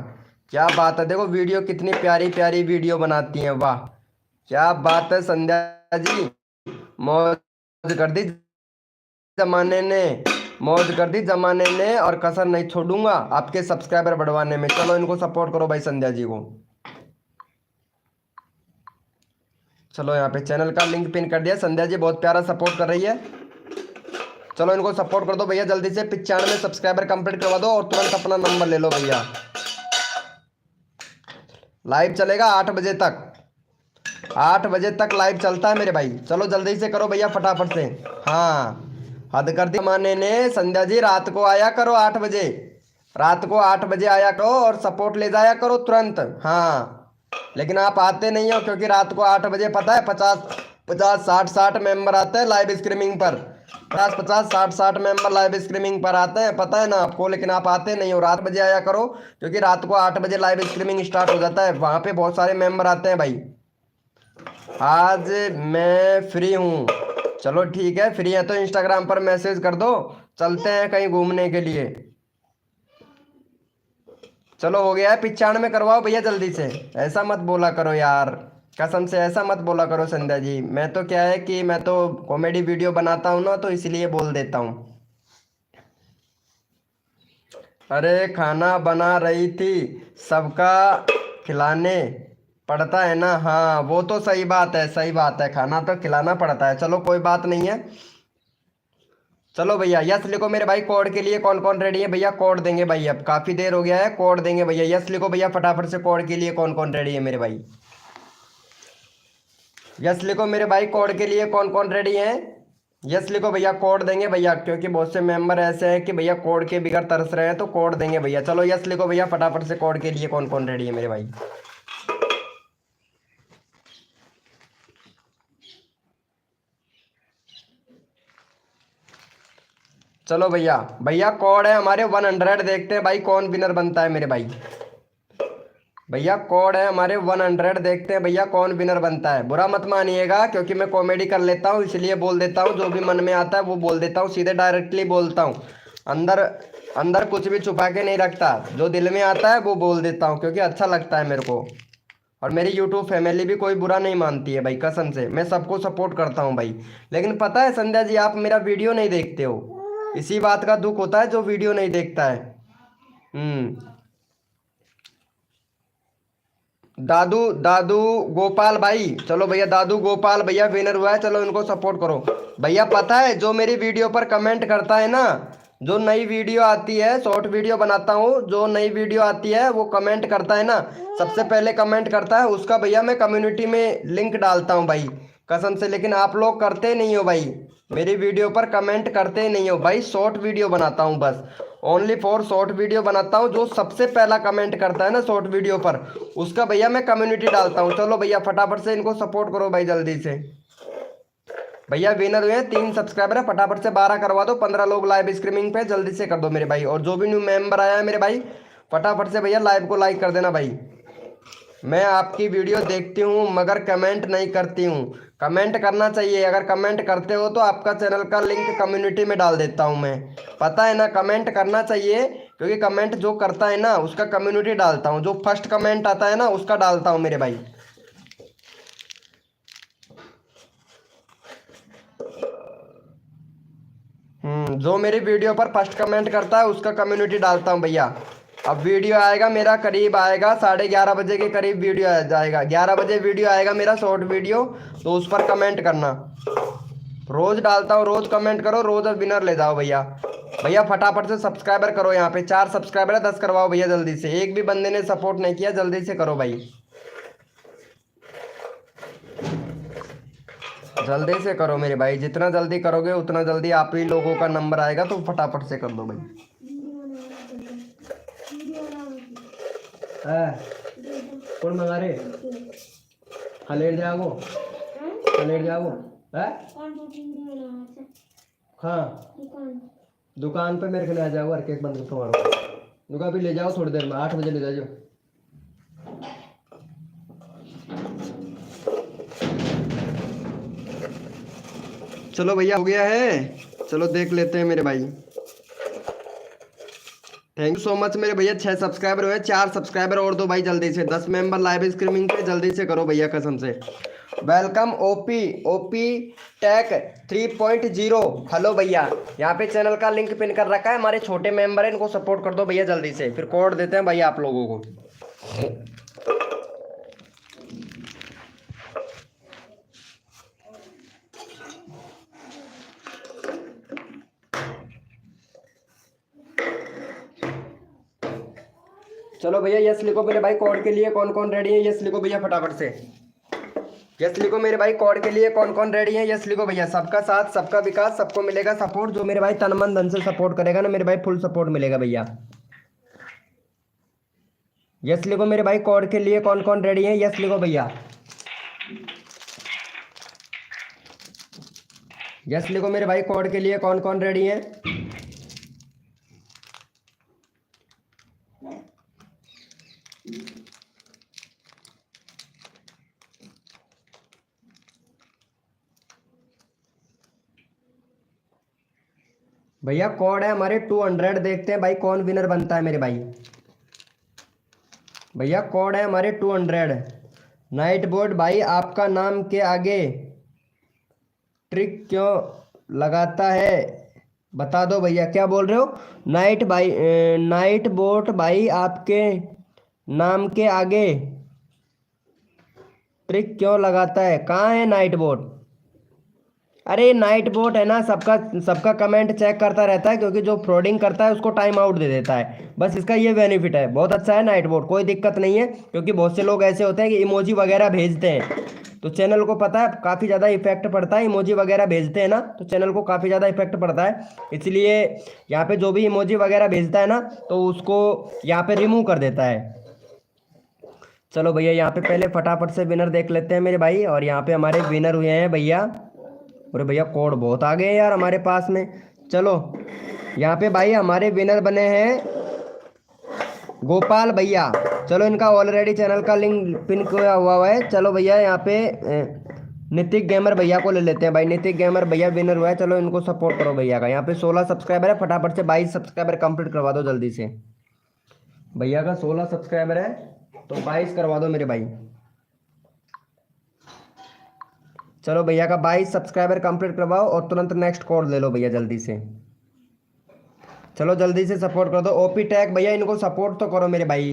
क्या बात है, देखो वीडियो कितनी प्यारी प्यारी वीडियो बनाती हैं, वाह क्या बात है संध्या जी। मौज कर दी जमाने ने, मौज कर दी जमाने ने, और कसर नहीं छोड़ूंगा आपके सब्सक्राइबर बढ़वाने में। चलो इनको सपोर्ट करो भाई संध्या जी को। चलो यहाँ पे चैनल का लिंक पिन कर दिया। संध्या जी बहुत प्यारा सपोर्ट कर रही है। चलो इनको सपोर्ट कर दो भैया जल्दी से। 95 सब्सक्राइबर कंप्लीट करवा दो और तुरंत अपना नंबर ले लो भैया। लाइव चलेगा 8 बजे तक, 8 बजे तक लाइव चलता है मेरे भाई। चलो जल्दी से करो भैया फटाफट से। हाँ हद कर दी जमाने ने। संध्या जी रात को आया करो 8 बजे, रात को 8 बजे आया करो और सपोर्ट ले जाया करो तुरंत। हाँ लेकिन आप आते नहीं हो, क्योंकि रात को 8 बजे पता है 50 50-60 मेंबर आते हैं लाइव स्ट्रीमिंग पर। 50-50 60-60 मेंबर लाइव स्ट्रीमिंग पर आते हैं, पता है ना आपको, लेकिन आप आते नहीं हो। रात बजे आया करो, क्योंकि रात को 8 बजे लाइव स्ट्रीमिंग स्टार्ट हो जाता है, वहां पे बहुत सारे मेंबर आते हैं भाई। आज मैं फ्री हूँ। चलो ठीक है, फ्री है तो इंस्टाग्राम पर मैसेज कर दो, चलते हैं कहीं घूमने के लिए। चलो हो गया है, 95 करवाओ भैया जल्दी से। ऐसा मत बोला करो यार, कसम से ऐसा मत बोला करो संध्या जी। मैं तो क्या है कि मैं तो कॉमेडी वीडियो बनाता हूँ ना, तो इसलिए बोल देता हूँ। अरे खाना बना रही थी, सबका खिलाने पड़ता है ना। हाँ वो तो सही बात है, सही बात है, खाना तो खिलाना पड़ता है। चलो कोई बात नहीं है। चलो भैया यस लिखो मेरे भाई, कोड के लिए कौन कौन रेडी है भैया? कोड देंगे भाई, अब काफी देर हो गया है, कोड देंगे भैया। यस लिखो भैया फटाफट से, कोड के लिए कौन कौन रेडी है मेरे भाई? यस लिखो मेरे भाई, कोड के लिए कौन कौन रेडी है? यस लिखो भैया, कोड देंगे भैया, क्योंकि बहुत से मेंबर ऐसे हैं कि भैया कोड के बिगड़ तरस रहे हैं, तो कोड देंगे भैया। चलो यस लिखो भैया फटाफट से, कोड के लिए कौन कौन रेडी है मेरे भाई? चलो भैया, भैया कोड है हमारे 100, देखते हैं भाई कौन विनर बनता है मेरे भाई। भैया कोड है हमारे 100, देखते हैं भैया कौन विनर बनता है। बुरा मत मानिएगा, क्योंकि मैं कॉमेडी कर लेता हूँ, इसलिए बोल देता हूँ, जो भी मन में आता है वो बोल देता हूँ, सीधे डायरेक्टली बोलता हूँ। अंदर अंदर कुछ भी छुपा के नहीं रखता, जो दिल में आता है वो बोल देता हूँ, क्योंकि अच्छा लगता है मेरे को। और मेरी यूट्यूब फैमिली भी कोई बुरा नहीं मानती है भाई, कसम से मैं सबको सपोर्ट करता हूँ भाई। लेकिन पता है संध्या जी, आप मेरा वीडियो नहीं देखते हो, इसी बात का दुख होता है जो वीडियो नहीं देखता है। दादू दादू गोपाल भाई, चलो भैया दादू गोपाल भैया विनर हुआ है, चलो इनको सपोर्ट करो भैया। पता है जो मेरी वीडियो पर कमेंट करता है ना, जो नई वीडियो आती है, शॉर्ट वीडियो बनाता हूँ, जो नई वीडियो आती है वो कमेंट करता है ना, सबसे पहले कमेंट करता है उसका भैया मैं कम्युनिटी में लिंक डालता हूँ भाई, कसम से। लेकिन आप लोग करते नहीं हो भाई, मेरी वीडियो पर कमेंट करते नहीं हो भाई। शॉर्ट वीडियो बनाता हूँ बस, ओनली फॉर शॉर्ट वीडियो बनाता हूँ। जो सबसे पहला कमेंट करता है ना शॉर्ट वीडियो पर, उसका भैया मैं कम्युनिटी डालता हूँ। चलो भैया फटाफट से इनको सपोर्ट करो भाई जल्दी से। भैया विनर हुए हैं 3 सब्सक्राइबर है, फटाफट से 12 करवा दो, 15 लोग लाइव स्ट्रीमिंग पे, जल्दी से कर दो मेरे भाई। और जो भी न्यू मेंबर आया है मेरे भाई, फटाफट से भैया लाइव को लाइक कर देना भाई। मैं आपकी वीडियो देखती हूँ मगर कमेंट नहीं करती हूँ। कमेंट करना चाहिए, अगर कमेंट करते हो तो आपका चैनल का लिंक कम्युनिटी में डाल देता हूँ मैं, पता है ना। कमेंट करना चाहिए, क्योंकि कमेंट जो करता है ना उसका कम्युनिटी डालता हूँ, जो फर्स्ट कमेंट आता है ना उसका डालता हूँ मेरे भाई। जो मेरी वीडियो पर फर्स्ट कमेंट करता है उसका कम्युनिटी डालता हूँ भैया। अब वीडियो आएगा मेरा, करीब आएगा 11:30 बजे के करीब वीडियो आ जाएगा, 11 बजे वीडियो आएगा मेरा शॉर्ट वीडियो, तो उस पर कमेंट करना। रोज डालता हूँ, रोज कमेंट करो, रोज विनर ले जाओ भैया। भैया फटाफट से सब्सक्राइबर करो, यहाँ पे 4 सब्सक्राइबर है, 10 करवाओ भैया जल्दी से। एक भी बंदे ने सपोर्ट नहीं किया, जल्दी से करो भाई, जल्दी से करो मेरे भाई। जितना जल्दी करोगे उतना जल्दी आप ही लोगों का नंबर आएगा, तो फटाफट से कर दो भाई। कौन मंगा रहे? हाँ लेट जाओ, हाँ लेट जाओ। हाँ दुकान पे मेरे को ले आ जाओ, हर केक बंद तुम्हारा दुकान पे ले जाओ, थोड़ी देर में 8 बजे ले जाओ। चलो भैया हो गया है, चलो देख लेते हैं मेरे भाई। थैंक यू सो मच मेरे भैया, 6 सब्सक्राइबर हुए, 4 सब्सक्राइबर और दो भाई जल्दी से। 10 मेंबर लाइव स्ट्रीमिंग पे, जल्दी से करो भैया कसम से। Welcome OP OP tech 3.0, hello भैया। यहाँ पे चैनल का लिंक पिन कर रखा है, हमारे छोटे मेंबर है, इनको सपोर्ट कर दो भैया जल्दी से, फिर कोड देते हैं भैया आप लोगों को। चलो भैया यस लिखो मेरे भाई, कोड के लिए कौन कौन रेडी है? यस लिखो भैया फटाफट से, यस लिखो मेरे भाई, कोड के लिए कौन कौन रेडी है? यस लिखो भैया। सबका साथ, सबका विकास, सबको मिलेगा सपोर्ट। जो मेरे भाई तन मन धन से सपोर्ट करेगा ना मेरे भाई, फुल सपोर्ट मिलेगा भैया। यस लिखो मेरे भाई, कोड के लिए कौन कौन रेडी है? यस लिखो भैया। यस लिखो मेरे भाई, कोड के लिए कौन कौन रेडी है? भैया कोड है हमारे 200, देखते हैं भाई कौन विनर बनता है मेरे भाई। भैया कोड है हमारे 200। नाइट बोर्ड भाई आपका नाम के आगे ट्रिक क्यों लगाता है बता दो भैया। क्या बोल रहे हो? नाइट भाई नाइट बोट भाई आपके नाम के आगे ट्रिक क्यों लगाता है? कहाँ है नाइट बोट? अरे नाइट बोट है ना, सबका सबका कमेंट चेक करता रहता है, क्योंकि जो फ्रॉडिंग करता है उसको टाइम आउट दे देता है, बस इसका ये बेनिफिट है। बहुत अच्छा है नाइट बोट, कोई दिक्कत नहीं है, क्योंकि बहुत से लोग ऐसे होते हैं कि इमोजी वगैरह भेजते हैं, तो चैनल को पता है काफ़ी ज़्यादा इफेक्ट पड़ता है। इमोजी वगैरह भेजते हैं ना तो चैनल को काफ़ी ज़्यादा इफेक्ट पड़ता है, इसलिए यहाँ पे जो भी इमोजी वगैरह भेजता है ना तो उसको यहाँ पे रिमूव कर देता है। चलो भैया यहाँ पे पहले फटाफट से विनर देख लेते हैं मेरे भाई। और यहाँ पे हमारे विनर हुए हैं भैया, अरे भैया कोड बहुत आ गए हैं यार हमारे पास में। चलो यहाँ पे भाई हमारे विनर बने हैं गोपाल भैया। चलो इनका ऑलरेडी चैनल का लिंक पिन किया हुआ है। चलो भैया यहाँ पे नितिक गेमर भैया को ले लेते हैं भाई। नितिक गेमर भैया विनर हुआ है, चलो इनको सपोर्ट करो भैया का। यहाँ पे 16 सब्सक्राइबर है, फटाफट से 22 सब्सक्राइबर कंप्लीट करवा दो जल्दी से। भैया का 16 सब्सक्राइबर है तो 22 करवा दो मेरे भाई। चलो भैया का 22 सब्सक्राइबर कंप्लीट करवाओ और तुरंत नेक्स्ट कोड ले लो भैया जल्दी से। चलो जल्दी से सपोर्ट कर दो। ओपी टैग भैया इनको सपोर्ट तो करो मेरे भाई।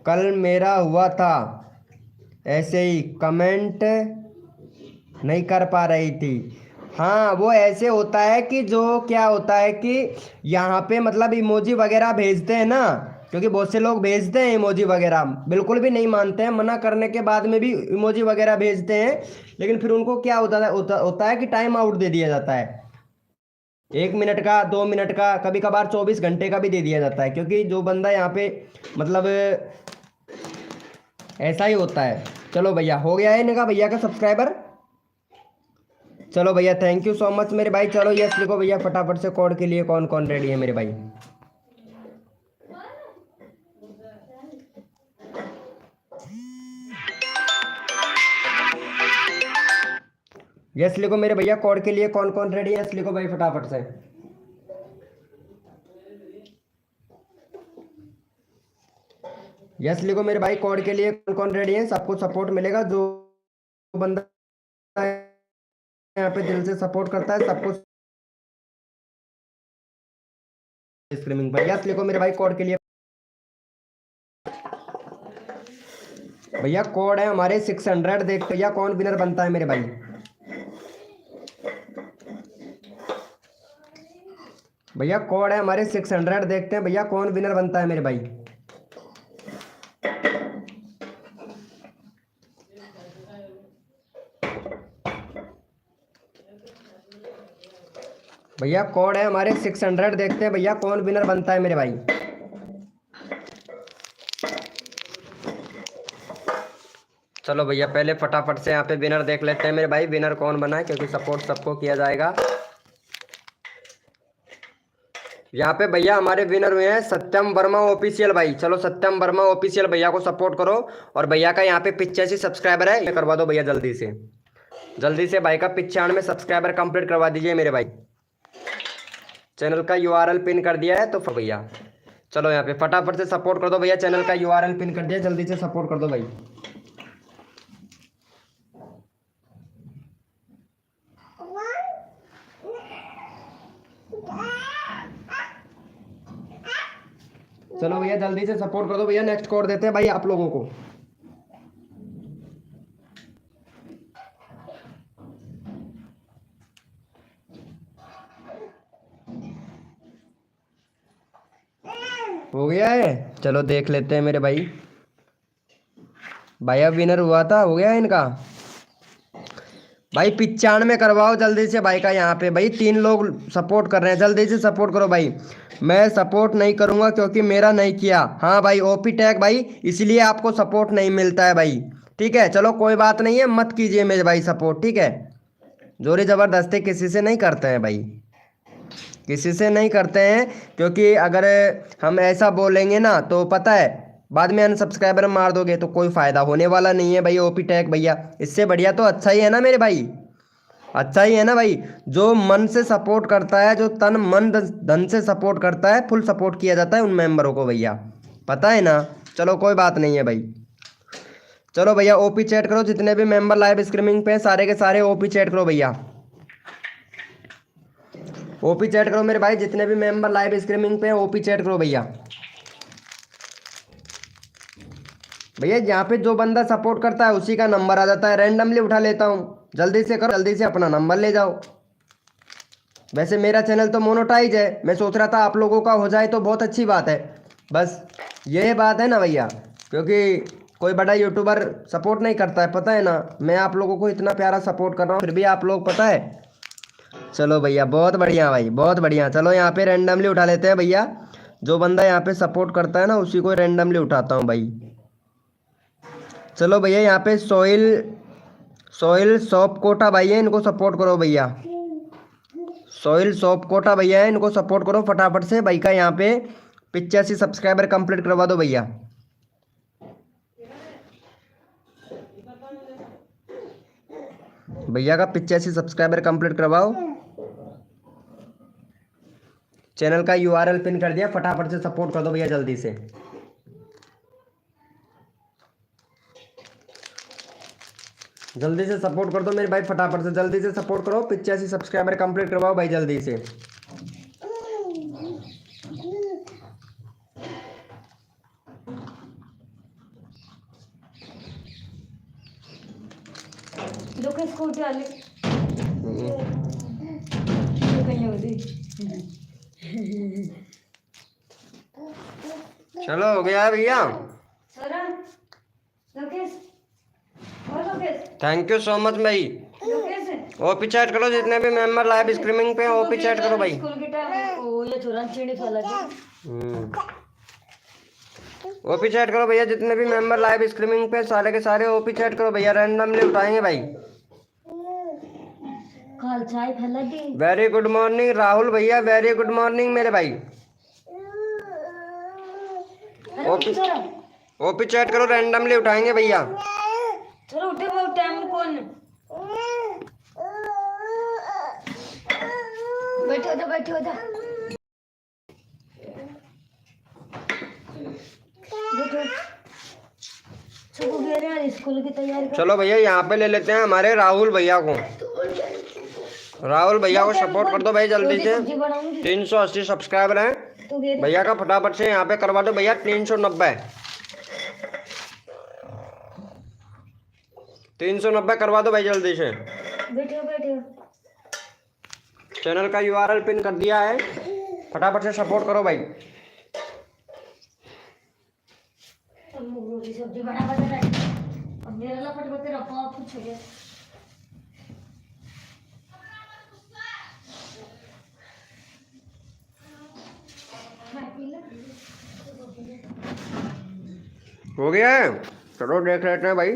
कल मेरा हुआ था ऐसे ही, कमेंट नहीं कर पा रही थी। हाँ वो ऐसे होता है कि जो क्या होता है कि यहाँ पे मतलब इमोजी वगैरह भेजते हैं ना, क्योंकि बहुत से लोग भेजते हैं इमोजी वगैरह, बिल्कुल भी नहीं मानते हैं, मना करने के बाद में भी इमोजी वगैरह भेजते हैं, लेकिन फिर उनको क्या होता है कि टाइम आउट दे दिया जाता है। 1 मिनट का, 2 मिनट का, कभी कभार 24 घंटे का भी दे दिया जाता है, क्योंकि जो बंदा यहाँ पे मतलब ऐसा ही होता है। चलो भैया हो गया है इनका भैया का सब्सक्राइबर। चलो भैया थैंक यू सो मच मेरे भाई। चलो यस लिखो भैया फटाफट से कोड के लिए कौन कौन रेडी है मेरे भाई। यस लिखो मेरे भैया कोड के लिए कौन कौन रेडी है। यस लिखो भाई फटाफट से। यस लिखो मेरे भाई कोड के लिए कौन कौन रेडी है। सबको सपोर्ट मिलेगा, जो बंदा यहाँ पे दिल से सपोर्ट करता है सबको स्क्रीमिंग पर। यस लिखो मेरे भाई कोड के लिए। भैया कोड है हमारे 600, देखते भैया कौन विनर बनता है मेरे भाई। भैया कोड है हमारे 600, देखते हैं भैया कौन विनर बनता है मेरे भाई। भैया कोड है हमारे 600, देखते हैं भैया कौन विनर बनता है मेरे भाई। चलो भैया पहले फटाफट से यहाँ पे विनर देख लेते हैं मेरे भाई, विनर कौन बना है, क्योंकि सपोर्ट सबको किया जाएगा। यहाँ पे भैया हमारे विनर हुए हैं सत्यम वर्मा ऑफिशियल भाई। चलो सत्यम वर्मा ऑफिशियल भैया को सपोर्ट करो। और भैया का यहाँ पे 85 सब्सक्राइबर है, ये करवा दो भैया जल्दी से। जल्दी से भाई का 95 सब्सक्राइबर कंप्लीट करवा दीजिए मेरे भाई। चैनल का URL पिन कर दिया है तो भैया चलो यहाँ पे फटाफट से सपोर्ट कर दो भैया। चैनल का URL पिन कर दिया, जल्दी से सपोर्ट कर दो भाई। चलो भैया जल्दी से सपोर्ट कर दो भैया। नेक्स्ट कोड देते हैं भाई आप लोगों को। हो गया है, चलो देख लेते हैं मेरे भाई। भाई अब विनर हुआ था, हो गया है इनका भाई। 95 करवाओ जल्दी से भाई का। यहाँ पे भाई 3 लोग सपोर्ट कर रहे हैं, जल्दी से सपोर्ट करो भाई। मैं सपोर्ट नहीं करूँगा क्योंकि मेरा नहीं किया। हाँ भाई ओपी टैग भाई, इसलिए आपको सपोर्ट नहीं मिलता है भाई। ठीक है चलो कोई बात नहीं है, मत कीजिए मेरे भाई सपोर्ट, ठीक है। जोरी ज़बरदस्ती किसी से नहीं करते हैं भाई, किसी से नहीं करते हैं। क्योंकि अगर हम ऐसा बोलेंगे ना तो पता है बाद में अनसब्सक्राइबर मार दोगे तो कोई फ़ायदा होने वाला नहीं है भाई। ओपी टैग भैया, इससे बढ़िया तो अच्छा ही है ना मेरे भाई, अच्छा ही है ना भाई। जो मन से सपोर्ट करता है, जो तन मन धन से सपोर्ट करता है, फुल सपोर्ट किया जाता है उन मेंबरों को भैया, पता है ना। चलो कोई बात नहीं है भाई। चलो भैया ओपी चैट करो, जितने भी मेंबर लाइव स्ट्रीमिंग पे हैं सारे के सारे ओपी चैट करो भैया, ओपी चैट करो मेरे भाई। जितने भी मेंबर लाइव स्ट्रीमिंग पे हैं ओपी चैट करो भैया। भैया यहाँ पे जो बंदा सपोर्ट करता है उसी का नंबर आ जाता है, रैंडमली उठा लेता हूँ। जल्दी से करो, जल्दी से अपना नंबर ले जाओ। वैसे मेरा चैनल तो मोनोटाइज है, मैं सोच रहा था आप लोगों का हो जाए तो बहुत अच्छी बात है। बस ये बात है ना भैया, क्योंकि कोई बड़ा यूट्यूबर सपोर्ट नहीं करता है, पता है ना। मैं आप लोगों को इतना प्यारा सपोर्ट कर रहा हूँ फिर भी आप लोग, पता है। चलो भैया बहुत बढ़िया भाई, बहुत बढ़िया। चलो यहाँ पे रैंडमली उठा लेते हैं भैया, जो बंदा यहाँ पे सपोर्ट करता है ना उसी को रैंडमली उठाता हूँ भाई। चलो भैया यहाँ पे सोइल सोइल शॉप कोटा भाई है, इनको सपोर्ट करो भैया। सोइल शॉप कोटा भैया है, इनको सपोर्ट करो फटाफट से। भाई का यहाँ पे 85 सब्सक्राइबर कंप्लीट करवा दो भैया। भैया का 85 सब्सक्राइबर कंप्लीट करवाओ। चैनल का यूआरएल पिन कर दिया, फटाफट से सपोर्ट कर दो भैया जल्दी से। जल्दी से सपोर्ट कर दो मेरे भाई, फटाफट से जल्दी से सपोर्ट करो। 85 सब्सक्राइबर कंप्लीट करवाओ भाई जल्दी से। स्कूटी वाली चलो हो गया भैया, थैंक यू सो मच भाई। ओपी चैट करो, जितने भी मेंबर लाइव स्ट्रीमिंग पे ओपी चैट करो भाई। ओपी चैट करो भैया, जितने भी मेंबर लाइव स्ट्रीमिंग पे सारे के सारे ओपी चैट करो भैया, रैंडमली उठाएंगे भाई। वेरी गुड मॉर्निंग राहुल भैया, वेरी गुड मॉर्निंग मेरे भाई। ओपी चैट करो, रैंडमली उठाएंगे भैया। चलो उठे वो टाइम कौन बैठे हो जा, बैठे हो जा। स्कूल की तैयारी। चलो भैया यहाँ पे ले लेते हैं हमारे राहुल भैया को। राहुल भैया को सपोर्ट कर दो भाई जल्दी से। 380 सब्सक्राइबर हैं भैया का, फटाफट से यहाँ पे करवा दो भैया। 390 करवा दो भाई जल्दी से। बैठो बैठो। चैनल का यूआरएल पिन कर दिया है, फटाफट से सपोर्ट करो भाई। सब्जी बना बता अब मेरा लपट बते रखो आप कुछ हो गया। हो गया है, चलो देख लेते हैं भाई।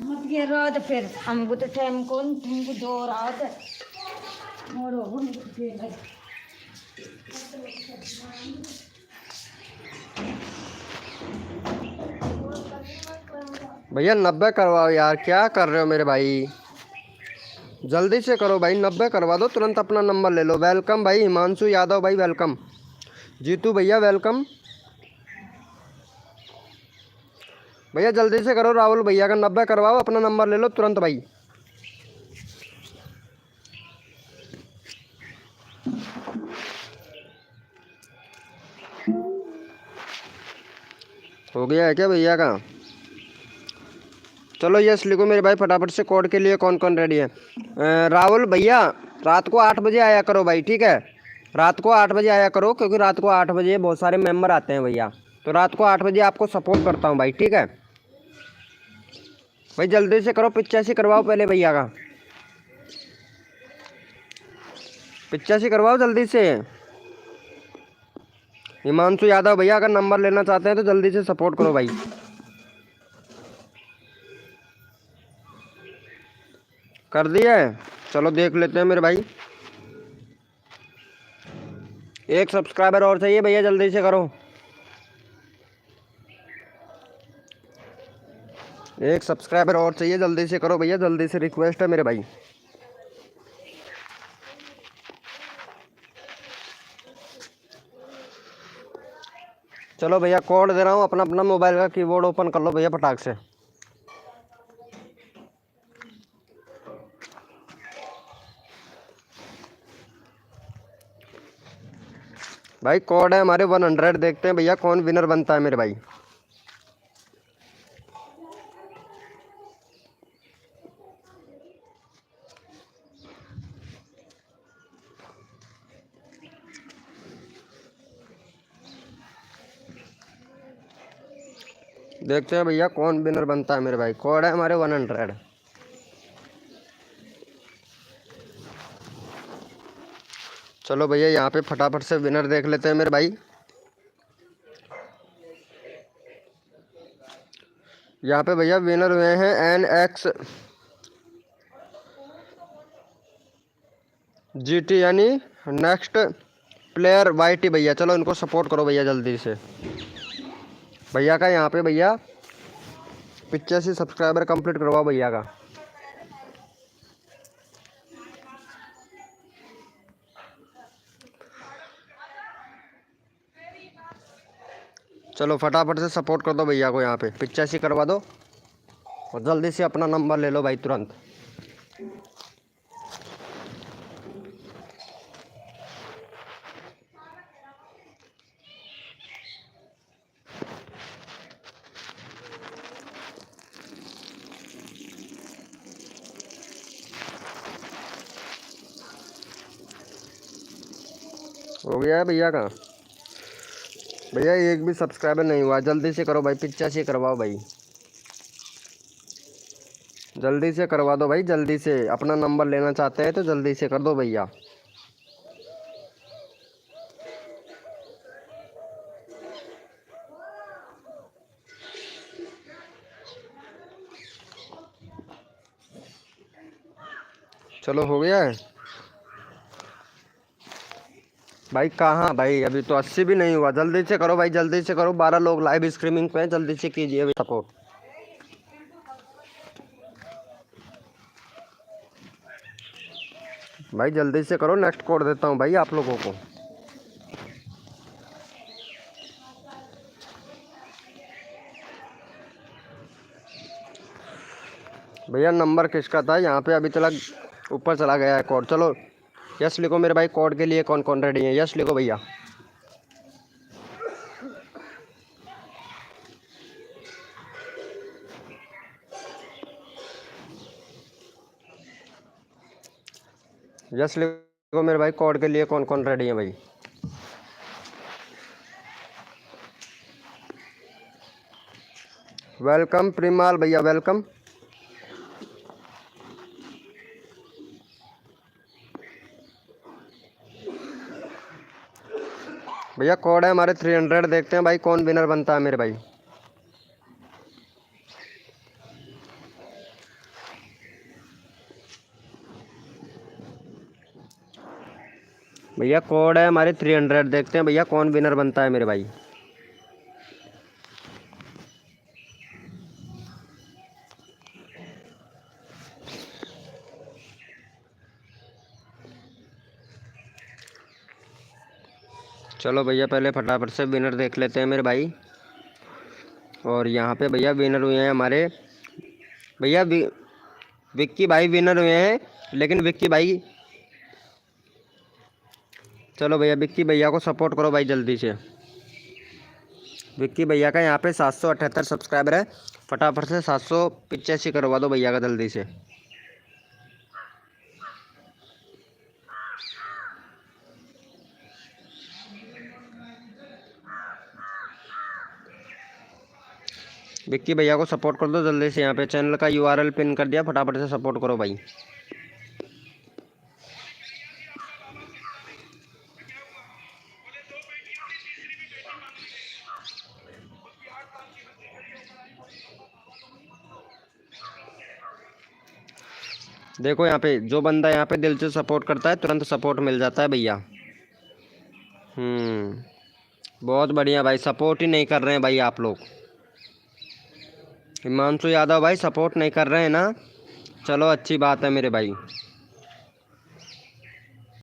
मत गिर रहा तो फिर हमको तो टाइम कौन तुमको दो रात है मोड़ो हमको फिर भाई। भैया 90 करवाओ यार, क्या कर रहे हो मेरे भाई, जल्दी से करो भाई। 90 करवा दो, तुरंत अपना नंबर ले लो। वेलकम भाई हिमांशु यादव भाई, वेलकम। जीतू भैया वेलकम। भैया जल्दी से करो, राहुल भैया का 90 करवाओ, अपना नंबर ले लो तुरंत भाई। हो गया है क्या भैया का? चलो यस लिखो मेरे भाई फटाफट से। कोड के लिए कौन कौन रेडी है? राहुल भैया रात को 8 बजे आया करो भाई, ठीक है। रात को 8 बजे आया करो, क्योंकि रात को 8 बजे बहुत सारे मेंबर आते हैं भैया, तो रात को 8 बजे आपको सपोर्ट करता हूँ भाई, ठीक है भाई। जल्दी से करो, 85 करवाओ पहले भैया का, 85 करवाओ जल्दी से। हिमांशु यादव भैया अगर नंबर लेना चाहते हैं तो जल्दी से सपोर्ट करो भाई। कर दिया है। चलो देख लेते हैं मेरे भाई। एक सब्सक्राइबर और चाहिए भैया, जल्दी से करो। एक सब्सक्राइबर और चाहिए, जल्दी से करो भैया, जल्दी से रिक्वेस्ट है मेरे भाई। चलो भैया कोड दे रहा हूँ, अपना अपना मोबाइल का कीबोर्ड ओपन कर लो भैया फटाक से। भाई कोड है हमारे 100। देखते हैं भैया कौन विनर बनता है मेरे भाई। देखते हैं भैया कौन विनर बनता है मेरे भाई। कोड है हमारे 100। चलो भैया यहाँ पे फटाफट से विनर देख लेते हैं मेरे भाई। यहाँ पे भैया विनर हुए हैं NXGT यानी नेक्स्ट प्लेयर YT भैया। चलो इनको सपोर्ट करो भैया जल्दी से। भैया का यहाँ पे भैया 85 सब्सक्राइबर कंप्लीट करवाओ भैया का। चलो फटाफट से सपोर्ट कर दो भैया को, यहाँ पे 85 करवा दो और जल्दी से अपना नंबर ले लो भाई तुरंत। हो गया है भैया का। भैया एक भी सब्सक्राइबर नहीं हुआ, जल्दी से करो भाई, 85 करवाओ भाई, जल्दी से करवा दो भाई, जल्दी से। अपना नंबर लेना चाहते हैं तो जल्दी से कर दो भैया। चलो हो गया है भाई। कहाँ भाई, अभी तो 80 भी नहीं हुआ। जल्दी से करो भाई, जल्दी से करो। 12 लोग लाइव स्ट्रीमिंग पे हैं, जल्दी से कीजिए भाई सपोर्ट। भाई जल्दी से करो, नेक्स्ट कोड देता हूँ भाई आप लोगों को। भैया नंबर किसका था यहाँ पे, अभी चला ऊपर चला गया है कोड। चलो यस लिखो मेरे भाई, कोड के लिए कौन कौन रेडी है, यस लिखो भैया। यस लिखो मेरे भाई, कोड के लिए कौन कौन रेडी है भाई। वेलकम प्रिमाल भैया, वेलकम। भैया कोड है हमारे 300। देखते हैं भाई कौन विनर बनता है मेरे भाई। भैया कोड है हमारे 300। देखते हैं भैया कौन विनर बनता है मेरे भाई। चलो भैया पहले फटाफट से विनर देख लेते हैं मेरे भाई। और यहाँ पे भैया विनर हुए हैं हमारे भैया विक्की भाई विनर हुए हैं, लेकिन विक्की भाई, चलो भैया विक्की भैया को सपोर्ट करो भाई जल्दी से। विक्की भैया का यहाँ पे 778 सब्सक्राइबर है, फटाफट से 785 करवा दो भैया का जल्दी से। विक्की भैया को सपोर्ट कर दो जल्दी से। यहाँ पे चैनल का URL पिन कर दिया, फटाफट से सपोर्ट करो भाई। देखो यहाँ पे जो बंदा यहाँ पे दिल से सपोर्ट करता है तुरंत सपोर्ट मिल जाता है भैया। बहुत बढ़िया भाई, सपोर्ट ही नहीं कर रहे हैं भाई आप लोग। हिमांशु यादव भाई सपोर्ट नहीं कर रहे हैं ना, चलो अच्छी बात है मेरे भाई।